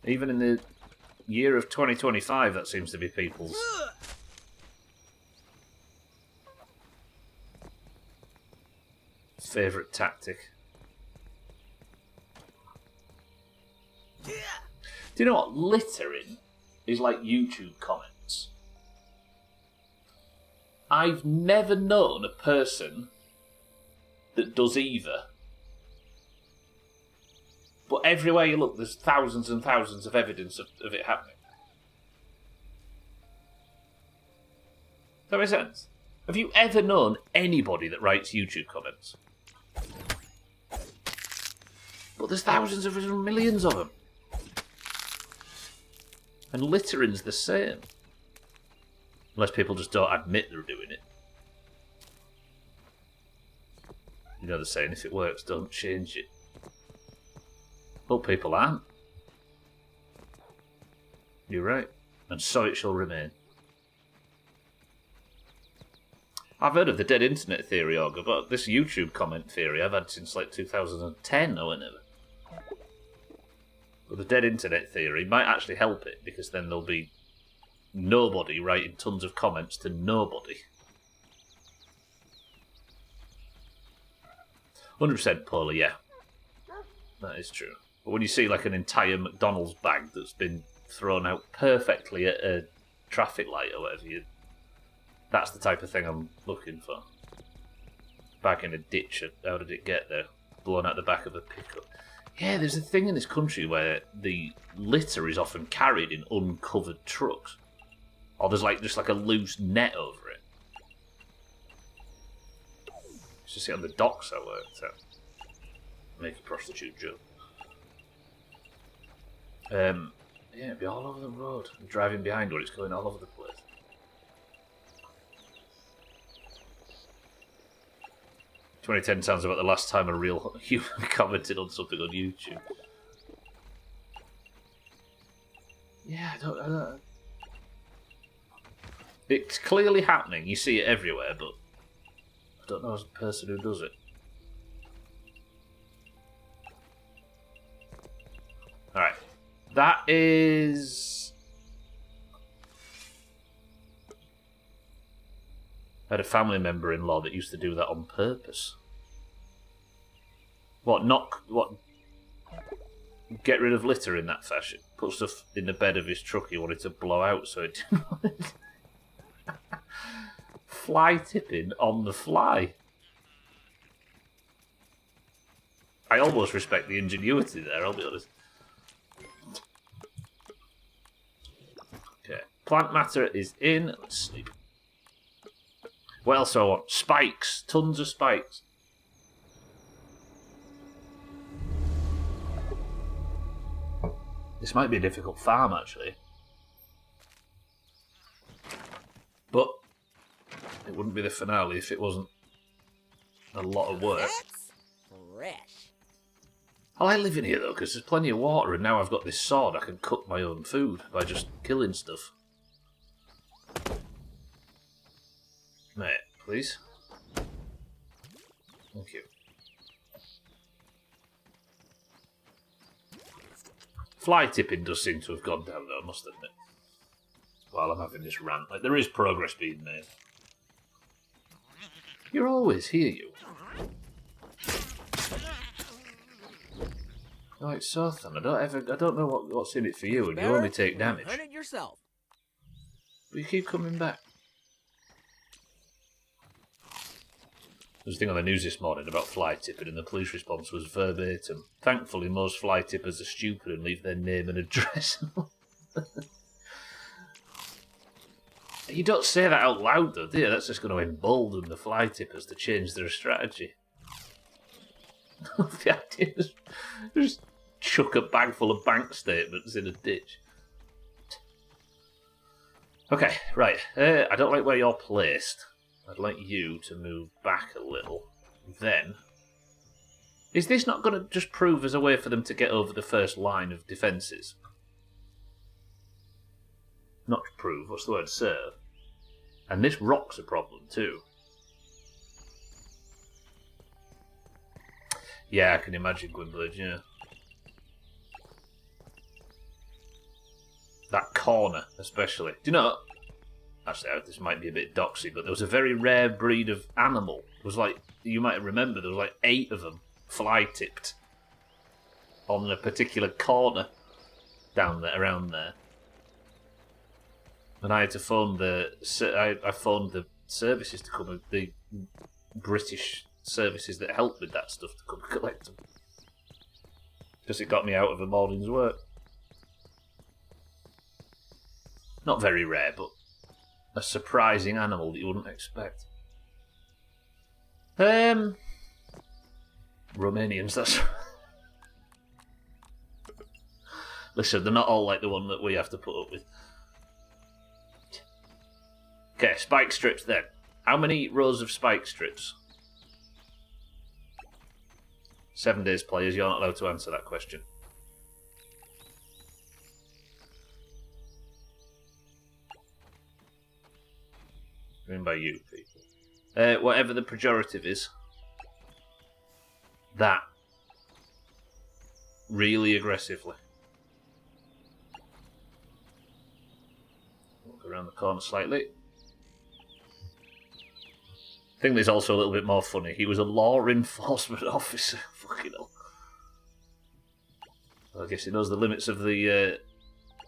Even in the year of 2025, that seems to be people's favourite tactic. Do you know what? Littering is like YouTube comments. I've never known a person that does either. But everywhere you look, there's thousands and thousands of evidence of it happening. Does that make sense? Have you ever known anybody that writes YouTube comments? But there's thousands of them, millions of them. And littering's the same. Unless people just don't admit they're doing it. You know the saying, if it works, don't change it. But people aren't. You're right. And so it shall remain. I've heard of the dead internet theory, Augur, but this YouTube comment theory I've had since like 2010 or whenever. But the dead internet theory might actually help it, because then there'll be nobody writing tons of comments to nobody. 100% Paula, yeah. That is true. But when you see like an entire McDonald's bag that's been thrown out perfectly at a traffic light or whatever, that's the type of thing I'm looking for. Back in a ditch, how did it get there? Blown out the back of a pickup. Yeah, there's a thing in this country where the litter is often carried in uncovered trucks. Or there's like just like a loose net over it. It's just sit on the docks I worked at. Make a prostitute joke. Yeah, it'd be all over the road. I'm driving behind where it's going all over the place. "2010 sounds about the last time a real human commented on something on YouTube." Yeah, I don't. It's clearly happening. You see it everywhere, but I don't know as a person who does it. Alright. That is... I had a family member-in-law that used to do that on purpose. What, get rid of litter in that fashion? Put stuff in the bed of his truck he wanted to blow out so it didn't... Fly tipping on the fly. I almost respect the ingenuity there, I'll be honest. Okay, plant matter is in. Let's sleep. What else do I want? Spikes. Tons of spikes. This might be a difficult farm, actually. But it wouldn't be the finale if it wasn't a lot of work. That's fresh. I like living here, though, because there's plenty of water, and now I've got this sword, I can cook my own food by just killing stuff. Mate, please. Thank you. Fly tipping does seem to have gone down, though, I must admit. While I'm having this rant. Like, there is progress being made. You're always here, you. Oh, it's Sothan. I don't know what's in it for you, and you only take damage. Earn it yourself. But you keep coming back. There was a thing on the news this morning about fly tipping, and the police response was verbatim. Thankfully, most fly tippers are stupid and leave their name and address. You don't say that out loud, though, do you? That's just going to embolden the fly tippers to change their strategy. The idea is just chuck a bag full of bank statements in a ditch. Okay, right. I don't like where you're placed. I'd like you to move back a little. Then, is this not going to just prove as a way for them to get over the first line of defences? Not prove, what's the word? Serve. And this rock's a problem too. Yeah, I can imagine Gwynbridge, yeah. That corner, especially. Do you know... Actually, this might be a bit doxy, but there was a very rare breed of animal. It was like, you might remember, there was like 8 of them, fly-tipped, on a particular corner down there, around there. And I had to phone the... I phoned the services to come, the British services that help with that stuff to come collect them. Because it got me out of a morning's work. Not very rare, but a surprising animal that you wouldn't expect. Romanians, that's... Listen, they're not all like the one that we have to put up with. Okay, spike strips then. How many rows of spike strips? 7 days players, you're not allowed to answer that question. I mean by you people. Whatever the pejorative is. That. Really aggressively. Walk around the corner slightly. I think there's also a little bit more funny. He was a law enforcement officer. Fucking hell. Well, I guess he knows the limits of the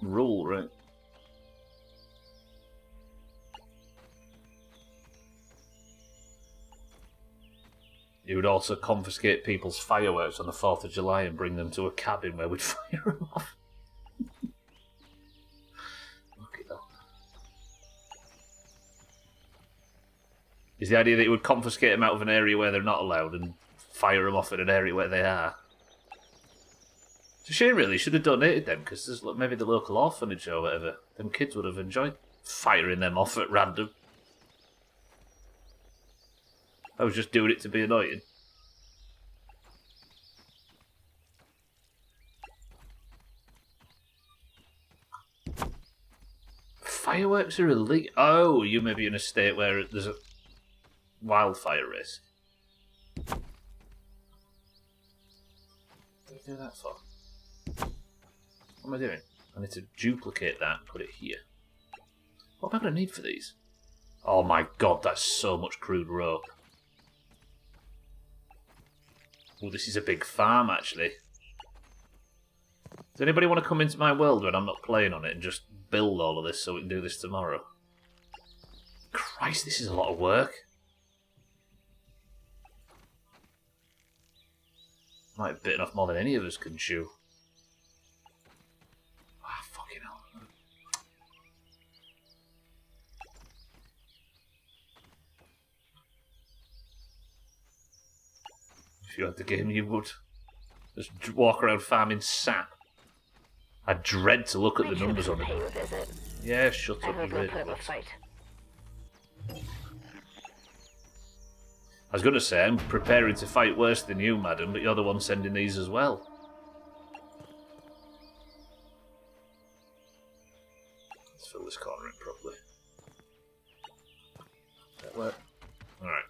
rule, right? He would also confiscate people's fireworks on the 4th of July and bring them to a cabin where we'd fire them off. Fucking hell. Is the idea that he would confiscate them out of an area where they're not allowed and fire them off in an area where they are? It's a shame, really. He should have donated them, because there's maybe the local orphanage or whatever. Them kids would have enjoyed firing them off at random. I was just doing it to be annoying. Fireworks are illegal. Oh, you may be in a state where there's a wildfire risk. What do I do that for? What am I doing? I need to duplicate that and put it here. What am I going to need for these? Oh my god, that's so much crude rope. Oh, this is a big farm, actually. Does anybody want to come into my world when I'm not playing on it and just build all of this so we can do this tomorrow? Christ, this is a lot of work. Might have bitten off more than any of us can chew. Ah, fucking hell. If you had the game, you would. Just walk around farming sap. I dread to look at the numbers on it. Yeah, shut up, you really would. I was going to say, I'm preparing to fight worse than you, madam, but you're the one sending these as well. Let's fill this corner in properly. That work? Alright.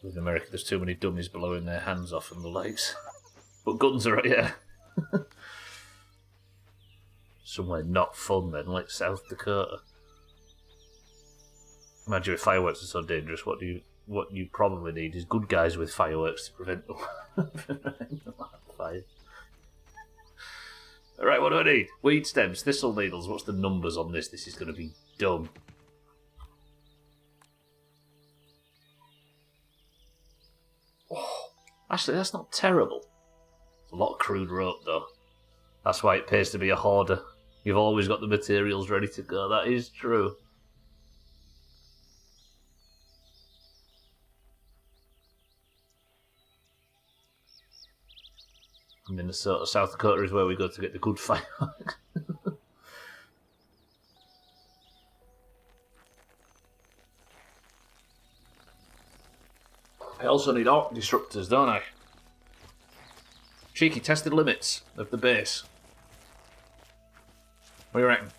In America, there's too many dummies blowing their hands off and the legs. But guns are, yeah. Somewhere not fun then, like South Dakota. Imagine if fireworks are so dangerous, what you probably need is good guys with fireworks to prevent them fire. Alright, what do I need? Weed stems, thistle needles. What's the numbers on this? This is going to be dumb. Oh, actually, that's not terrible. It's a lot of crude rope, though. That's why it pays to be a hoarder. You've always got the materials ready to go. That is true. Minnesota, South Dakota is where we go to get the good fireworks. I also need arc disruptors, don't I? Cheeky, tested limits of the base. What do you reckon?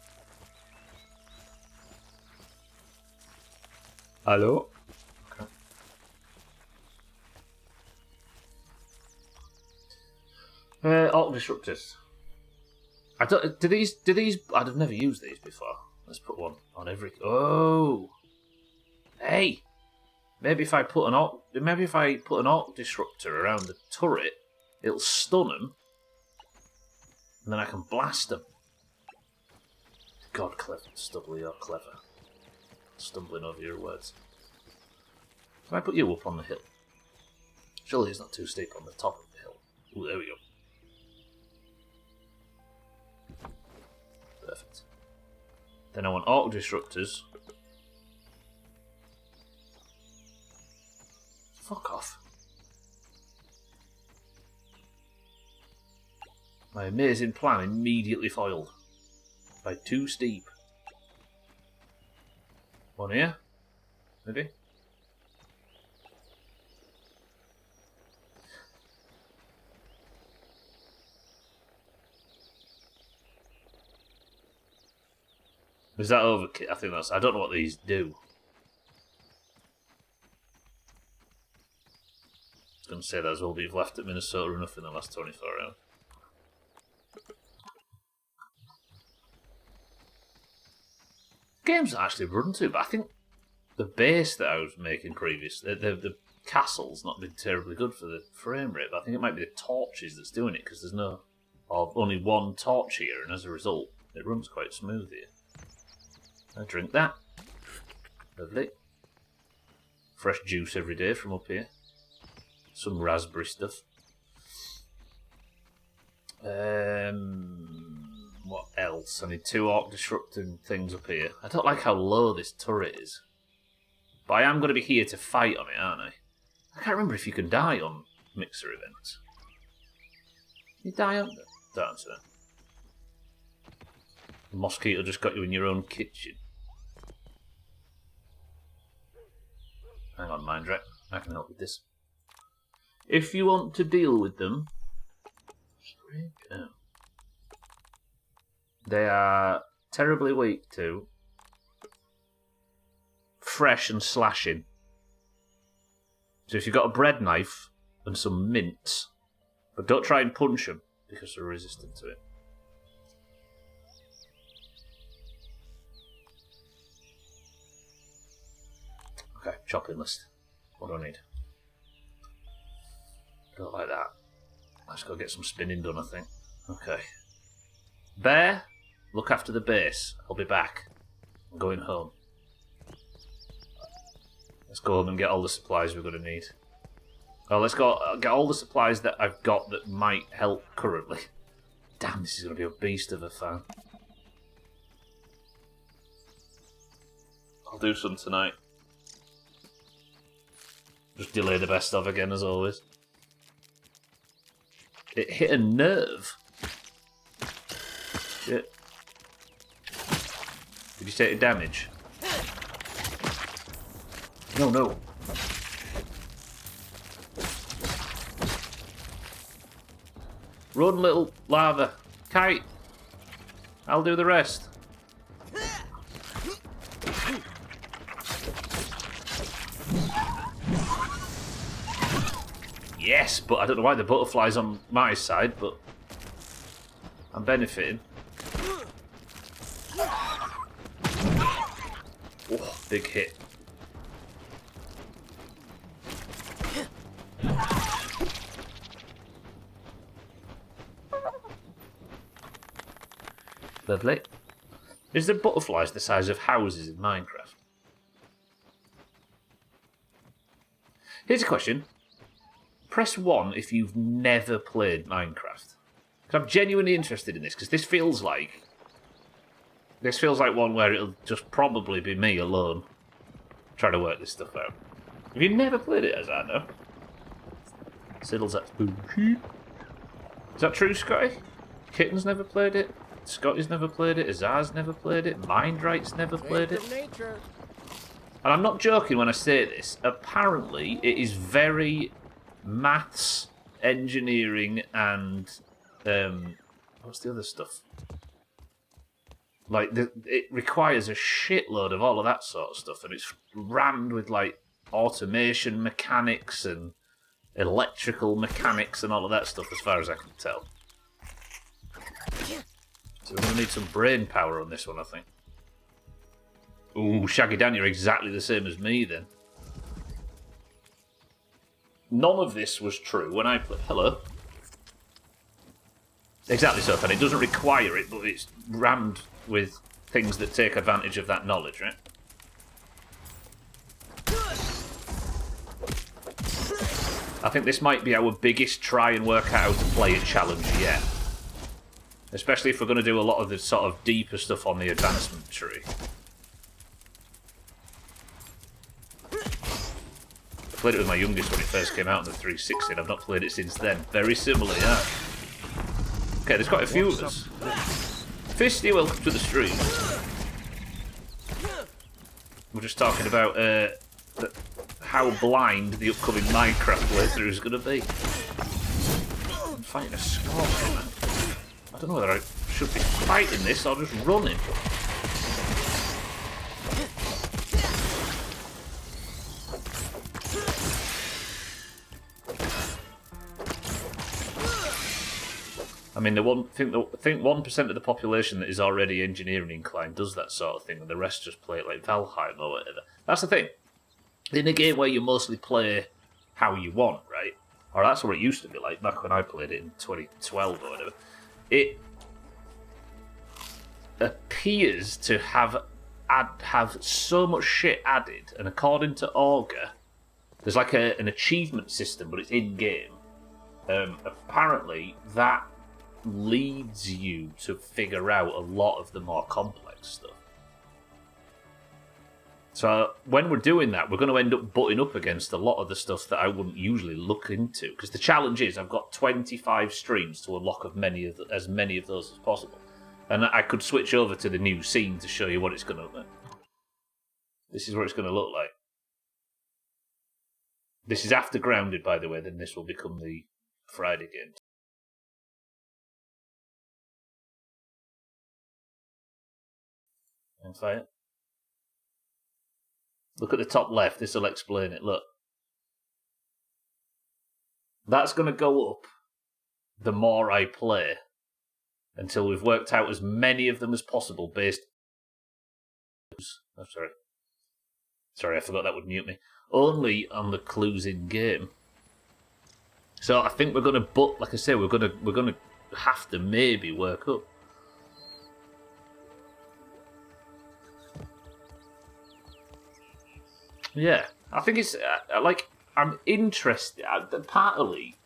Hello? Okay. Arc disruptors. I don't. Do these? I've never used these before. Let's put one on every. Oh. Hey. Maybe if I put an arc disruptor around the turret, it'll stun them, and then I can blast them. God, clever, Stubbly, you're clever. Stumbling over your words. Can I put you up on the hill? Surely it's not too steep on the top of the hill. Ooh, there we go. Perfect. Then I want arc disruptors. Fuck off. My amazing plan immediately foiled. By too steep. One here? Maybe? Is that overkill? I think that's... I don't know what these do. I was going to say that as well, but you've left at Minnesota enough in the last 24 hours. Game's not actually run to, but I think the base that I was making previous, the castle's not been terribly good for the frame rate, but I think it might be the torches that's doing it, because there's no... or only one torch here, and as a result, it runs quite smooth here. I drink that. Lovely. Fresh juice every day from up here. Some raspberry stuff. What else? I need 2 arc disrupting things up here. I don't like how low this turret is. But I am going to be here to fight on it, aren't I? I can't remember if you can die on MIX.R events. You die on them? Don't answer that. The mosquito just got you in your own kitchen. Hang on, Mindrat. I can help with this. If you want to deal with them... straight down. They are terribly weak to fresh and slashing. So if you've got a bread knife and some mints, but don't try and punch them because they're resistant to it. Okay, chopping list. What do I need? Don't like that. Let's go get some spinning done, I think. Okay. Bear, look after the base. I'll be back. I'm going home. Let's go home and get all the supplies we're going to need. Oh, let's go get all the supplies that I've got that might help currently. Damn, this is going to be a beast of a fan. I'll do some tonight. Just delay the best of again, as always. It hit a nerve. Shit. Did you take damage? No, no. Run, little lava. Kite. I'll do the rest. Yes, but I don't know why the butterfly's on my side, but I'm benefiting. Oh, big hit. Lovely. Is the butterflies the size of houses in Minecraft? Here's a question. Press 1 if you've never played Minecraft. Because I'm genuinely interested in this, because this feels like one where it'll just probably be me alone trying to work this stuff out. Have you never played it, as I know? Siddle's that's bullshit. Is that true, Scotty? Kitten's never played it. Scotty's never played it. Azar's never played it. Mindright's never played it. And I'm not joking when I say this. Apparently, it is very maths engineering, and what's the other stuff? Like, it requires a shitload of all of that sort of stuff, and it's rammed with, like, automation mechanics and electrical mechanics and all of that stuff, as far as I can tell. So we're going to need some brain power on this one, I think. Ooh, Shaggy Dan, you're exactly the same as me, then. None of this was true when I played... Hello. Exactly so, and it doesn't require it, but it's rammed with things that take advantage of that knowledge, right? I think this might be our biggest try and work out how to play it challenge yet. Especially if we're going to do a lot of the sort of deeper stuff on the advancement tree. I played it with my youngest when it first came out on the 360, and I've not played it since then. Very similar, yeah. Okay, there's quite a few of us. Fisty, welcome to the stream. We're just talking about how blind the upcoming Minecraft playthrough is going to be. I'm fighting a scorpion, man. I don't know whether I should be fighting this or just running. I mean, I think 1% of the population that is already engineering inclined does that sort of thing, and the rest just play it like Valheim or whatever. That's the thing. In a game where you mostly play how you want, right? Or that's what it used to be like back when I played it in 2012 or whatever. It appears to have so much shit added, and according to Augur, there's like an achievement system, but it's in-game. Apparently, that leads you to figure out a lot of the more complex stuff. So when we're doing that, we're going to end up butting up against a lot of the stuff that I wouldn't usually look into. Because the challenge is I've got 25 streams to unlock as many of those as possible. And I could switch over to the new scene to show you what it's going to look like. This is what it's going to look like. This is after Grounded, by the way, then this will become the Friday game. And fire. Look at the top left, this will explain it, look. That's going to go up the more I play, until we've worked out as many of them as possible based... Oh, sorry. Sorry, I forgot that would mute me. Only on the clues in game. So I think we're going to, like I say, we're going to have to maybe work up. Yeah, I think it's like I'm interested. Partly,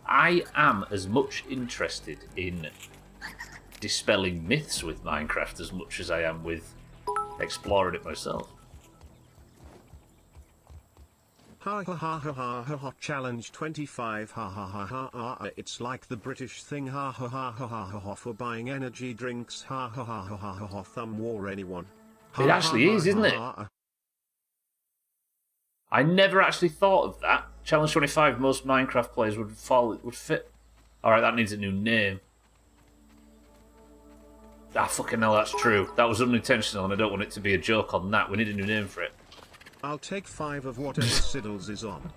I am as much interested in dispelling myths with Minecraft as much as I am with exploring it myself. Ha ha ha ha ha ha ha, challenge 25 ha ha ha ha ha, it's like the British thing ha ha ha ha ha ha ha for buying energy drinks ha ha ha ha ha ha ha, thumb war anyone. It actually is, isn't it? I never actually thought of that. Challenge 25, most Minecraft players would fit. Alright, that needs a new name. Ah, fucking hell, that's true. That was unintentional and I don't want it to be a joke on that. We need a new name for it. I'll take 5 of whatever Siddles is on.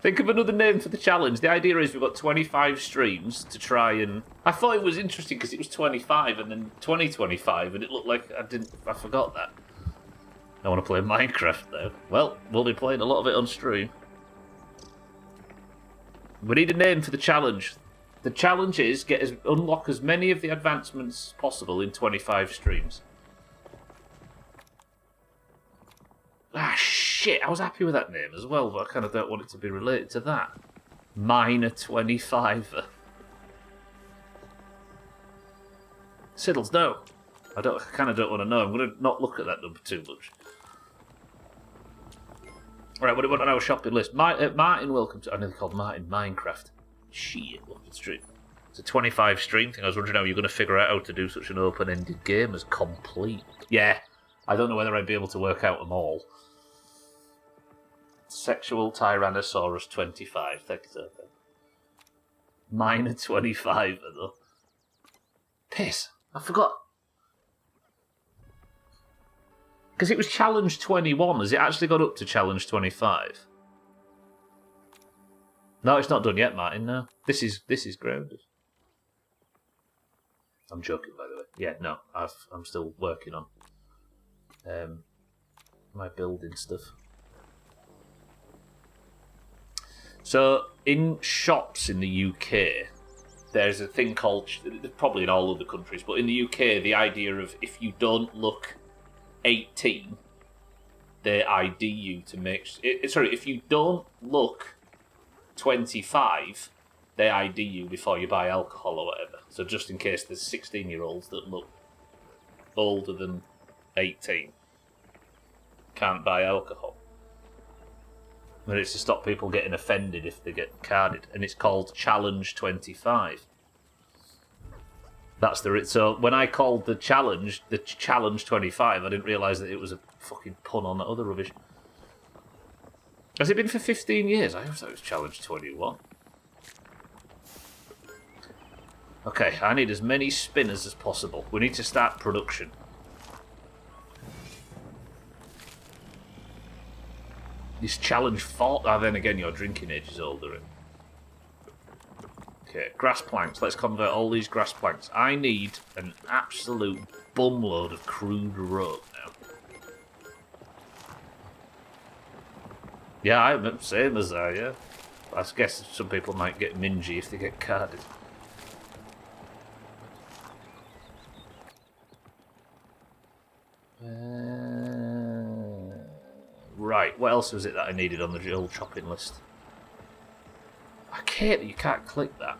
Think of another name for the challenge. The idea is we've got 25 streams to try and... I thought it was interesting because it was 25 and then 2025 and it looked like I forgot that. I want to play Minecraft though. Well, we'll be playing a lot of it on stream. We need a name for the challenge. The challenge is unlock as many of the advancements as possible in 25 streams. Ah, shit, I was happy with that name as well, but I kind of don't want it to be related to that. Minor 25er. Siddles, no. I kind of don't want to know. I'm going to not look at that number too much. Alright, what do we want on our shopping list? Martin, welcome to... I nearly called Martin Minecraft. Shit, welcome to the stream. It's a 25 stream thing. I was wondering how you're going to figure out how to do such an open-ended game as complete. Yeah, I don't know whether I'd be able to work out them all. Sexual Tyrannosaurus 25. Thank you, sir. Minor 25, though. Piss. I forgot. Because it was challenge 21. Has it actually got up to challenge 25? No, it's not done yet, Martin. No. This is grounded. I'm joking, by the way. Yeah, no. I'm still working on my building stuff. So, in shops in the UK, there's a thing called, probably in all other countries, but in the UK, the idea of if you don't look 18, they ID you to make... Sorry, if you don't look 25, they ID you before you buy alcohol or whatever. So just in case there's 16-year-olds that look older than 18, can't buy alcohol. And it's to stop people getting offended if they get carded. And it's called Challenge 25. That's the... So when I called the challenge 25, I didn't realise that it was a fucking pun on that other rubbish. Has it been for 15 years? I always thought it was Challenge 21. Okay, I need as many spinners as possible. We need to start production. This challenge 4... Ah, then again, your drinking age is older. Okay, grass planks. Let's convert all these grass planks. I need an absolute bumload of crude rope now. Yeah, I'm the same as I, yeah. I guess some people might get mingy if they get carded. Right, what else was it that I needed on the old shopping list? I can't, you can't click that.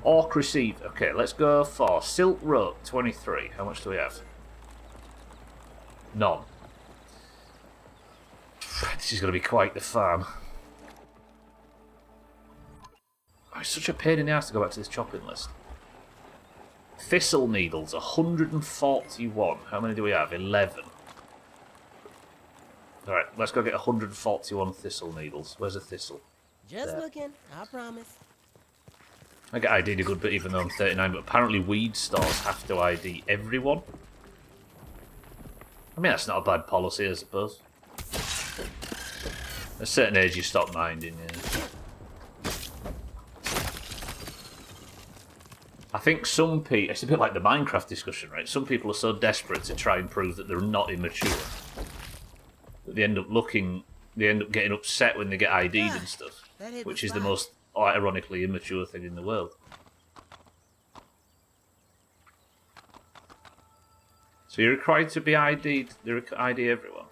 Orc received. Okay, let's go for silk rope 23. How much do we have? None. This is going to be quite the farm. Oh, it's such a pain in the ass to go back to this shopping list. Thistle needles, 141. How many do we have? 11. Alright, let's go get 141 thistle needles. Where's a thistle? Just there. looking, I promise. I get ID'd a good bit even though I'm 39, but apparently weed stores have to ID everyone. I mean, that's not a bad policy, I suppose. At a certain age you stop minding, yeah. I think some people... It's a bit like the Minecraft discussion, right? Some people are so desperate to try and prove that they're not immature that they end up getting upset when they get ID'd and stuff, which is the most ironically immature thing in the world. So you're required to be ID'd. They ID everyone.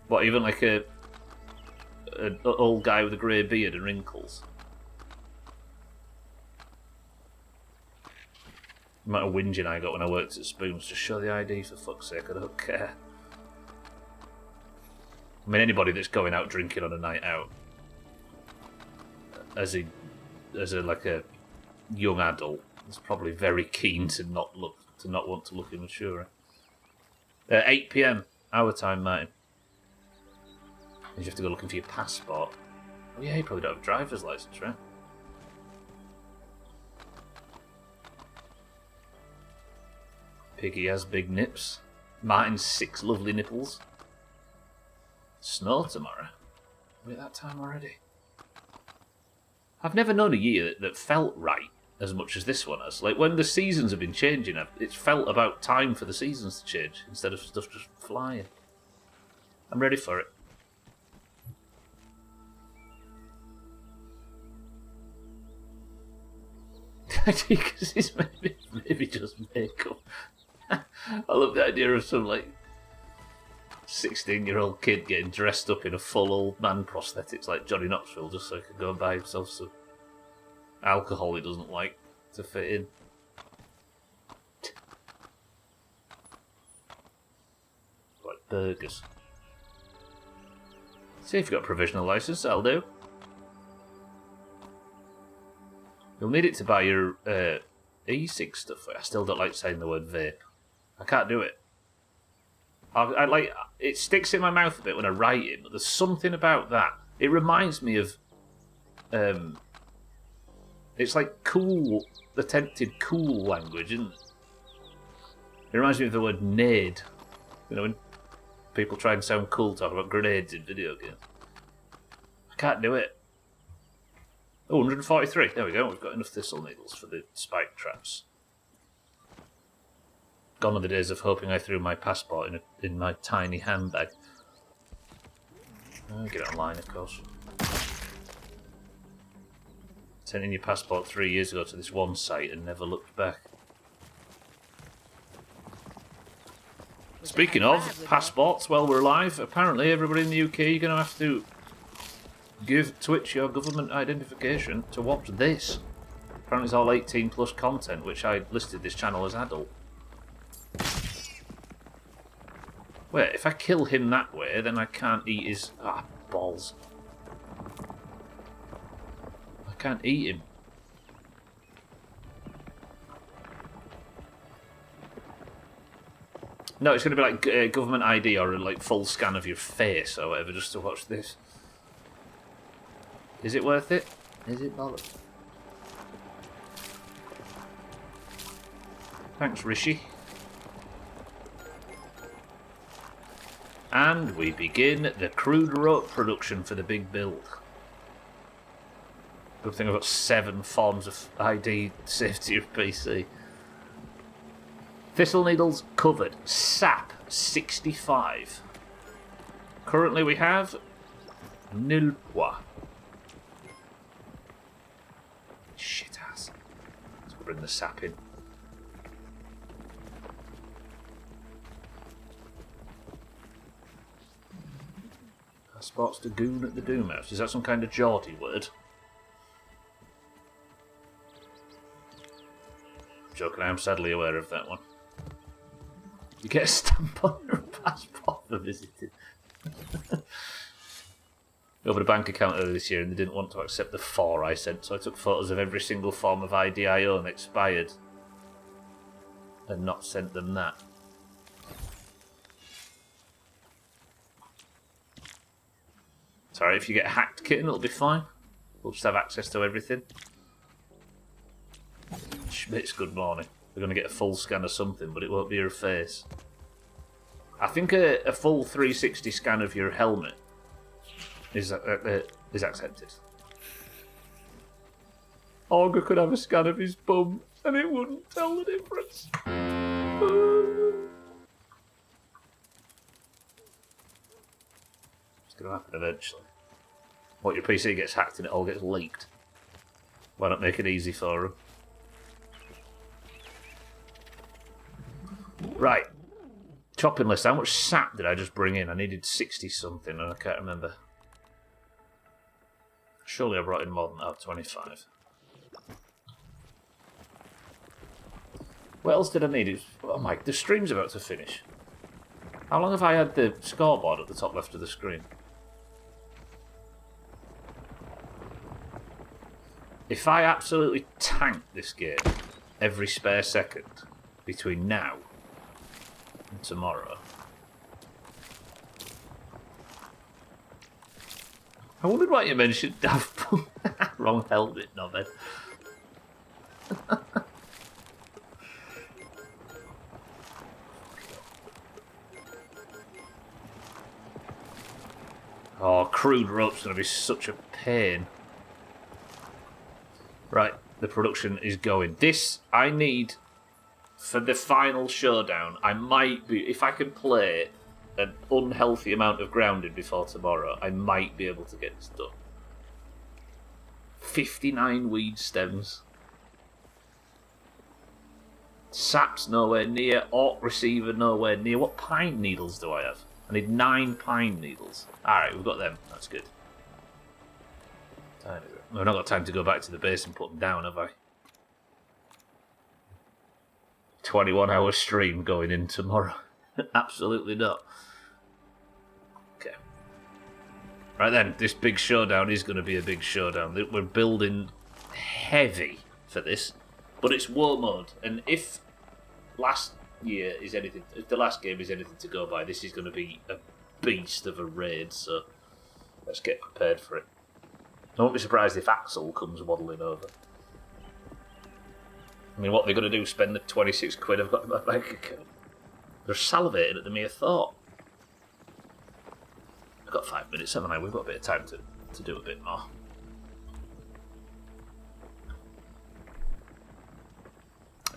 What, even like an old guy with a grey beard and wrinkles? The amount of whinging I got when I worked at Spoons. Just show the ID for fuck's sake, I don't care. I mean, anybody that's going out drinking on a night out as a young adult is probably very keen to not want to look immature. 8 PM our time, Martin. You have to go looking for your passport. Oh yeah, you probably don't have a driver's license, right? Piggy has big nips. Martin's 6 lovely nipples. Snow tomorrow? Are we at that time already? I've never known a year that felt right as much as this one has. Like, when the seasons have been changing, it's felt about time for the seasons to change, instead of stuff just flying. I'm ready for it. Because it's maybe just makeup. I love the idea of some, like, 16-year-old kid getting dressed up in a full old man prosthetics like Johnny Knoxville just so he could go and buy himself some alcohol he doesn't like to fit in. Like burgers. See if you've got a provisional license, that'll do. You'll need it to buy your e-cig stuff. I still don't like saying the word vape. I can't do it. I like it sticks in my mouth a bit when I write it, but there's something about that. It reminds me of, it's like cool, attempted cool language, isn't it? It reminds me of the word nade. You know, when people try and sound cool, talk about grenades in video games. I can't do it. Oh, 143. There we go. We've got enough thistle needles for the spike traps. Gone are the days of hoping I threw my passport in my tiny handbag. Get it online, of course. Sent in your passport 3 years ago to this one site and never looked back. Speaking of passports, while we're live, apparently everybody in the UK, you're going to have to give Twitch your government identification to watch this. Apparently it's all 18 plus content, which I listed this channel as adult. Wait, if I kill him that way, then I can't eat his... Ah, balls. I can't eat him. No, it's going to be like government ID or a like full scan of your face or whatever just to watch this. Is it worth it? Is it bollocks? Thanks, Rishi. And we begin the crude rope production for the big build. Good thing I've got 7 forms of ID saved to your PC. Thistle needles covered. Sap 65. Currently we have nil pois. Shit ass. Let's go bring the sap in. Spots the goon at the Doomhaus. Is that some kind of Geordie word? Joking, I am sadly aware of that one. You get a stamp on your passport for visiting. I opened a bank account earlier this year and they didn't want to accept the 4 I sent, so I took photos of every single form of ID I own expired and not sent them that. Sorry, if you get a hacked kitten, it'll be fine. We'll just have access to everything. Schmitz, good morning. We're going to get a full scan of something, but it won't be your face. I think a full 360 scan of your helmet is accepted. Olga could have a scan of his bum, and it wouldn't tell the difference. It's going to happen eventually. What, your PC gets hacked and it all gets leaked? Why not make it easy for them? Right. Chopping list. How much sap did I just bring in? I needed 60 something and I can't remember. Surely I brought in more than that. 25. What else did I need? Oh my, the stream's about to finish. How long have I had the scoreboard at the top left of the screen? If I absolutely tank this game every spare second between now and tomorrow, I wondered why you mentioned Daft Punk. Wrong helmet, knobhead. Oh, crude rope's going to be such a pain. Right, the production is going. This, I need, for the final showdown, I might be, if I can play an unhealthy amount of grounded before tomorrow, I might be able to get this done. 59 weed stems. Sap's nowhere near, AUX receiver nowhere near. What pine needles do I have? I need 9 pine needles. Alright, we've got them. That's good. I've not got time to go back to the base and put them down, have I? 21-hour stream going in tomorrow. Absolutely not. Okay. Right then, this big showdown is going to be a big showdown. We're building heavy for this, but it's war mode. And if last Yeah, is anything. If the last game is anything to go by, this is going to be a beast of a raid. So let's get prepared for it. I won't be surprised if Axel comes waddling over. I mean, what are they going to do? Spend the 26 quid I've got in my bank account? They're salivating at the mere thought. I've got 5 minutes, haven't I? We've got a bit of time to do a bit more.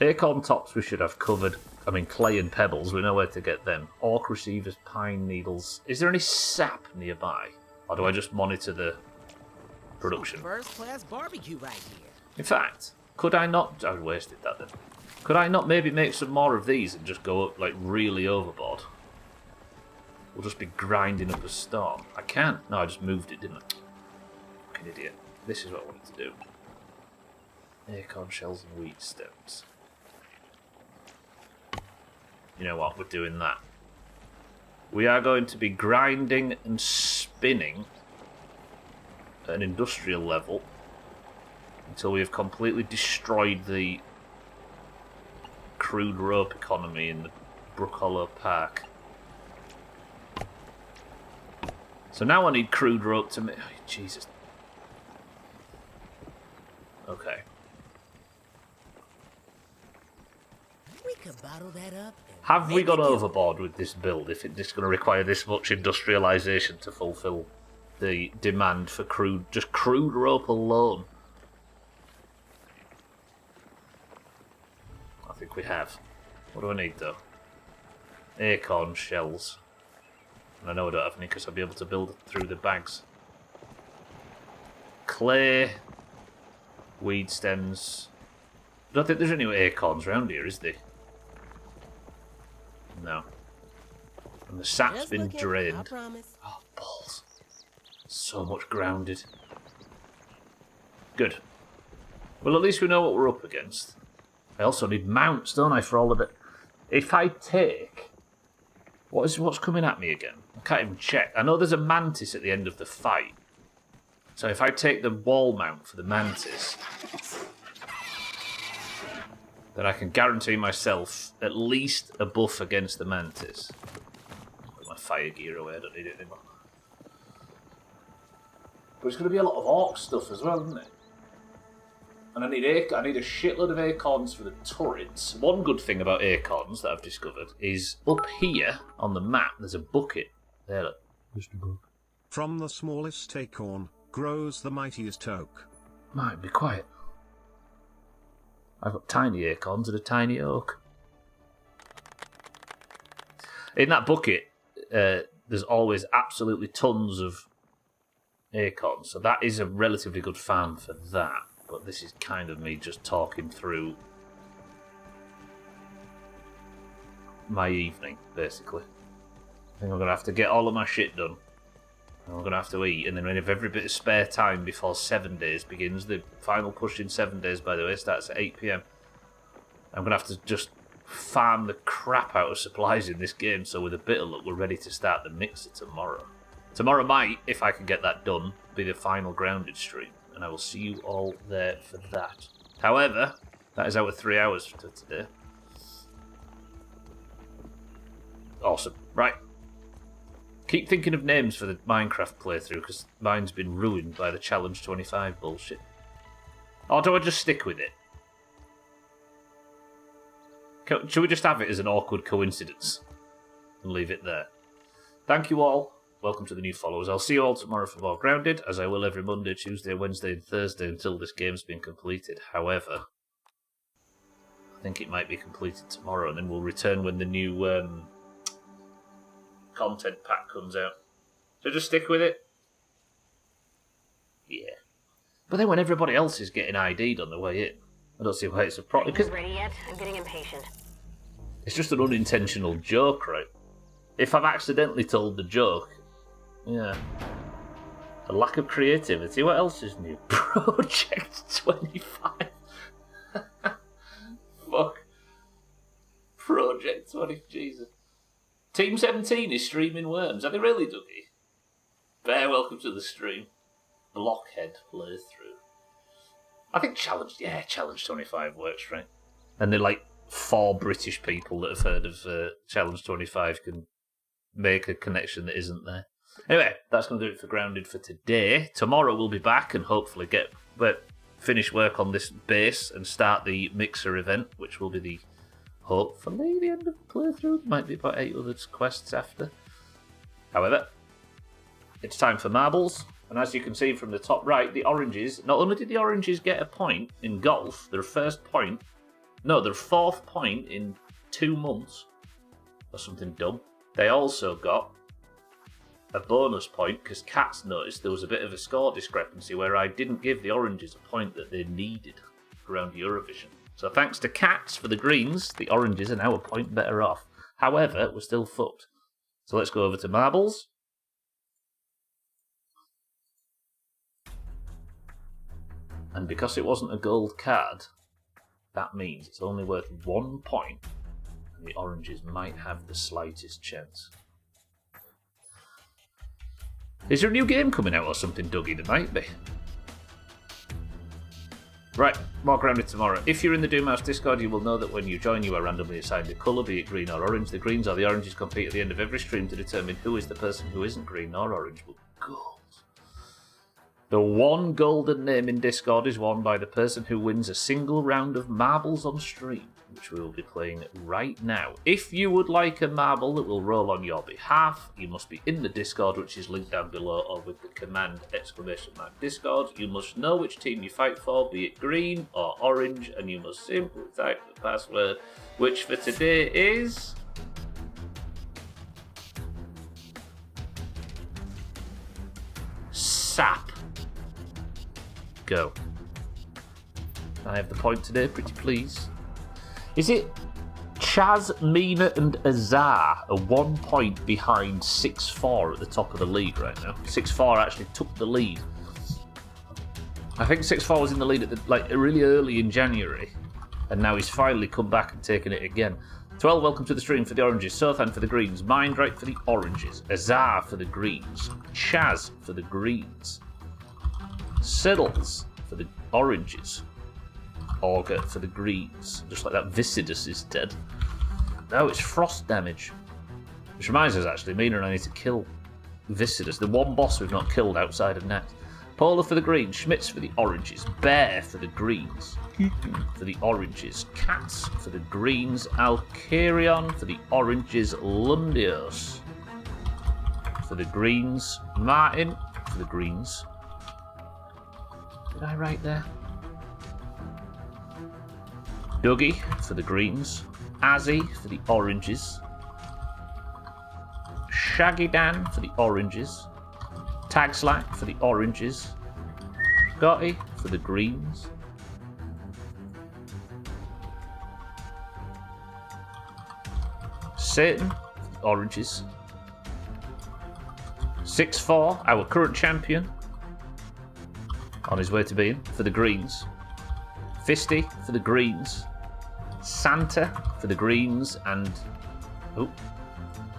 Acorn tops we should have covered. I mean, clay and pebbles, we know where to get them. Orc receivers, pine needles. Is there any sap nearby? Or do I just monitor the production? First-class barbecue right here. In fact, could I not... I wasted that then. Could I not maybe make some more of these and just go up, like, really overboard? We'll just be grinding up a storm. I can't. No, I just moved it, didn't I? Fucking idiot. This is what I wanted to do. Acorn shells and wheat stems. You know what? We're doing that. We are going to be grinding and spinning at an industrial level until we have completely destroyed the crude rope economy in the Brook Hollow Park. So now I need crude rope to make... Oh, Jesus. Okay. We could bottle that up. Have we gone overboard with this build if it's going to require this much industrialisation to fulfil the demand for crude, just crude rope alone? I think we have. What do I need though? Acorn shells. And I know I don't have any because I'll be able to build it through the bags. Clay. Weed stems. I don't think there's any acorns around here, is there? No. And the sap's Just been look at- drained. I promise. Oh, balls. So much grounded. Good. Well, at least we know what we're up against. I also need mounts, don't I, for all of it? If I take... What's coming at me again? I can't even check. I know there's a mantis at the end of the fight. So if I take the wall mount for the mantis... then I can guarantee myself at least a buff against the mantis. Put my fire gear away, I don't need it anymore. But it's going to be a lot of orc stuff as well, isn't it? And I need a shitload of acorns for the turrets. One good thing about acorns that I've discovered is up here on the map there's a bucket. There, look. Mr. Book. From the smallest acorn grows the mightiest oak. Might be quiet. I've got tiny acorns and a tiny oak. In that bucket, there's always absolutely tons of acorns, so that is a relatively good farm for that. But this is kind of me just talking through my evening, basically. I think I'm going to have to get all of my shit done. And I'm going to have to eat, and then we have every bit of spare time before 7 days begins. The final push in 7 days, by the way, starts at 8 PM. I'm going to have to just farm the crap out of supplies in this game, so with a bit of luck, we're ready to start the mixer tomorrow. Tomorrow might, if I can get that done, be the final grounded stream, and I will see you all there for that. However, that is our 3 hours for today. Awesome. Right. Keep thinking of names for the Minecraft playthrough, because mine's been ruined by the Challenge 25 bullshit. Or do I just stick with it? Should we just have it as an awkward coincidence? And leave it there. Thank you all. Welcome to the new followers. I'll see you all tomorrow for more Grounded, as I will every Monday, Tuesday, Wednesday and Thursday until this game's been completed. However, I think it might be completed tomorrow, and then we'll return when the new content pack comes out. So just stick with it. Yeah. But then when everybody else is getting ID'd on the way in, I don't see why it's a problem. Are you ready yet? I'm getting impatient. It's just an unintentional joke, right? If I've accidentally told the joke, yeah. A lack of creativity. What else is new? Project 25. Fuck. Project 20. Jesus. Team 17 is streaming Worms. Are they really, Dougie? Bear, welcome to the stream. Blockhead playthrough. I think Challenge 25 works, right? And they're like 4 British people that have heard of Challenge 25 can make a connection that isn't there. Anyway, that's going to do it for Grounded for today. Tomorrow we'll be back and hopefully finish work on this base and start the MIX.R event, which will be hopefully the end of the playthrough. Might be about 8 other quests after. However, it's time for marbles. And as you can see from the top right, the oranges, not only did the oranges get a point in golf, their 4th point in 2 months, or something dumb. They also got a bonus point because Cats noticed there was a bit of a score discrepancy where I didn't give the oranges a point that they needed around Eurovision. So thanks to Cats for the greens, the oranges are now a point better off. However, we're still fucked. So let's go over to marbles. And because it wasn't a gold card, that means it's only worth 1 point, and the oranges might have the slightest chance. Is there a new game coming out or something, Dougie? There might be. Right, more Grounded tomorrow. If you're in the Doomhaus Discord, you will know that when you join, you are randomly assigned a colour, be it green or orange. The greens or the oranges compete at the end of every stream to determine who is the person who isn't green or orange, but gold. The one golden name in Discord is won by the person who wins a single round of marbles on stream, which we will be playing right now. If you would like a marble that will roll on your behalf, you must be in the Discord, which is linked down below, or with the command !Discord. You must know which team you fight for, be it green or orange, and you must simply type the password, which for today is... SAP. Go. I have the point today, pretty please. Is it Chaz, Mina and Azar are 1 point behind 6-4 at the top of the league right now? 6-4 actually took the lead. I think 6-4 was in the lead at really early in January, and now he's finally come back and taken it again. 12, welcome to the stream for the oranges. Sothan for the greens. Mindright for the oranges. Azar for the greens. Chaz for the greens. Siddles for the oranges. Auger for the greens. Just like that, Viscidus is dead. No, it's frost damage. Which reminds us, actually, Mina and I need to kill Viscidus, the one boss we've not killed outside of Nat. Polar for the greens. Schmitz for the oranges. Bear for the greens. For the oranges. Cats for the greens. Alcarion for the oranges. Lundios for the greens. Martin for the greens. Did I write there? Dougie for the greens. Azzy for the oranges. Shaggy Dan for the oranges. Tag Slack for the oranges. Scotty for the greens. Satan for the oranges. 6-4, our current champion, on his way to being, for the greens. Fisty for the greens. Santa for the greens, and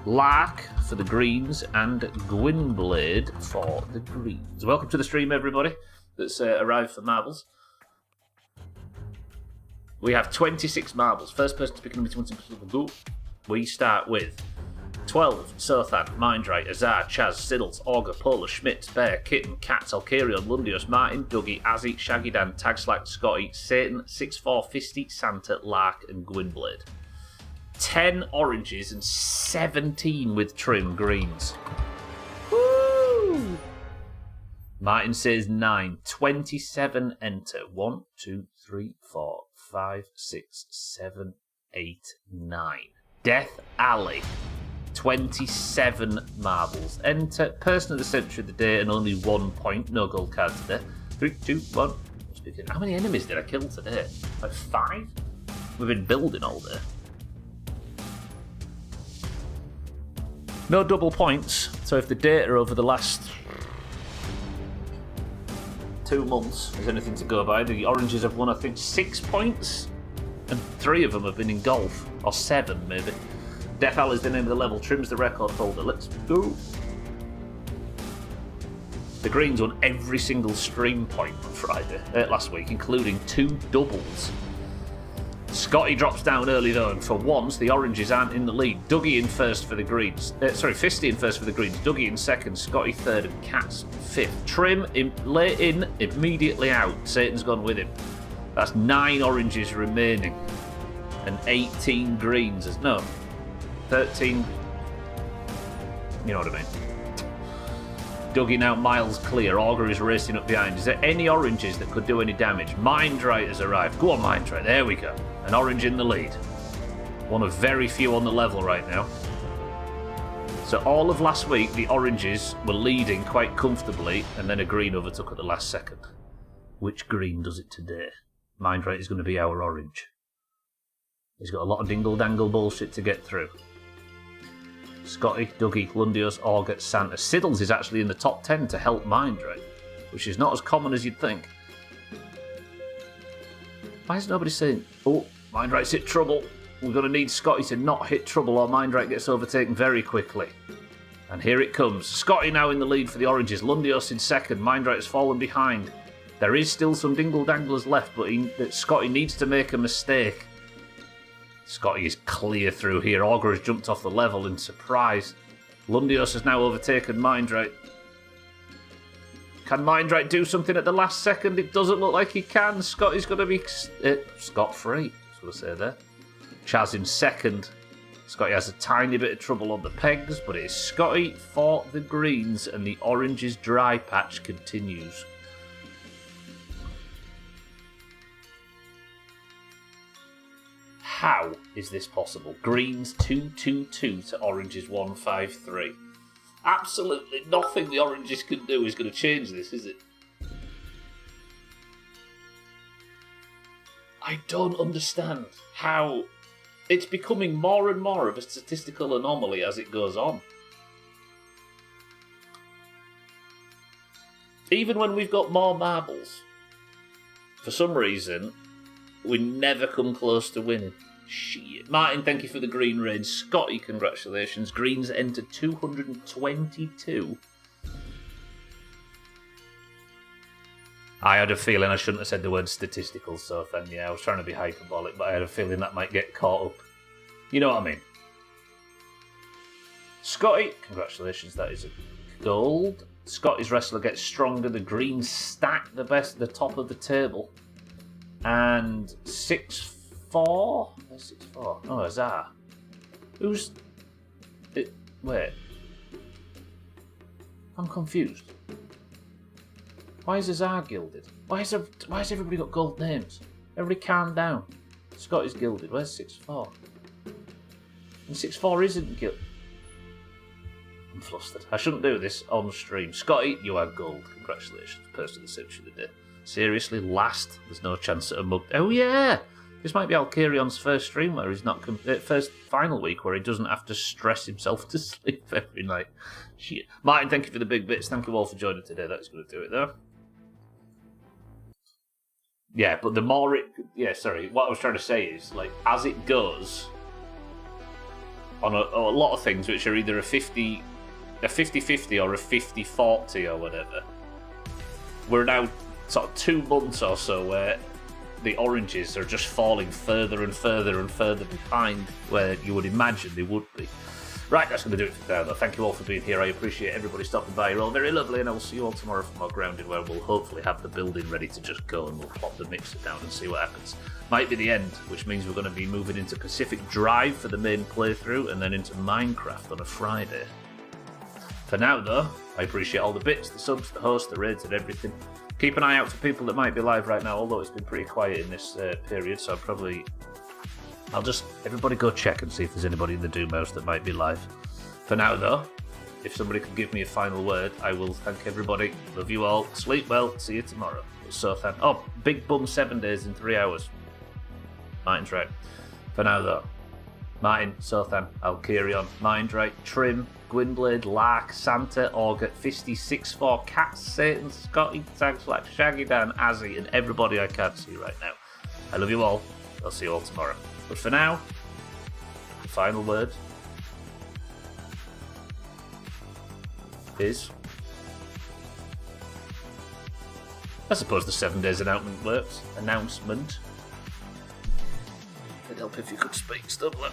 Lark for the greens, and Gwynblade for the greens. Welcome to the stream, everybody that's arrived for marbles. We have 26 marbles. First person to pick a number 21. We start with 12, Sothan, Mindright, Azar, Chaz, Siddles, Auger, Polar, Schmidt, Bear, Kitten, Cats, Alcarion, Lundios, Martin, Dougie, Azzy, Shaggy Dan, Tag Slack, Scotty, Satan, 6-4, Fisty, Santa, Lark, and Gwynblade. 10 oranges and 17 with trim greens. Woo! Martin says 9. 27 enter. 1, 2, 3, 4, 5, 6, 7, 8, 9. Death Alley. 27 marbles. Enter. Person of the century of the day and only 1 point. No gold card today. 3, 2, 1. How many enemies did I kill today? Like 5? We've been building all day. No double points, so if the data over the last 2 months is anything to go by, the oranges have won, I think, 6 points, and 3 of them have been in golf, or 7 maybe. Death Alley is the name of the level, Trim's the record holder. Let's go. The Greens won every single stream point on Friday, last week, including 2 doubles. Scotty drops down early though, and for once the oranges aren't in the lead. Dougie in first for the greens. Fisty in first for the greens. Dougie in second. Scotty third, and Cat's fifth. Trim late in, immediately out. Satan's gone with him. That's 9 oranges remaining, and 18 greens. No, 13. You know what I mean. Dougie now miles clear. Augur is racing up behind. Is there any oranges that could do any damage? Mindrite has arrived. Go on, Mindrite. There we go. An orange in the lead. One of very few on the level right now. So all of last week, the oranges were leading quite comfortably, and then a green overtook at the last second. Which green does it today? Mindrite is going to be our orange. He's got a lot of dingle-dangle bullshit to get through. Scotty, Dougie, Lundios, Augur, Santa. Siddles is actually in the top 10 to help Mindrite, which is not as common as you'd think. Why is nobody saying, oh, Mindrite's hit trouble. We're going to need Scotty to not hit trouble or Mindrite gets overtaken very quickly. And here it comes. Scotty now in the lead for the oranges. Lundios in second. Mindrite's fallen behind. There is still some dingle-danglers left, but Scotty needs to make a mistake. Scotty is clear through here. Augur has jumped off the level in surprise. Lundios has now overtaken Mindrite. Can Mindrite do something at the last second? It doesn't look like he can. Scotty's going to be scot-free. That's what I say there. Chaz in second. Scotty has a tiny bit of trouble on the pegs, but it is Scotty for the greens, and the orange's dry patch continues. How is this possible? Greens 222 to oranges 153. Absolutely nothing the oranges can do is going to change this, is it? I don't understand how it's becoming more and more of a statistical anomaly as it goes on. Even when we've got more marbles, for some reason, we never come close to winning. Shit. Martin, thank you for the green raid. Scotty, congratulations. Greens entered 222. I had a feeling I shouldn't have said the word statistical, so then, yeah, I was trying to be hyperbolic, but I had a feeling that might get caught up. You know what I mean? Scotty, congratulations, that is a gold. Scotty's wrestler gets stronger. The greens stack the top of the table. And 6-4? Where's 6-4? Oh, Azar. Who's... Wait. I'm confused. Why is Azar gilded? Why has everybody got gold names? Everybody calm down. Scotty's gilded. Where's 6-4? And 6-4 isn't gilded. I'm flustered. I shouldn't do this on stream. Scotty, you are gold. Congratulations. Person of the century today. Seriously, last. There's no chance at a mug. Oh yeah, this might be Alcarion's first stream where he's not first final week where he doesn't have to stress himself to sleep every night. Shit. Martin, thank you for the big bits. Thank you all for joining today. That's going to do it though. Yeah, but the more it... Yeah, sorry. What I was trying to say is, like, as it goes on a lot of things which are either a 50-50 or a 50-40 or whatever, we're now sort of 2 months or so where the oranges are just falling further and further and further behind where you would imagine they would be. Right, that's going to do it for now, though. Thank you all for being here. I appreciate everybody stopping by. You're all very lovely, and I will see you all tomorrow for more grounded, where we'll hopefully have the building ready to just go, and we'll plop the mixer down and see what happens. Might be the end, which means we're going to be moving into Pacific Drive for the main playthrough, and then into Minecraft on a Friday. For now, though, I appreciate all the bits, the subs, the hosts, the raids, and everything. Keep an eye out for people that might be live right now, although it's been pretty quiet in this period, so everybody go check and see if there's anybody in the Doomhaus that might be live. For now, though, if somebody could give me a final word, I will thank everybody. Love you all. Sleep well. See you tomorrow. Sothan. Oh, Big Bum 7 days in 3 hours. Martin's right. For now, though, Martin, Sothan, Alcarion, Mindrite, Trim, Gwynblade, Lark, Santa, Augur, Fisty, 6-4, Cat, Satan, Scotty, Tagslack, Shaggy Dan, Azzy, and everybody I can't see right now. I love you all. I'll see you all tomorrow. But for now, the final word is... I suppose the 7 days announcement works. It'd help if you could speak, Stubbler.